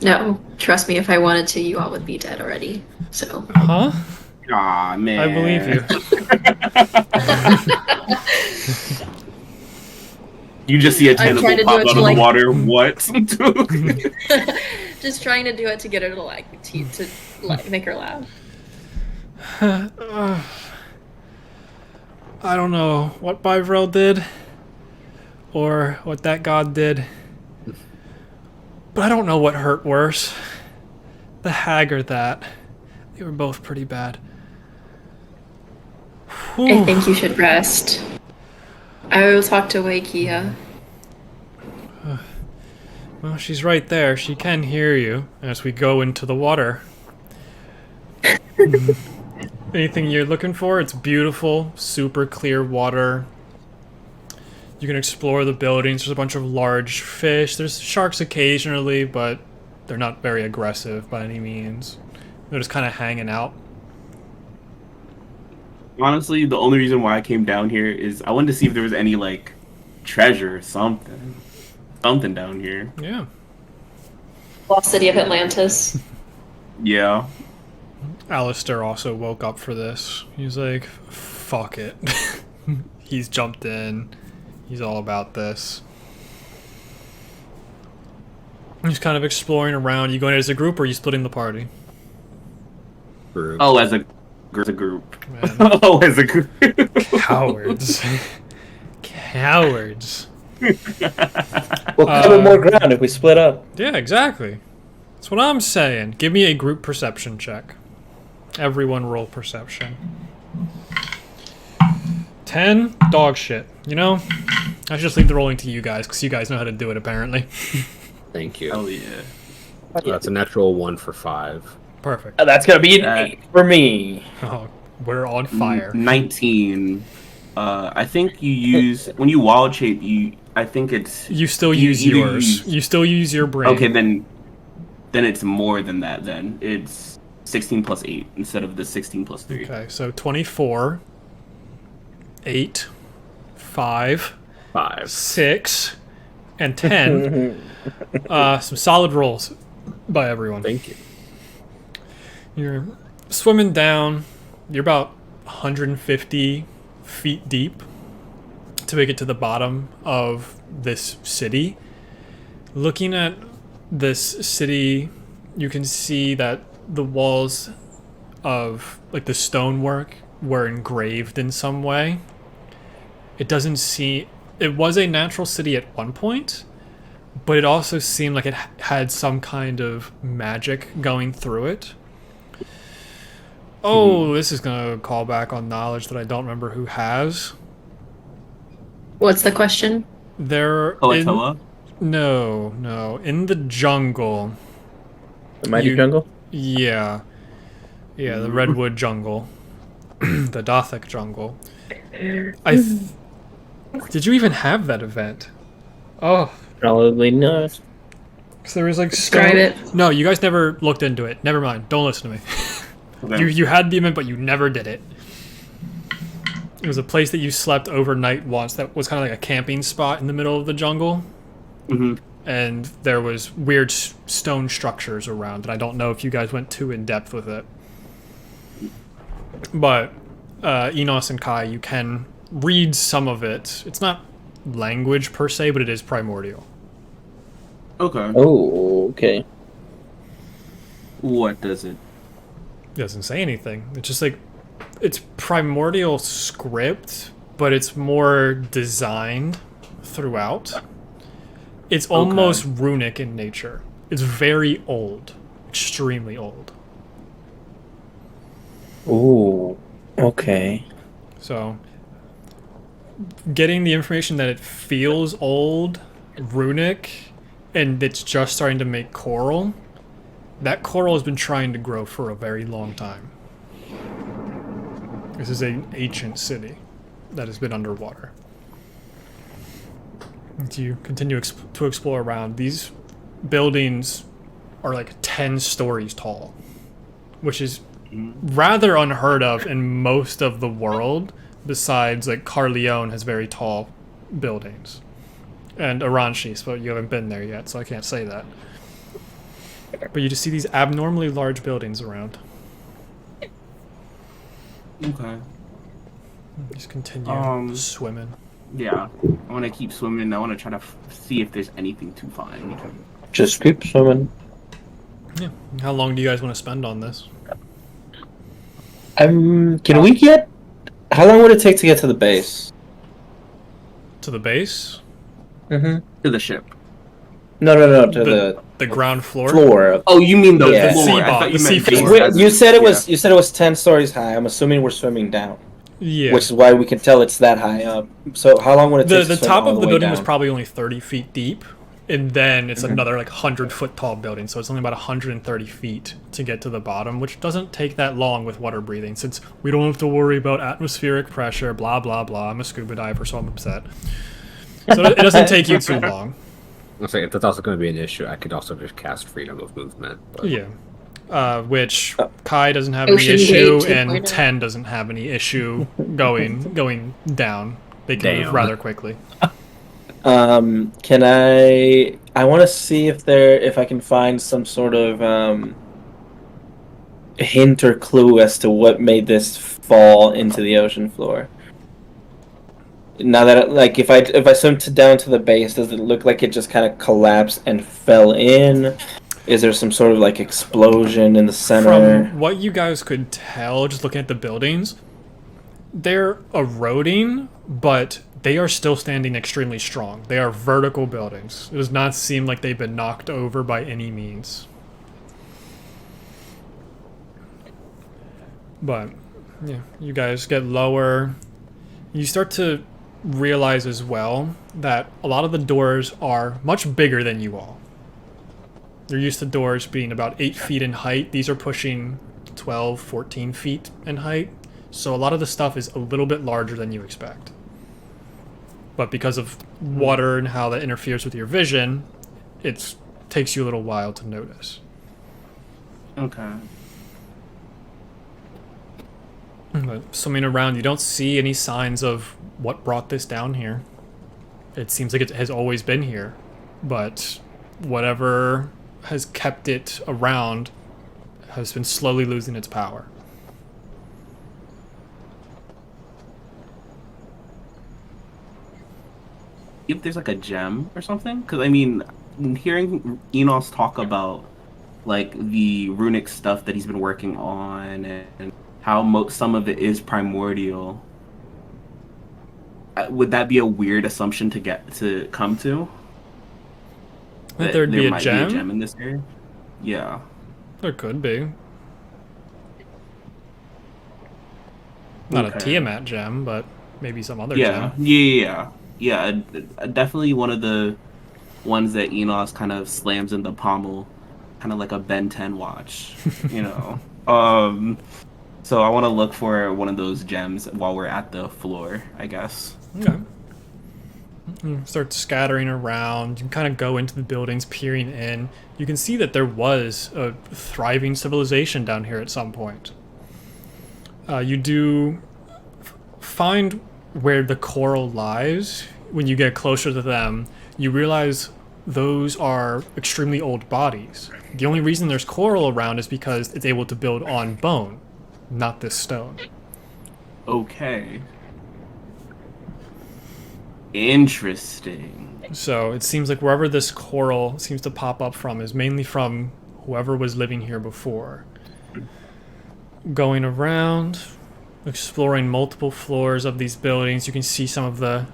No. Trust me, if I wanted to, you all would be dead already. So. Huh? Aw, man. I believe you. You just see a I'm trying tentacle to do pop it out to, of like- the water. What? Just trying to do it to get her to make her laugh. I don't know what Bivrel did, or what that god did, but I don't know what hurt worse. The hag or that. They were both pretty bad. I Whew. think you should rest. I will talk to Wakia. Well, she's right there. She can hear you as we go into the water. anything you're looking for. It's beautiful, super clear water. You can explore the buildings. There's a bunch of large fish. There's sharks occasionally, but they're not very aggressive by any means. They're just kind of hanging out. Honestly, the only reason why I came down here is I wanted to see if there was any like treasure or something down here. Yeah. Lost City of Atlantis. Yeah. Alistair also woke up for this. He's like, fuck it. He's jumped in. He's all about this. He's kind of exploring around. You going as a group or are you splitting the party? Group. Oh, as a group. Man. Oh, as a group. Cowards. Cowards. We'll cover more ground if we split up. Yeah, exactly. That's what I'm saying. Give me a group perception check. Everyone roll perception. 10? Dog shit. You know, I should just leave the rolling to you guys, because you guys know how to do it, apparently. Thank you. Oh yeah. That's a natural 1 for 5. Perfect. That's gonna be an 8 for me. Oh, we're on fire. 19. I think you use when you wild shape. I think it's. You still you use either yours. use- You still use your brain. Okay, then it's more than that. Then it's 16 plus 8 instead of the 16 plus 3. Okay, so 24, 8, 5, 5. 6, and 10. Some solid rolls by everyone. Thank you. You're swimming down. You're about 150 feet deep to make it to the bottom of this city. Looking at this city, you can see that the walls of like the stonework were engraved in some way. It doesn't seem it was a natural city at one point, but it also seemed like it had some kind of magic going through it. Oh, this is gonna call back on knowledge that I don't remember who has. What's the question? There Koatoa? no, in the jungle. The mighty You- jungle? Yeah, the redwood jungle, the Dothic jungle. Did you even have that event? Oh, Probably not. 'cause there was like Describe it. No, you guys never looked into it. Never mind. Don't listen to me. You had the event, but you never did it. It was a place that you slept overnight once. That was kind of like a camping spot in the middle of the jungle. Mm-hmm. And there was weird stone structures around, and I don't know if you guys went too in depth with it. But Enos and Kai, you can read some of it. It's not language per se, but it is primordial. Okay. Oh, okay. What does it? It doesn't say anything. It's just like it's primordial script, but it's more designed throughout. It's almost runic in nature. It's very old, extremely old. Ooh, okay. So, getting the information that it feels old, runic, and it's just starting to make coral, that coral has been trying to grow for a very long time. This is an ancient city that has been underwater. As you continue to explore around, these buildings are like 10 stories tall, which is rather unheard of in most of the world. Besides, like, Telione has very tall buildings. And Aranshis, but you haven't been there yet, so I can't say that. But you just see these abnormally large buildings around. Okay. Just continue swimming. Yeah. I want to keep swimming. I want to try to see if there's anything to find. Just keep swimming. Yeah. How long do you guys want to spend on this? Can we get... How long would it take to get to the base? To the base? Mm-hmm. To the ship. No, to The ground floor? the floor. Oh, you mean the Yeah. floor? The I thought you sea meant floor. base as You in- said it yeah. was 10 stories high. I'm assuming we're swimming down, Yeah. which is why we can tell it's that high up. So how long would it take The to swim top all of the way building was down? probably only 30 feet deep, and then it's another like 100-foot tall building, so it's only about 130 feet to get to the bottom, which doesn't take that long with water breathing, since we don't have to worry about atmospheric pressure, blah blah blah. I'm a scuba diver, so I'm upset. So it doesn't take you too long. I'll say if that's also going to be an issue, I could also just cast freedom of movement. But... Yeah. Which Kai doesn't have any Ocean issue, Gate and 2.0. 10 doesn't have any issue going down. They can move Damn. rather quickly. Can I want to see if I can find some sort of hint or clue as to what made this fall into the ocean floor. Now that like if I swim down to the base, does it look like it just kind of collapsed and fell in? Is there some sort of like explosion in the center? From what you guys could tell, just looking at the buildings, they're eroding, but they are still standing extremely strong. They are vertical buildings. It does not seem like they've been knocked over by any means. But, yeah, you guys get lower. You start to realize as well that a lot of the doors are much bigger than you all. They're used to doors being about 8 feet in height. These are pushing 12, 14 feet in height. So a lot of the stuff is a little bit larger than you expect. But because of water and how that interferes with your vision, it takes you a little while to notice. Okay. But swimming around, you don't see any signs of what brought this down here. It seems like it has always been here. But whatever has kept it around has been slowly losing its power. If there's like a gem or something, because I mean, hearing Enos talk about like the runic stuff that he's been working on and how some of it is primordial, would that be a weird assumption to come to? That there'd be a might gem? be a gem in this area. Yeah. There could be. Not a Okay. Tiamat gem, but maybe some other Yeah. gem. Yeah. Definitely one of the ones that Enos kind of slams in the pommel, kind of like a Ben 10 watch, you know. So I want to look for one of those gems while we're at the floor, I guess. Okay. You start scattering around. You kind of go into the buildings, peering in. You can see that there was a thriving civilization down here at some point. You do find where the coral lies. When you get closer to them, you realize those are extremely old bodies. The only reason there's coral around is because it's able to build on bone, not this stone. Okay. Interesting. So it seems like wherever this coral seems to pop up from is mainly from whoever was living here before. Going around, exploring multiple floors of these buildings, you can see some of the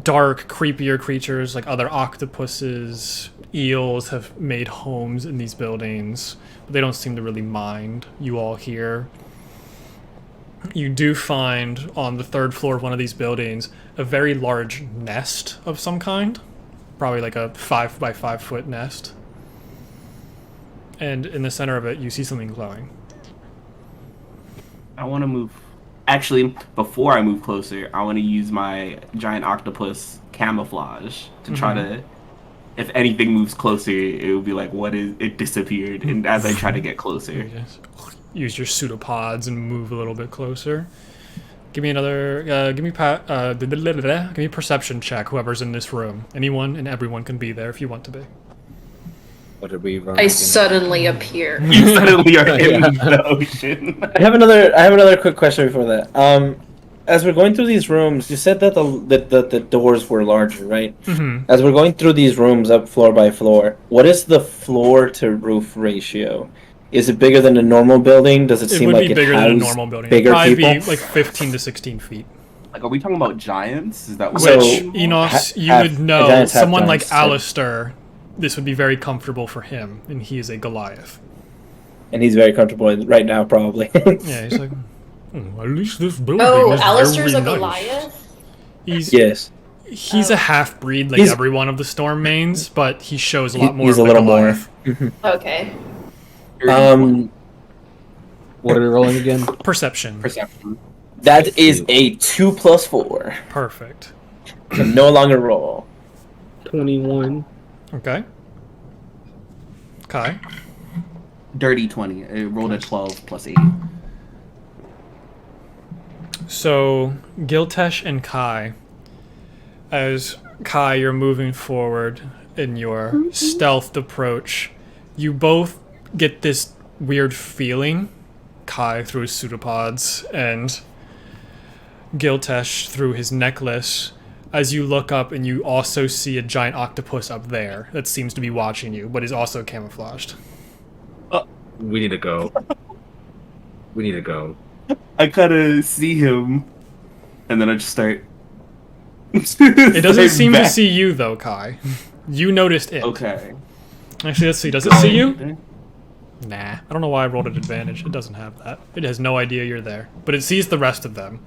dark, creepier creatures like other octopuses, eels have made homes in these buildings, but they don't seem to really mind you all here. You do find on the third floor of one of these buildings a very large nest of some kind, probably like a 5 by 5 foot nest. And in the center of it, you see something glowing. I want to move. Actually, before I move closer, I want to use my giant octopus camouflage to try to. If anything moves closer, it would be like, what is it disappeared? And as I try to get closer, Just use your pseudopods and move a little bit closer. Give me another. Give me a perception check. Whoever's in this room, anyone and everyone can be there if you want to be. What did we run? I against? suddenly appear. you suddenly are in the ocean. I have another quick question before that. As we're going through these rooms, you said that the doors were larger, right? Mm-hmm. As we're going through these rooms up floor by floor, what is the floor to roof ratio? Is it bigger than a normal building? Does it It seem would like be it bigger than a has normal building. bigger It'd probably people? be like 15 to 16 feet. Like, are we talking about giants? Is that what So- Which, Enos, you half- would know, giants have someone like giants, so- Alistair, this would be very comfortable for him, and he is a Goliath. And he's very comfortable right now, probably. Yeah, he's like, at least this building Oh, is Alistair's very a nice." Goliath? He's Yes. He's a half-breed like He's- every one of the Storm mains, but he shows a lot more He's of a like little more. Goliath. Okay. What are we rolling again? Perception. Perception. That is a 2 + 4. Perfect. So no longer roll. 21. Okay. Kai. Dirty 20. It rolled a 12 + 8. So, Giltesh and Kai, as Kai, you're moving forward in your stealthed approach, you both get this weird feeling, Kai through his pseudopods and Giltesh through his necklace, as you look up and you also see a giant octopus up there that seems to be watching you, but is also camouflaged. We need to go. We need to go. I kind of see him, and then I just start. It doesn't seem to see you, though, Kai. You noticed it. Okay. Actually, let's see. Does it see you? Nah. I don't know why I rolled an advantage. It doesn't have that. It has no idea you're there. But it sees the rest of them.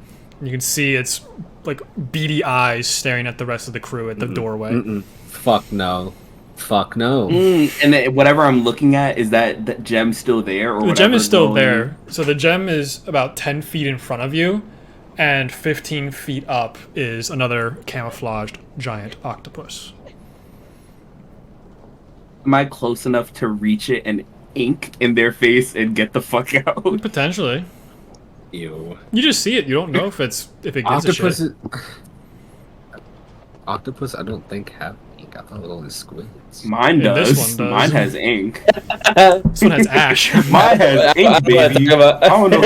You can see its, like, beady eyes staring at the rest of the crew at the doorway. Fuck no. Fuck no. And then whatever I'm looking at, is that gem still there? Or The gem is still going- there. So the gem is about 10 feet in front of you, and 15 feet up is another camouflaged giant octopus. Am I close enough to reach it and ink in their face and get the fuck out? Potentially. Ew. You just see it. You don't know if it gives Octopus a shit. Octopus, I don't think have ink. I thought it was only squids. Mine Yeah, does. this one does. Mine has ink. This one has ash. Mine has ink, I don't wanna baby. think about- I don't know.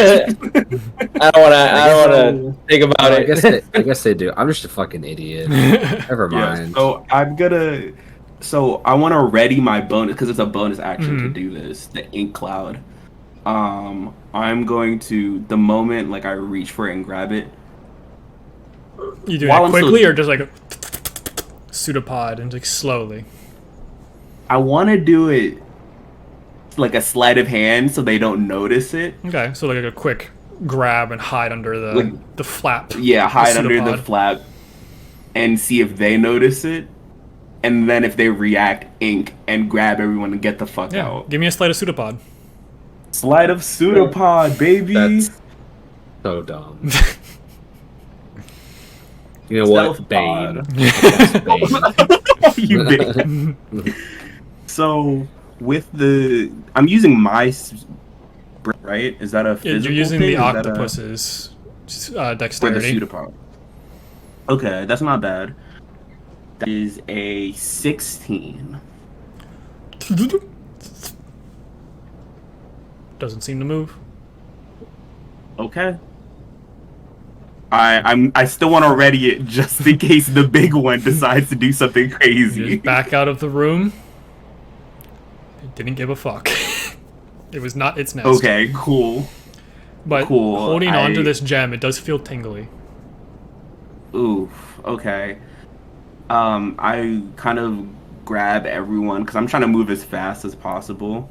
I don't want to think about I it. guess they do. I'm just a fucking idiot. Never Yeah, mind. so I'm gonna. So I want to ready my bonus because it's a bonus action to Mhm. do this. The ink cloud. I'm going to the moment like I reach for it and grab it. You doing While it I'm still- quickly or just like a pseudopod and like slowly? I want to do it like a sleight of hand so they don't notice it. Okay, so like a quick grab and hide under the Like- the flap. Yeah, hide under the pseudopod. flap and see if they notice it. And then if they react, ink and grab everyone and get the fuck Yeah, out. give me a sleight of pseudopod. Slide of pseudopod, baby. That's so dumb. You know what? Stealth Bane. pod. That's Bane. You big. So with the, I'm using my, right? Is that a Yeah, physical you're using thing? the Is that a- octopus's for the dexterity. pseudopod. Okay, that's not bad. That is a 16. Doesn't seem to move. Okay. I still want to ready it just in case the big one decides to do something You crazy. just back out of the room. It didn't give a fuck. It was not its nest. Okay, cool. But cool. holding on to I- this gem, it does feel tingly. Oof. Okay. I kind of grab everyone because I'm trying to move as fast as possible.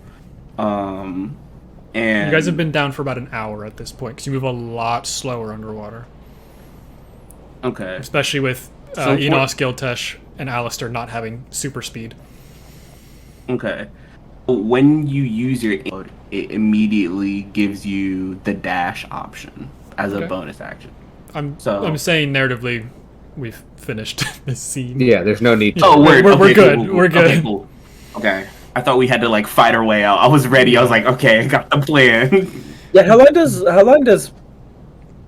And You guys have been down for about an hour at this point because you move a lot slower underwater, okay. especially with So for- Enos, Giltesh, and Alistair not having super speed. Okay. When you use your mode, it immediately gives you the dash option as Okay. a bonus action. I'm So- saying narratively, we've finished this scene. Yeah, there's no need to. Oh, We're okay, good. cool, cool. We're good. Okay, cool. Okay. I thought we had to like fight our way out. I was ready. I was like, okay, I got the plan. Yeah, how long does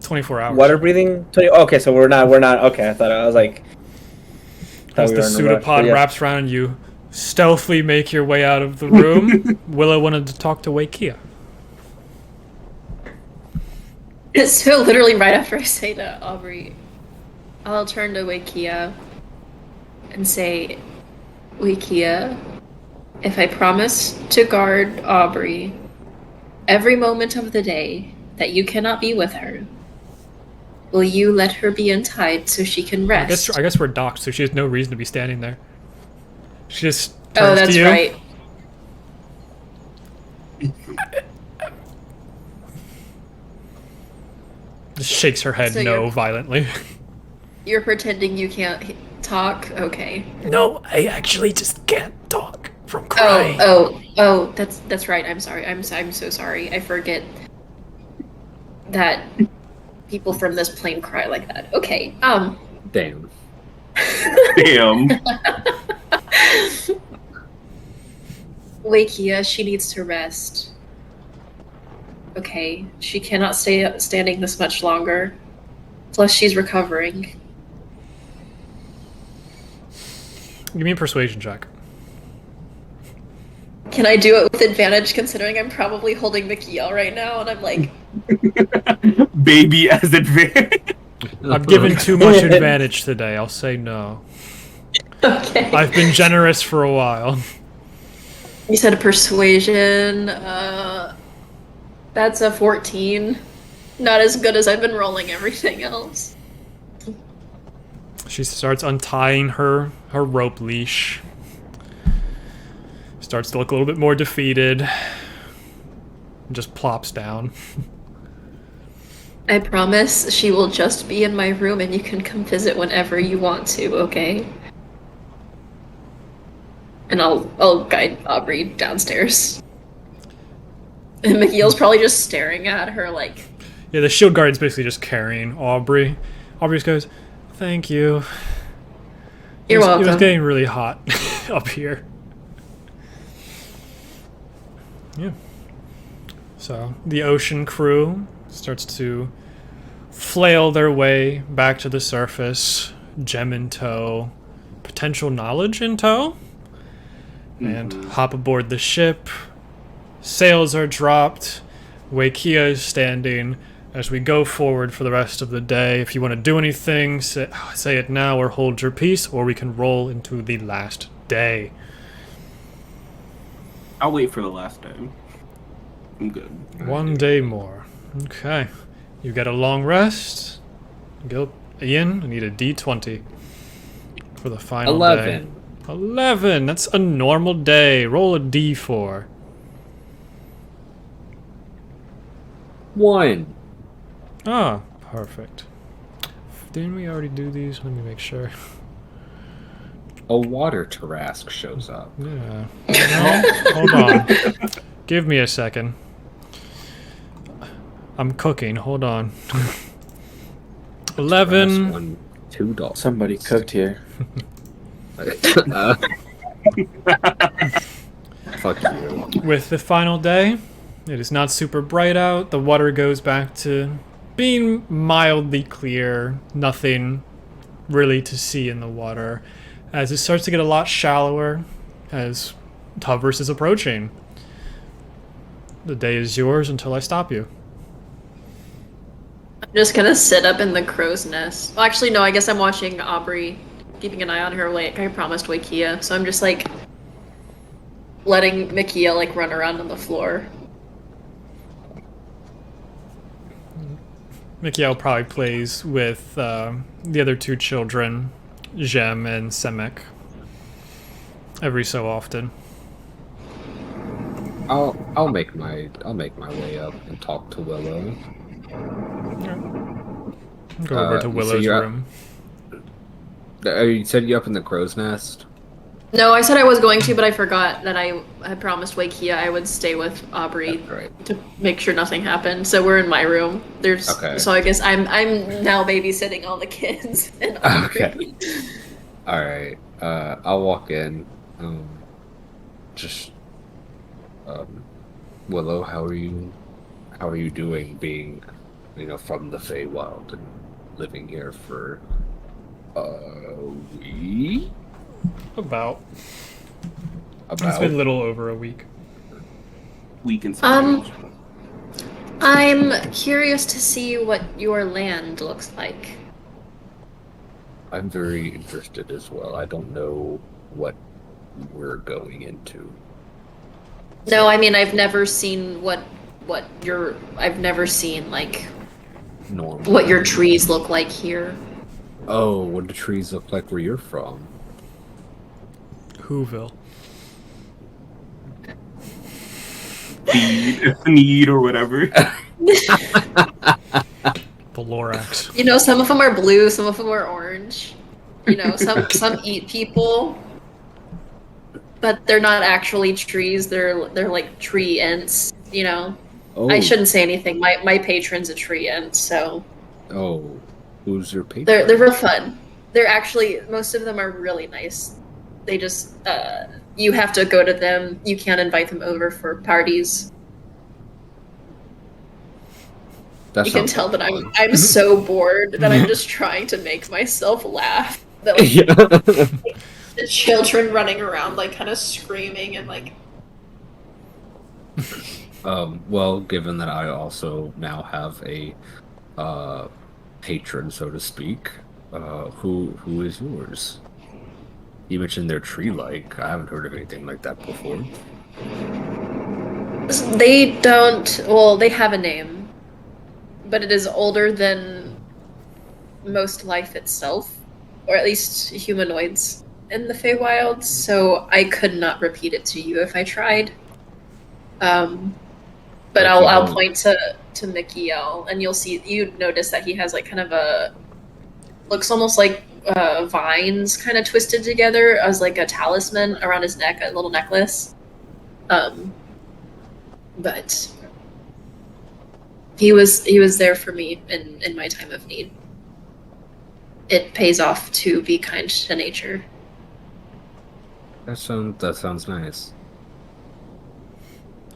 24 hours. water breathing? Okay, so we're not. Okay, I was like. As we the were in a rush, pseudopod but yeah. wraps around and you stealthily make your way out of the room, Willow wanted to talk to Wakia. So literally right after I say to Aubrey, I'll turn to Wakia and say, Wakia, if I promise to guard Aubrey every moment of the day that you cannot be with her, will you let her be untied so she can rest? I guess we're docked, so she has no reason to be standing there. She just turns Oh, to that's you. right. Just shakes her head So no you're- violently. You're pretending you can't talk? Okay. No, I actually just can't talk from Oh, crying. oh, that's right. I'm sorry. I'm so sorry. I forget that people from this plane cry like that. Okay. Damn. Damn. Wakia, she needs to rest. Okay, she cannot stay standing this much longer. Plus, she's recovering. Give me a persuasion check. Can I do it with advantage considering I'm probably holding Mikiel right now and I'm like, Baby as advantage. I've given too much advantage today. I'll say no. okay. I've been generous for a while. You said persuasion. That's a 14. Not as good as I've been rolling everything else. She starts untying her rope leash. Starts to look a little bit more defeated. And just plops down. I promise she will just be in my room and you can come visit whenever you want to, okay? And I'll guide Aubrey downstairs. And Mikiel's probably just staring at her like... Yeah, the shield guard's basically just carrying Aubrey. Aubrey just goes, "Thank you." You're welcome. It was getting really hot up here. Yeah. So the ocean crew starts to flail their way back to the surface, gem in tow, potential knowledge in tow, and hop aboard the ship. Sails are dropped. Wakia is standing as we go forward for the rest of the day. If you want to do anything, say it now or hold your peace, or we can roll into the last day. I'll wait for the last day. I'm good. One day more. Okay. You get a long rest. Go, Ian, I need a D20 for the final 11. day. 11! That's a normal day. Roll a D4. 1. Ah, perfect. Didn't we already do these? Let me make sure. A water Tarask shows up. Yeah. No, hold on. Give me a second. I'm cooking. Hold on. 11. 1, 2 dollars. Somebody cooked here. Fuck you. With the final day, it is not super bright out. The water goes back to being mildly clear. Nothing really to see in the water. As it starts to get a lot shallower as Tuvers is approaching. The day is yours until I stop you. I'm just gonna sit up in the crow's nest. Well, actually, no, I guess I'm watching Aubrey, keeping an eye on her like I promised Wakia. So I'm just like letting Mikia like run around on the floor. Mikiel probably plays with the other two children, Jem and Semek, every so often. I'll make my way up and talk to Willow. Go over to So Willow's you're room. You said you up in the crow's nest? No, I said I was going to, but I forgot that I had promised Wakia I would stay with Aubrey Right. to make sure nothing happened. So we're in my room. Okay. So I guess I'm now babysitting all the kids. And Aubrey. Okay. All right. I'll walk in. Willow, how are you? How are you doing? Being, from the Feywild and living here for a week. About. It's About. been a little over a week. Weak and some I'm curious to see what your land looks like. I'm very interested as well. I don't know what we're going into. No, I mean I've never seen I've never seen like Normal. what your trees look like here. Oh, what do trees look like where you're from? Whoville. need or whatever. The Lorax. You know, some of them are blue, some of them are orange. You know, some eat people, but they're not actually trees. They're like tree ants. You know, Oh, I shouldn't say anything. My patron's a tree ant, so Oh, who's your patron? they're real fun. They're actually most of them are really nice. They just you have to go to them. You can't invite them over for parties. That You can sounds tell like that fun. I'm so bored that I'm just trying to make myself laugh. That like Yeah. the children running around like kind of screaming and like Well, given that I also now have a patron, so to speak, who is yours? You mentioned they're tree-like. I haven't heard of anything like that before. they don't. Well, they have a name, but it is older than most life itself, or at least humanoids in the Feywild. So I could not repeat it to you if I tried. But Like I'll you I'll don't- point to Mikiel, and you notice that he has like kind of a looks almost like vines kind of twisted together as like a talisman around his neck, a little necklace. But he was there for me in my time of need. It pays off to be kind to nature. That sounds nice.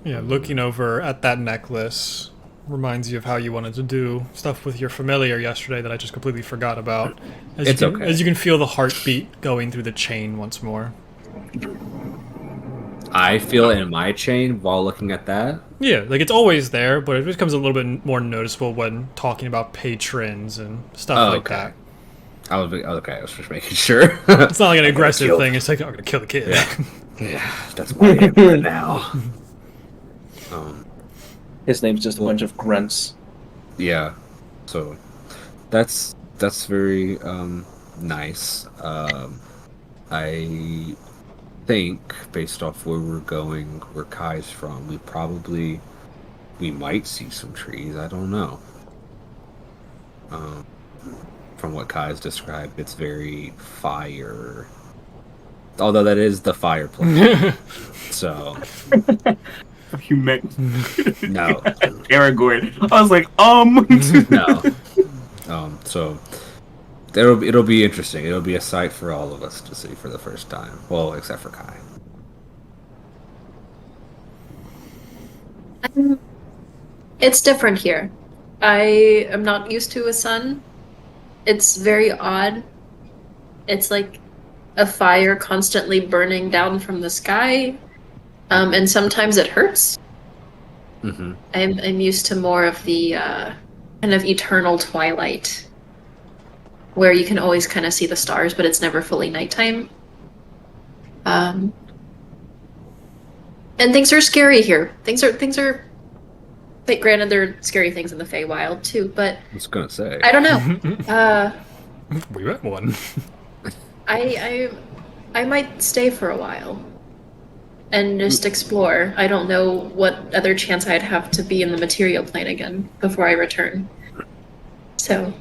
Yeah, looking over at that necklace reminds you of how you wanted to do stuff with your familiar yesterday that I just completely forgot about. It's okay. As you can feel the heartbeat going through the chain once more. I feel it in my chain while looking at that. Yeah, like it's always there, but it becomes a little bit more noticeable when talking about patrons and stuff like that. I was just making sure. It's not like an aggressive kill. thing. It's like, I'm gonna kill the kid. Yeah, that's my aim right now. His name's just a bunch of grunts. Yeah, so that's very nice. I think based off where we're going, where Kai's from, we might see some trees. I don't know. From what Kai's described, it's very fire. Although that is the fireplace. So You meant no. Aragorn. I was like, No. So it'll be interesting. It'll be a sight for all of us to see for the first time. Well, except for Kai. It's different here. I am not used to a sun. It's very odd. It's like a fire constantly burning down from the sky, and sometimes it hurts. Mm-hmm. I'm used to more of the kind of eternal twilight, where you can always kind of see the stars, but it's never fully nighttime. And things are scary here. Things are. But granted, there are scary things in the Feywild too. But I was gonna say. I don't know. We met one. I might stay for a while and just explore. I don't know what other chance I'd have to be in the material plane again before I return. So,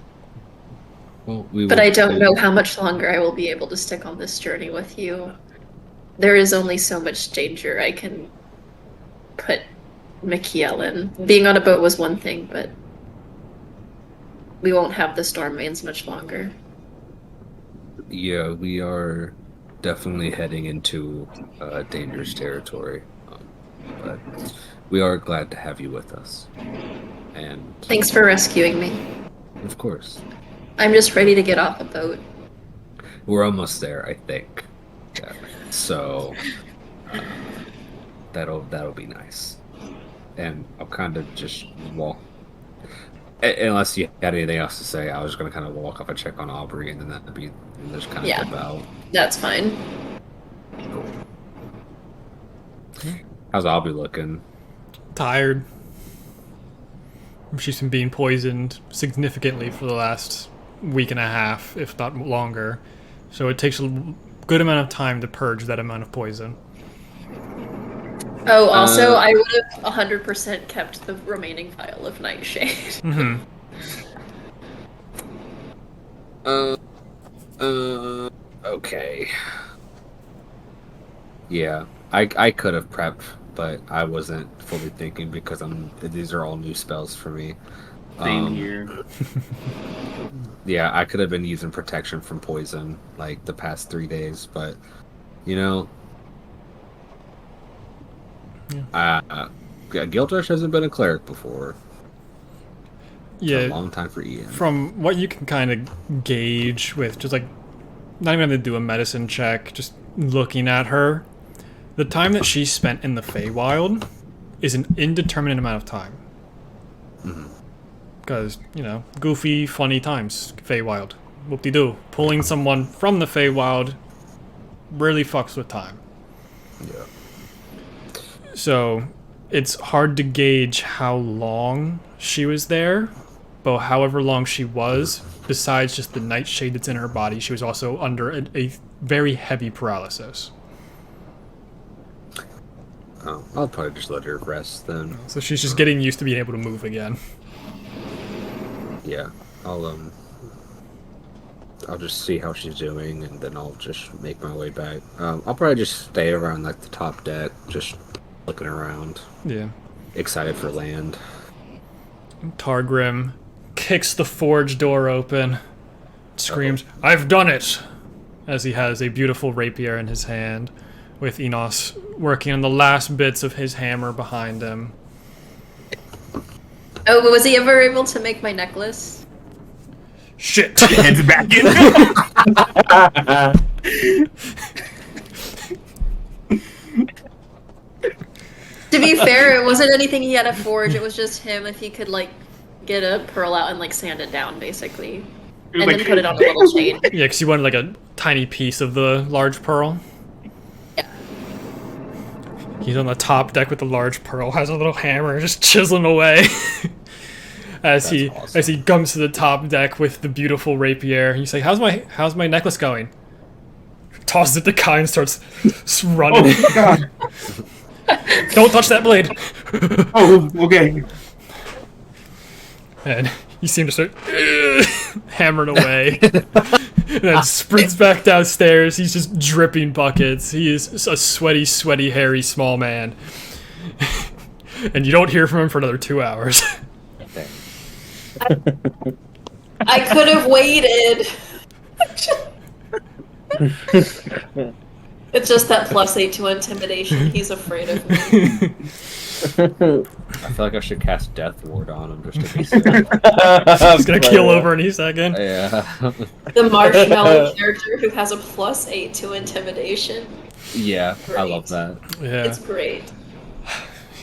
Well, but I don't know how much longer I will be able to stick on this journey with you. There is only so much danger I can put Mikiel in. Being on a boat was one thing, but we won't have the storm mains much longer. Yeah, we are definitely heading into dangerous territory, but we are glad to have you with us. And Thanks for rescuing me. of course, I'm just ready to get off the boat. we're almost there, I think. Yeah. So that'll be nice. And I'll kind of just walk. Unless you had anything else to say, I was going to kind of walk off and check on Aubrey, and then that'd be and just kind of Yeah. dip out. That's fine. Cool. How's Aubrey looking? Tired. She's been being poisoned significantly for the last week and a half, if not longer. So it takes a good amount of time to purge that amount of poison. Oh, also, I would have 100% kept the remaining vial of Nightshade. Mm-hmm. Okay. Yeah, I could have prepped, but I wasn't fully thinking because these are all new spells for me. Same here. Yeah, I could have been using protection from poison like the past 3 days, but you know, Guild Rush hasn't been a cleric before. It's a Yeah, long time for Ian. from what you can kind of gauge with just like not even having to do a medicine check, just looking at her, the time that she spent in the Feywild is an indeterminate amount of time. Because, you know, goofy, funny times, Feywild. Whoop-de-doo. Pulling someone from the Feywild really fucks with time. Yeah. So, it's hard to gauge how long she was there, but however long she was, besides just the nightshade that's in her body, she was also under a very heavy paralysis. Oh, I'll probably just let her rest then. So she's just getting used to being able to move again. Yeah, I'll just see how she's doing, and then I'll just make my way back. I'll probably just stay around like the top deck, just looking around, Yeah. excited for land. Targrim kicks the forge door open, screams, "I've done it!" as he has a beautiful rapier in his hand, with Enos working on the last bits of his hammer behind him. Oh, was he ever able to make my necklace? Shit! Heads back in. To be fair, it wasn't anything he had to forge. It was just him if he could like get a pearl out and like sand it down, basically, and like, then put it on a little chain. Yeah, because you wanted like a tiny piece of the large pearl. Yeah. He's on the top deck with the large pearl, has a little hammer, just chiseling away. as he comes to the top deck with the beautiful rapier. You say, "How's my necklace going?" Tosses it to Kai and starts running. Oh God. Don't touch that blade. Oh, okay. And you see him just start hammering away. And then sprints back downstairs. He's just dripping buckets. He is a sweaty, hairy, small man. And you don't hear from him for another 2 hours. I could have waited. It's just that +8 to intimidation. He's afraid of me. I feel like I should cast Death Ward on him just to be safe. He's gonna keel over any second. Yeah. The marshmallow character who has a +8 to intimidation. Yeah, I Great. love that. Yeah. It's great.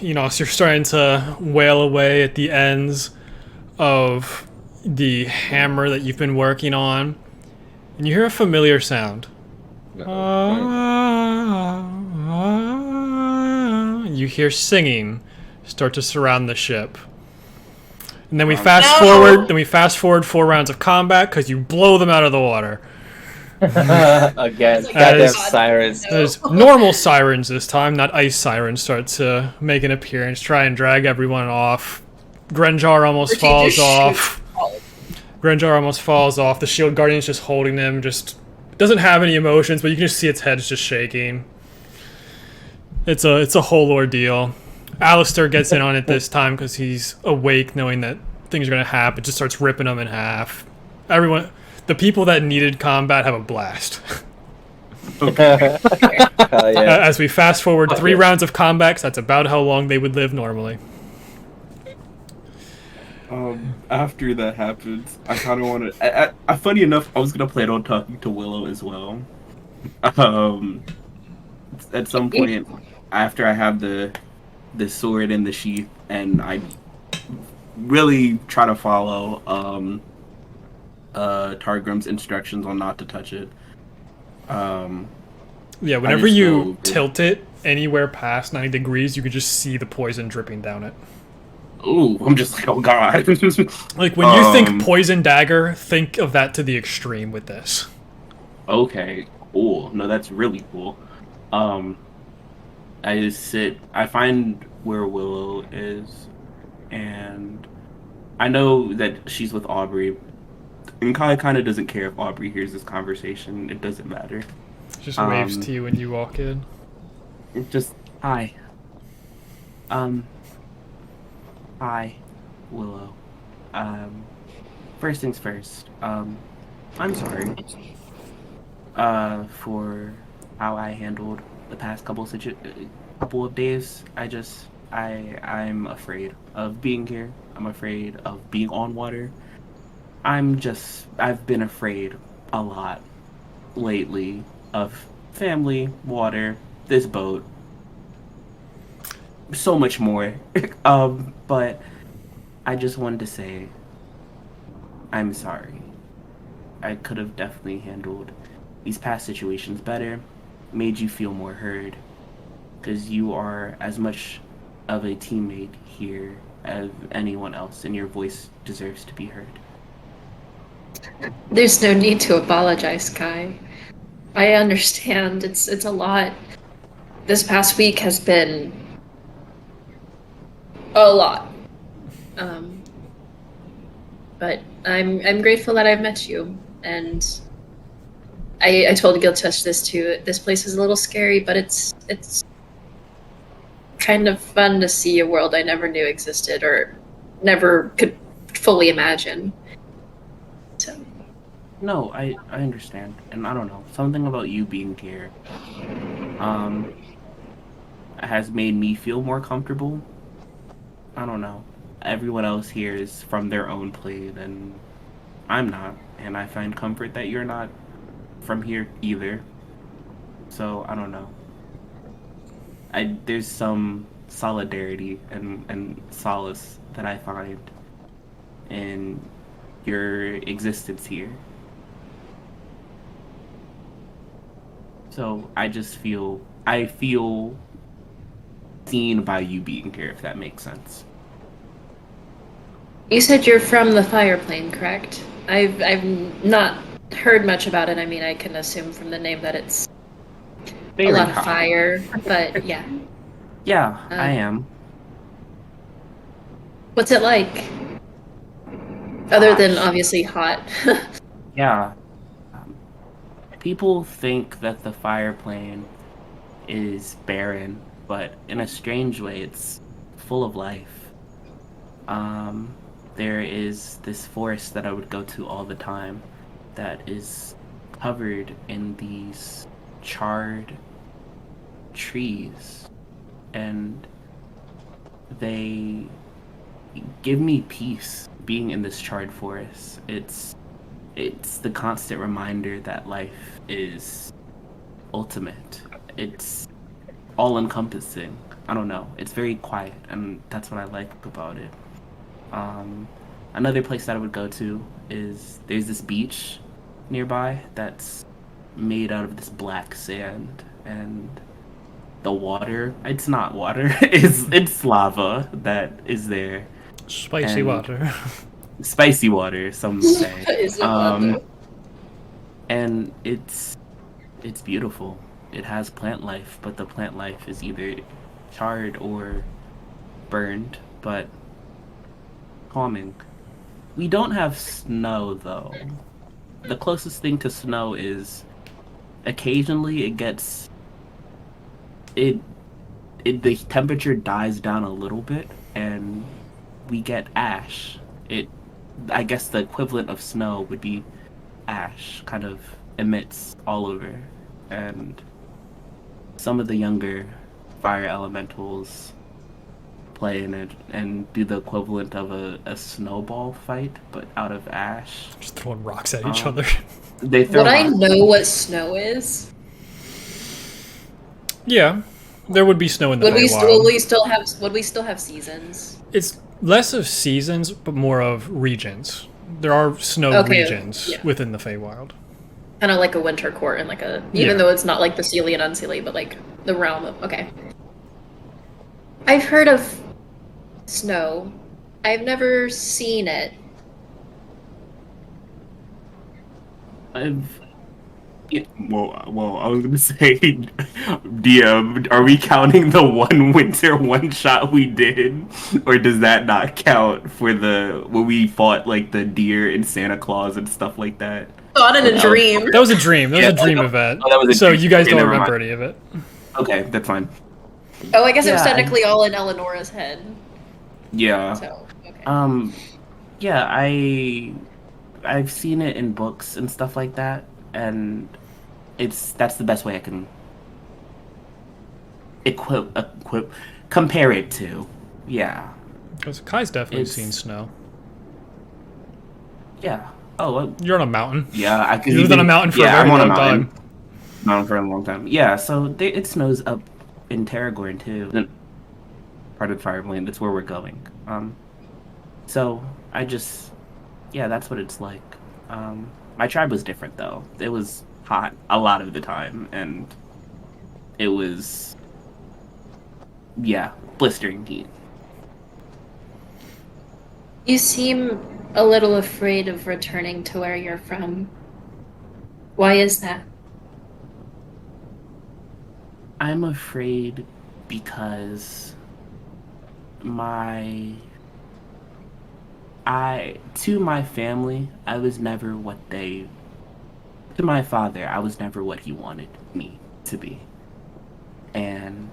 You know, so you're starting to wail away at the ends of the hammer that you've been working on, and you hear a familiar sound. You hear singing start to surround the ship, and then we fast forward. Then we fast forward 4 rounds of combat because you blow them out of the water. Again, Like, goddamn God, sirens. no. There's normal sirens this time, not ice sirens. Start to make an appearance, try and drag everyone off. Grenjar almost falls off. Grenjar almost falls off. The shield guardian's just holding him. Just doesn't have any emotions, but you can just see its head's just shaking. It's a whole ordeal. Alistair gets in on it this time because he's awake, knowing that things are gonna happen. Just starts ripping them in half. Everyone, the people that needed combat, have a blast. Hell yeah. As we fast forward 3 rounds of combat, 'cause that's about how long they would live normally. After that happens, I kind of want to. Funny enough, I was gonna plan on talking to Willow as well. At some point, after I have the sword in the sheath, and I really try to follow Targrim's instructions on not to touch it. Yeah, whenever just you go- tilt it anywhere past 90 degrees, you could just see the poison dripping down it. Ooh, I'm just like, oh god. Like, when you think poison dagger, think of that to the extreme with this. Okay, cool. No, that's really cool. I just I find where Willow is, and I know that she's with Aubrey. And Kai kind of doesn't care if Aubrey hears this conversation. It doesn't matter. Just waves to you when you walk in. It just, hi. Hi, Willow. First things first. I'm sorry. For how I handled the past couple of days. I'm afraid of being here. I'm afraid of being on water. I've been afraid a lot lately of family, water, this boat, so much more. But I just wanted to say I'm sorry. I could have definitely handled these past situations better, made you feel more heard, because you are as much of a teammate here as anyone else, and your voice deserves to be heard. There's no need to apologize, Kai. I understand. It's a lot. This past week has been a lot. But I'm grateful that I've met you, and I told Giltush this too. This place is a little scary, but it's kind of fun to see a world I never knew existed or never could fully imagine. So. No, I understand, and I don't know, something about you being here has made me feel more comfortable. I don't know. Everyone else here is from their own plane, and I'm not, and I find comfort that you're not from here either. So I don't know. There's some solidarity and solace that I find in your existence here. So I feel seen by you being here, if that makes sense. You said you're from the fire plane, correct? I've not heard much about it. I mean, I can assume from the name that it's a lot of fire, but yeah. Yeah, I am. What's it like? Other than obviously hot. Yeah. People think that the fire plane is barren, but in a strange way, it's full of life. There is this forest that I would go to all the time that is covered in these charred trees, and they give me peace being in this charred forest. It's the constant reminder that life is ultimate. It's all encompassing. I don't know. It's very quiet, and that's what I like about it. Another place that I would go to is there's this beach nearby that's made out of this black sand, and the water, it's not water, it's lava that is there. Spicy water. Spicy water, some say. Is it lava? And it's beautiful. It has plant life, but the plant life is either charred or burned, but calming. We don't have snow though. The closest thing to snow is occasionally the temperature dies down a little bit and we get ash. I guess the equivalent of snow would be ash, kind of emits all over, and some of the younger fire elementals play in it and do the equivalent of a snowball fight, but out of ash. Just throwing rocks at each other. They throw Would I rocks. know what snow is? Yeah, there would be snow in the Would we Feywild. would we still have seasons? It's less of seasons, but more of regions. There are snow regions within the Feywild. Kind of like a winter court and like even though it's not like the Seelie and Unseelie, but like the realm of I've heard of snow. I've never seen it. Well, I was gonna say, DM, are we counting the one winter one shot we did, or does that not count for the when we fought like the deer and Santa Claus and stuff like that? Thought in a Oh, dream. That was a dream. That was Yeah, a dream oh, event. oh, that was a So dream. you guys Okay, don't never remember mind. any of it. Okay, that's fine. Oh, I guess it was Yeah, technically all in Eleonora's head. Yeah. So, okay. Yeah, I've seen it in books and stuff like that, and that's the best way I can compare it to. Yeah. Because Kai's definitely It's- seen snow. Yeah. Oh, You're on a mountain. Yeah, I could. You lived on a mountain for a very I'm on a long mountain. time. Mountain for a long time. yeah. So it snows up in Terragorn too. Part of the Fireland. That's where we're going. So yeah, that's what it's like. My tribe was different though. It was hot a lot of the time, and it was, yeah, blistering heat. You seem a little afraid of returning to where you're from. Why is that? I'm afraid because to my family, I was never to my father, I was never what he wanted me to be. And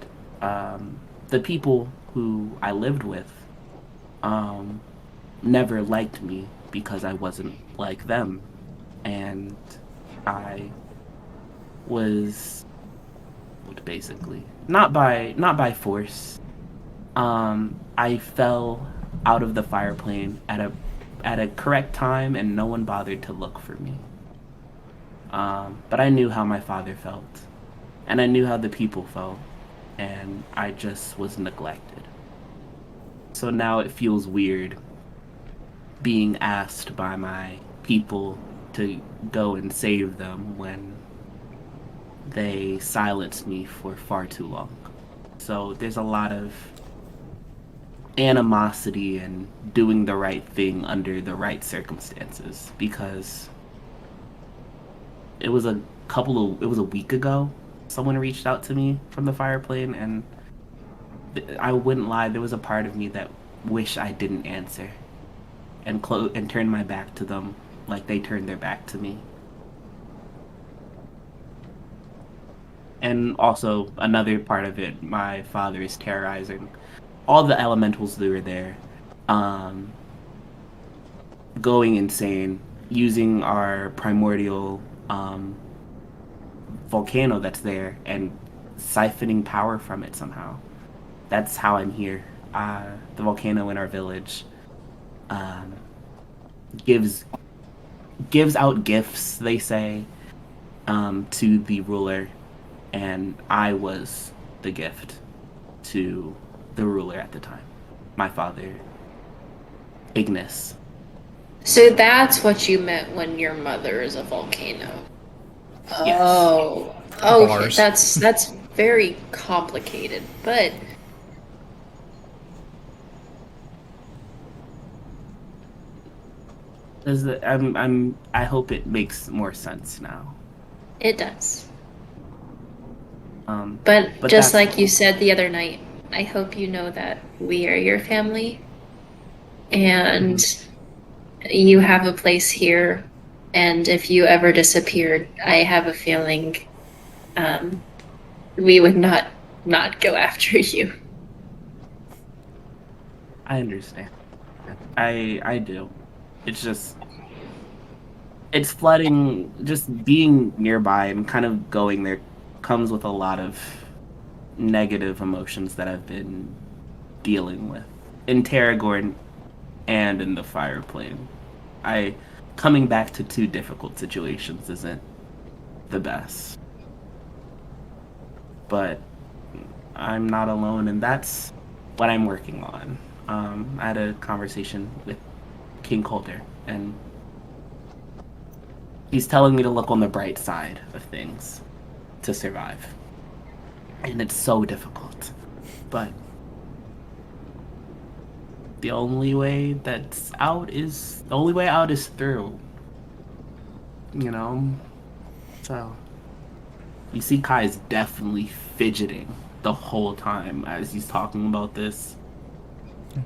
the people who I lived with never liked me because I wasn't like them. And I was basically not by force. I fell out of the fire plane at a correct time, and no one bothered to look for me. But I knew how my father felt, and I knew how the people felt, and I just was neglected. So now it feels weird being asked by my people to go and save them when they silenced me for far too long. So there's a lot of animosity and doing the right thing under the right circumstances, because it was a week ago someone reached out to me from the fire plane, and I wouldn't lie, there was a part of me that wish I didn't answer and turn my back to them like they turned their back to me. And also, another part of it, my father is terrorizing all the elementals that were there, going insane, using our primordial volcano that's there and siphoning power from it somehow. That's how I'm here. The volcano in our village gives out gifts, they say, to the ruler, and I was the gift to the ruler at the time, my father, Ignis. So that's what you meant when your mother is a volcano. Yes. Oh, okay. Bars. That's very complicated, but I hope it makes more sense now. it does. But But just that's- like you said the other night, I hope you know that we are your family, and you have a place here. And if you ever disappeared, I have a feeling we would not go after you. I understand. I do. It's just, it's flooding. Just being nearby and kind of going there comes with a lot of negative emotions that I've been dealing with in Terragorn and in the fire plane. Coming back to two difficult situations isn't the best. But I'm not alone, and that's what I'm working on. I had a conversation with King Calder, and he's telling me to look on the bright side of things to survive. And it's so difficult. But the only way out is through. You know? so. You see Kai is definitely fidgeting the whole time as he's talking about this.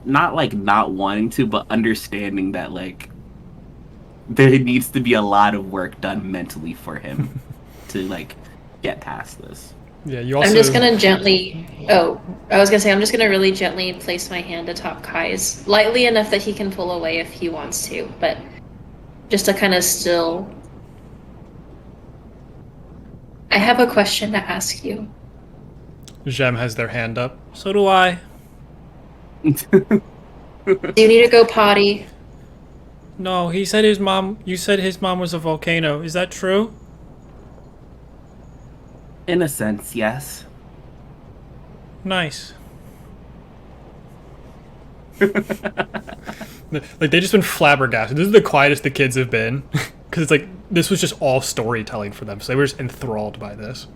Not like not wanting to, but understanding that like there needs to be a lot of work done mentally for him to like get past this. Yeah, you also. I'm just gonna gently. Oh, I was gonna say I'm just gonna really gently place my hand atop Kai's, lightly enough that he can pull away if he wants to, but just to kind of still. I have a question to ask you. Jem has their hand up. So do I. Do you need to go potty? No, he said his mom. You said his mom was a volcano. Is that true? In a sense, yes. Nice. Like they just been flabbergasted. This is the quietest the kids have been, because it's like this was just all storytelling for them. So they were just enthralled by this.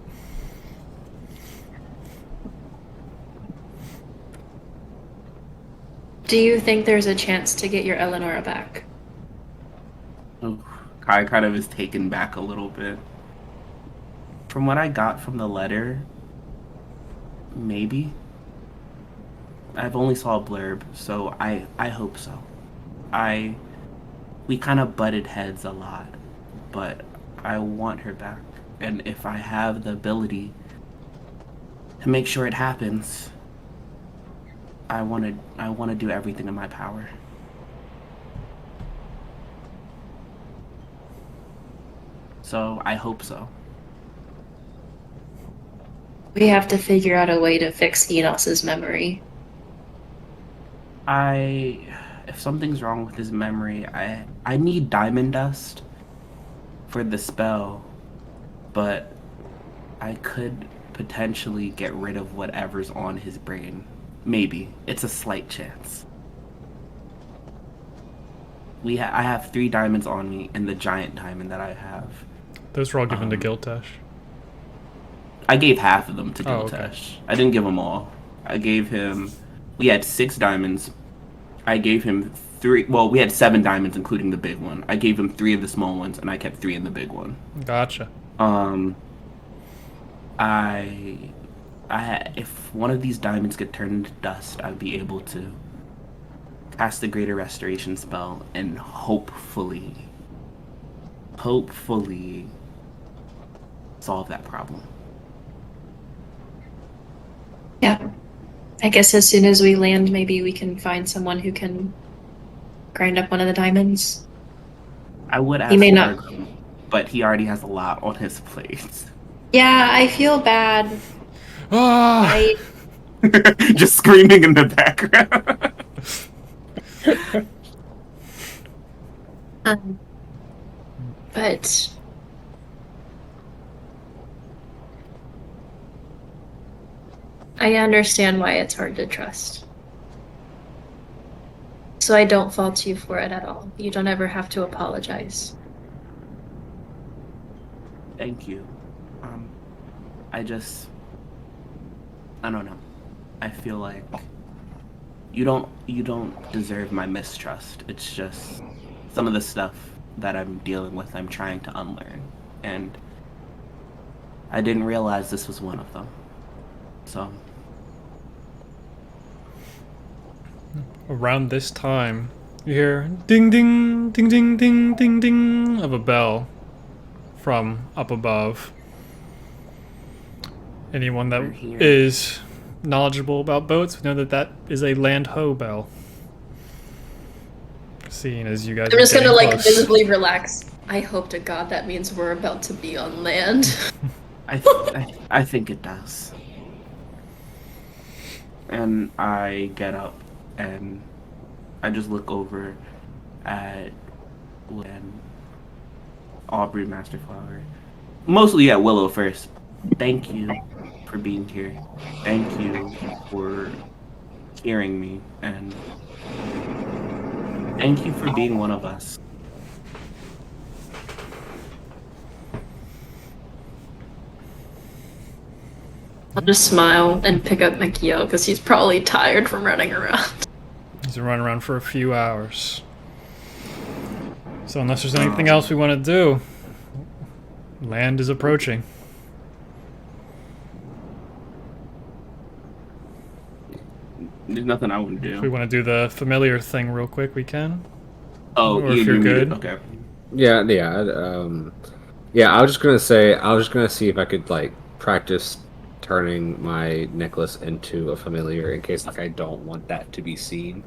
Do you think there's a chance to get your Eleonora back? Ooh, Kai kind of is taken back a little bit. From what I got from the letter, maybe. I've only saw a blurb, so I hope so. We kind of butted heads a lot, but I want her back. And if I have the ability to make sure it happens, I want to do everything in my power. So I hope so. We have to figure out a way to fix Enos's memory. If something's wrong with his memory, I need diamond dust for the spell, but I could potentially get rid of whatever's on his brain. Maybe. It's a slight chance. I have 3 diamonds on me and the giant diamond that I have. Those were all given to Giltesh. I gave half of them to Oh, Giltesh. okay. I didn't give them all. I gave him... We had 6 diamonds. I gave him 3... Well, we had 7 diamonds, including the big one. I gave him 3 of the small ones, and I kept 3 in the big one. Gotcha. If one of these diamonds get turned into dust, I'd be able to cast the Greater Restoration spell and hopefully solve that problem. Yeah. I guess as soon as we land, maybe we can find someone who can grind up one of the diamonds. I would ask He may not. Morgan, but he already has a lot on his plate. Yeah, I feel bad. Ah! I Just screaming in the background. but I understand why it's hard to trust. So I don't fault you for it at all. You don't ever have to apologize. Thank you. I don't know. I feel like you don't deserve my mistrust. It's just some of the stuff that I'm dealing with, I'm trying to unlearn. And I didn't realize this was one of them. So Around this time, you hear ding ding ding ding ding ding ding of a bell from up above. Anyone that We're here. is knowledgeable about boats would know that that is a land ho bell. Seeing as you guys I'm are just gonna getting like close. visibly relax. I hope to God that means we're about to be on land. I think it does. And I get up and I just look over at Aubrey Masterflower. Mostly at Willow first. Thank you for being here. Thank you for hearing me, and thank you for being one of us. I'll just smile and pick up Mikio because he's probably tired from running around. He's been running around for a few hours. So unless there's anything else we want to do, Land is approaching. There's nothing I want to If we do. want to do the familiar thing real quick, we can. Oh, or if Ian, you're muted. good. Okay. Yeah, yeah. I was just gonna say, I was just gonna see if I could like practice turning my necklace into a familiar in case like I don't want that to be seen.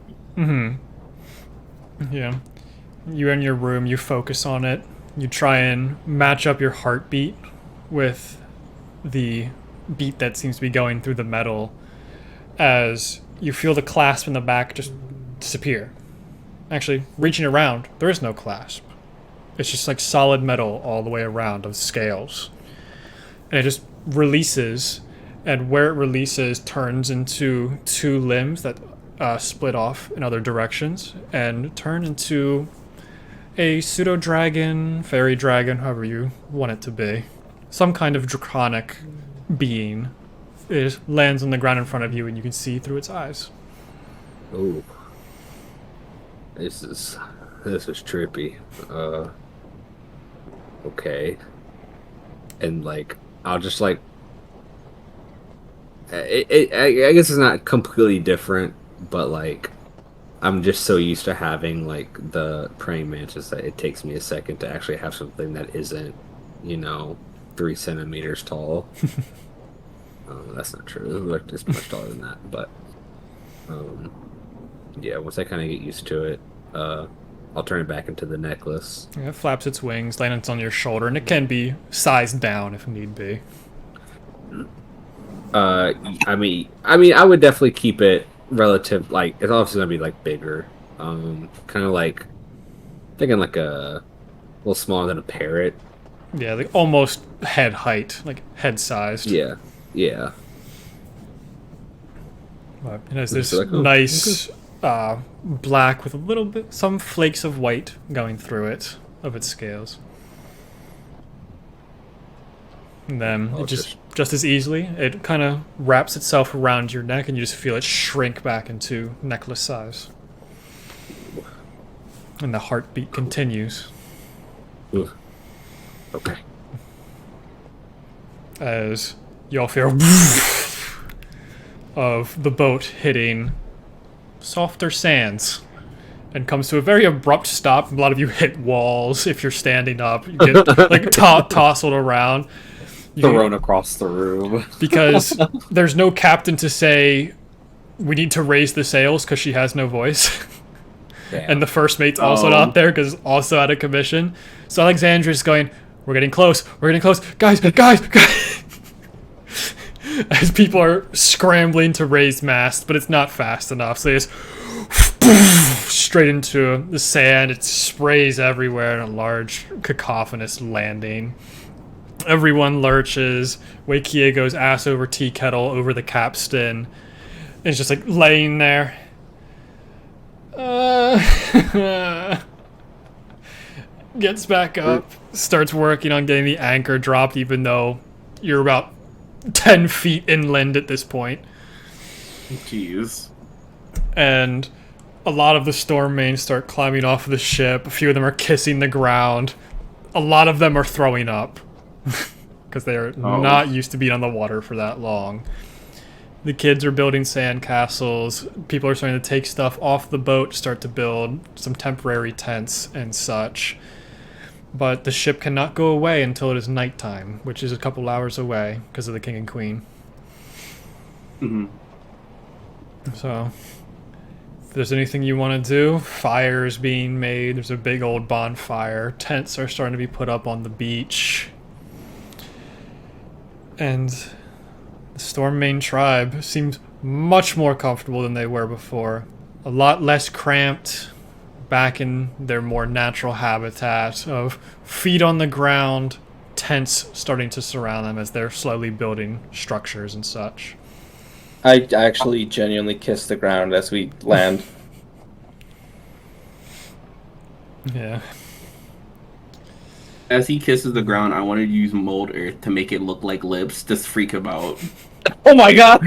Yeah. You're in your room, you focus on it, you try and match up your heartbeat with the beat that seems to be going through the metal as you feel the clasp in the back just disappear. Actually, reaching around, there is no clasp. It's just like solid metal all the way around of scales. And it just releases, and where it releases turns into two limbs that split off in other directions and turn into a pseudo-dragon, fairy dragon, however you want it to be. Some kind of draconic being. It lands on the ground in front of you and you can see through its eyes. Ooh, this is trippy. Okay, and like I'll just like I guess it's not completely different, but like I'm just so used to having like the praying mantis that it takes me a second to actually have something that isn't, 3 centimeters tall. That's not true. Like it's much taller than that, but yeah. Once I kind of get used to it, I'll turn it back into the necklace. Yeah, it flaps its wings, lands on your shoulder, and it can be sized down if need be. I mean, I would definitely keep it relative. Like, it's obviously gonna be like bigger. Kind of like thinking like a little smaller than a parrot. Yeah, like almost head height, like head sized. Yeah, yeah. It has this Like, oh, nice black with a little bit, some flakes of white going through it of its scales. And then Oh, it just as easily, it kind of wraps itself around your neck and you just feel it shrink back into necklace size. And the heartbeat continues. Ooh. Okay. As y'all feel of the boat hitting softer sands and comes to a very abrupt stop. A lot of you hit walls if you're standing up. You get like tousled around. Thrown across the room. Because there's no captain to say, we need to raise the sails because she has no voice. Damn. And the first mate's also not there because also out of commission. So Alexandra's going, we're getting close, guys. As people are scrambling to raise mast, but it's not fast enough. So they just straight into the sand. It sprays everywhere in a large cacophonous landing. Everyone lurches. Wakia goes ass over tea kettle over the capstan. And it's just like laying there. Gets back up, starts working on getting the anchor dropped, even though you're about 10 feet inland at this point. Jeez. And a lot of the storm mains start climbing off of the ship. A few of them are kissing the ground. A lot of them are throwing up. Because they're not used to being on the water for that long. The kids are building sand castles. People are starting to take stuff off the boat, start to build some temporary tents and such. But the ship cannot go away until it is nighttime, which is a couple hours away because of the king and queen. Mm-hmm. So, if there's anything you want to do, fire is being made. There's a big old bonfire. Tents are starting to be put up on the beach. And the Storm Main tribe seems much more comfortable than they were before. A lot less cramped, back in their more natural habitat of feet on the ground, tents starting to surround them as they're slowly building structures and such. I actually genuinely kiss the ground as we land. Yeah. As he kisses the ground, I wanted to use mold earth to make it look like lips. Just freak him out. Oh my god!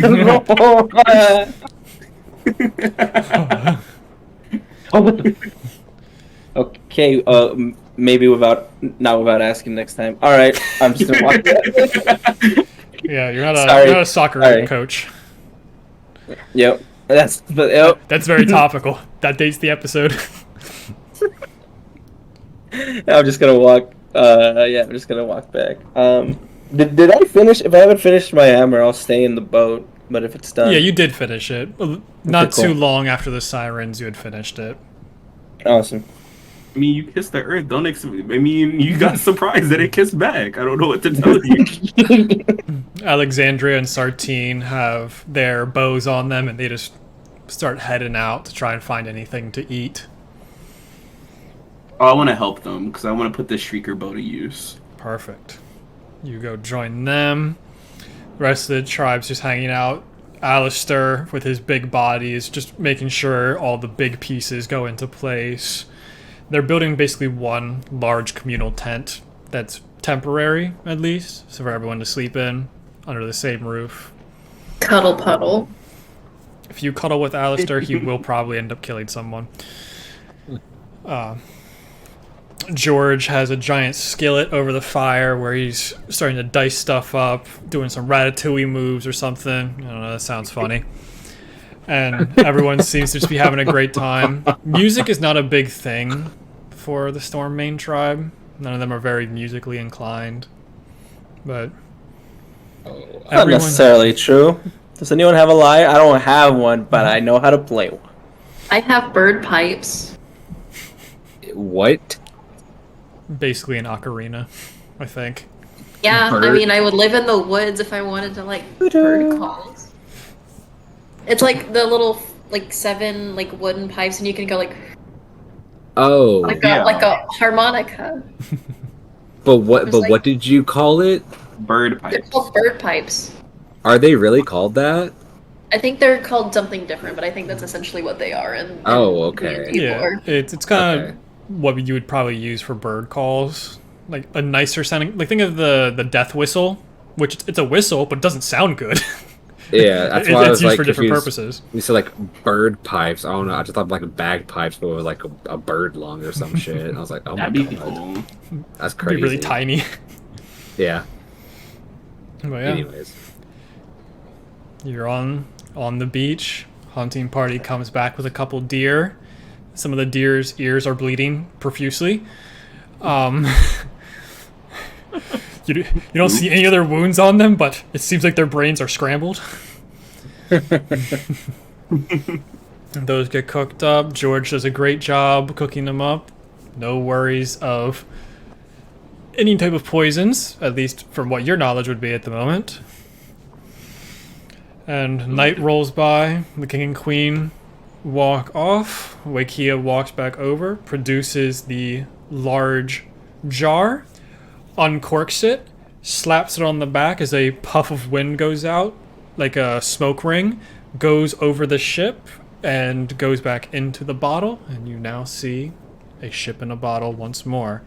Okay, maybe not without asking next time. All right, I'm just gonna walk. Yeah, you're not Sorry. a soccer Sorry. coach. Yep, yep. That's very topical. That dates the episode. I'm just gonna walk. Yeah, I'm just gonna walk back. Did I finish? If I haven't finished my hammer, I'll stay in the boat. But if it's done, Yeah, you did finish it. Not cool. too long after the sirens, you had finished it. Awesome. I mean, you kissed the earth. I mean, you got surprised that it kissed back. I don't know what to tell you. Alexandria and Sartine have their bows on them, and they just start heading out to try and find anything to eat. Oh, I want to help them because I want to put the Shrieker bow to use. Perfect. You go join them. The rest of the tribe's just hanging out. Alistair, with his big body, is just making sure all the big pieces go into place. They're building basically one large communal tent that's temporary, at least, so for everyone to sleep in under the same roof. Cuddle puddle. If you cuddle with Alistair, he will probably end up killing someone. George has a giant skillet over the fire where he's starting to dice stuff up, doing some ratatouille moves or something. I don't know, that sounds funny. And everyone seems to just be having a great time. Music is not a big thing for the Stormmain tribe. None of them are very musically inclined. But Not necessarily true. Does anyone have a lie? I don't have one, but I know how to play one. I have bird pipes. What? basically an ocarina, I think. Yeah, I Bird. mean, I would live in the woods if I wanted to, like, bird calls. It's like the little, like, 7, like, wooden pipes, and you can go, like, Oh, like a harmonica. but what? It's But like- what did you call it? Bird They're pipes. called bird pipes. Are they really called that? I think they're called something different, but I think that's essentially what they are. And Oh, okay. Yeah, it's kind of Okay. what you would probably use for bird calls, like a nicer sounding. Like think of the death whistle, which it's a whistle but it doesn't sound good. Yeah, that's why I it's was used like for different confused. purposes. You said like bird pipes. I don't know. I just thought like bagpipes, but with like a bird lung or some shit. And I was like, oh my That'd be god, cool. that's It'd crazy. be really tiny. Yeah. But yeah, Anyways, you're on the beach. Hunting party comes back with a couple deer. Some of the deer's ears are bleeding profusely. You don't see any other wounds on them, but it seems like their brains are scrambled. And those get cooked up. George does a great job cooking them up. No worries of any type of poisons, at least from what your knowledge would be at the moment. And night rolls by. The king and queen walk off. Wakia walks back over, produces the large jar, uncorks it, slaps it on the back as a puff of wind goes out, like a smoke ring, goes over the ship, and goes back into the bottle. And you now see a ship in a bottle once more,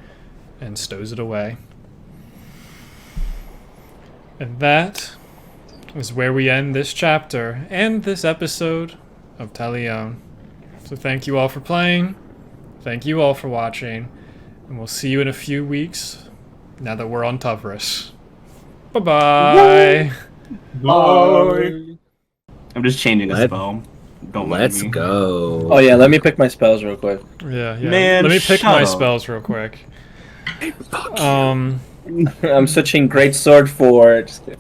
and stows it away. And that is where we end this chapter and this episode of Telione. So thank you all for playing. Thank you all for watching. And we'll see you in a few weeks now that we're on Tuvris. Bye-bye. Bye. I'm just changing a Let- spell. Don't mind let's me. go. Oh yeah, let me pick my spells real quick. Yeah. Man, Let me pick shut my up. spells real quick. I'm switching great sword for. Just kidding.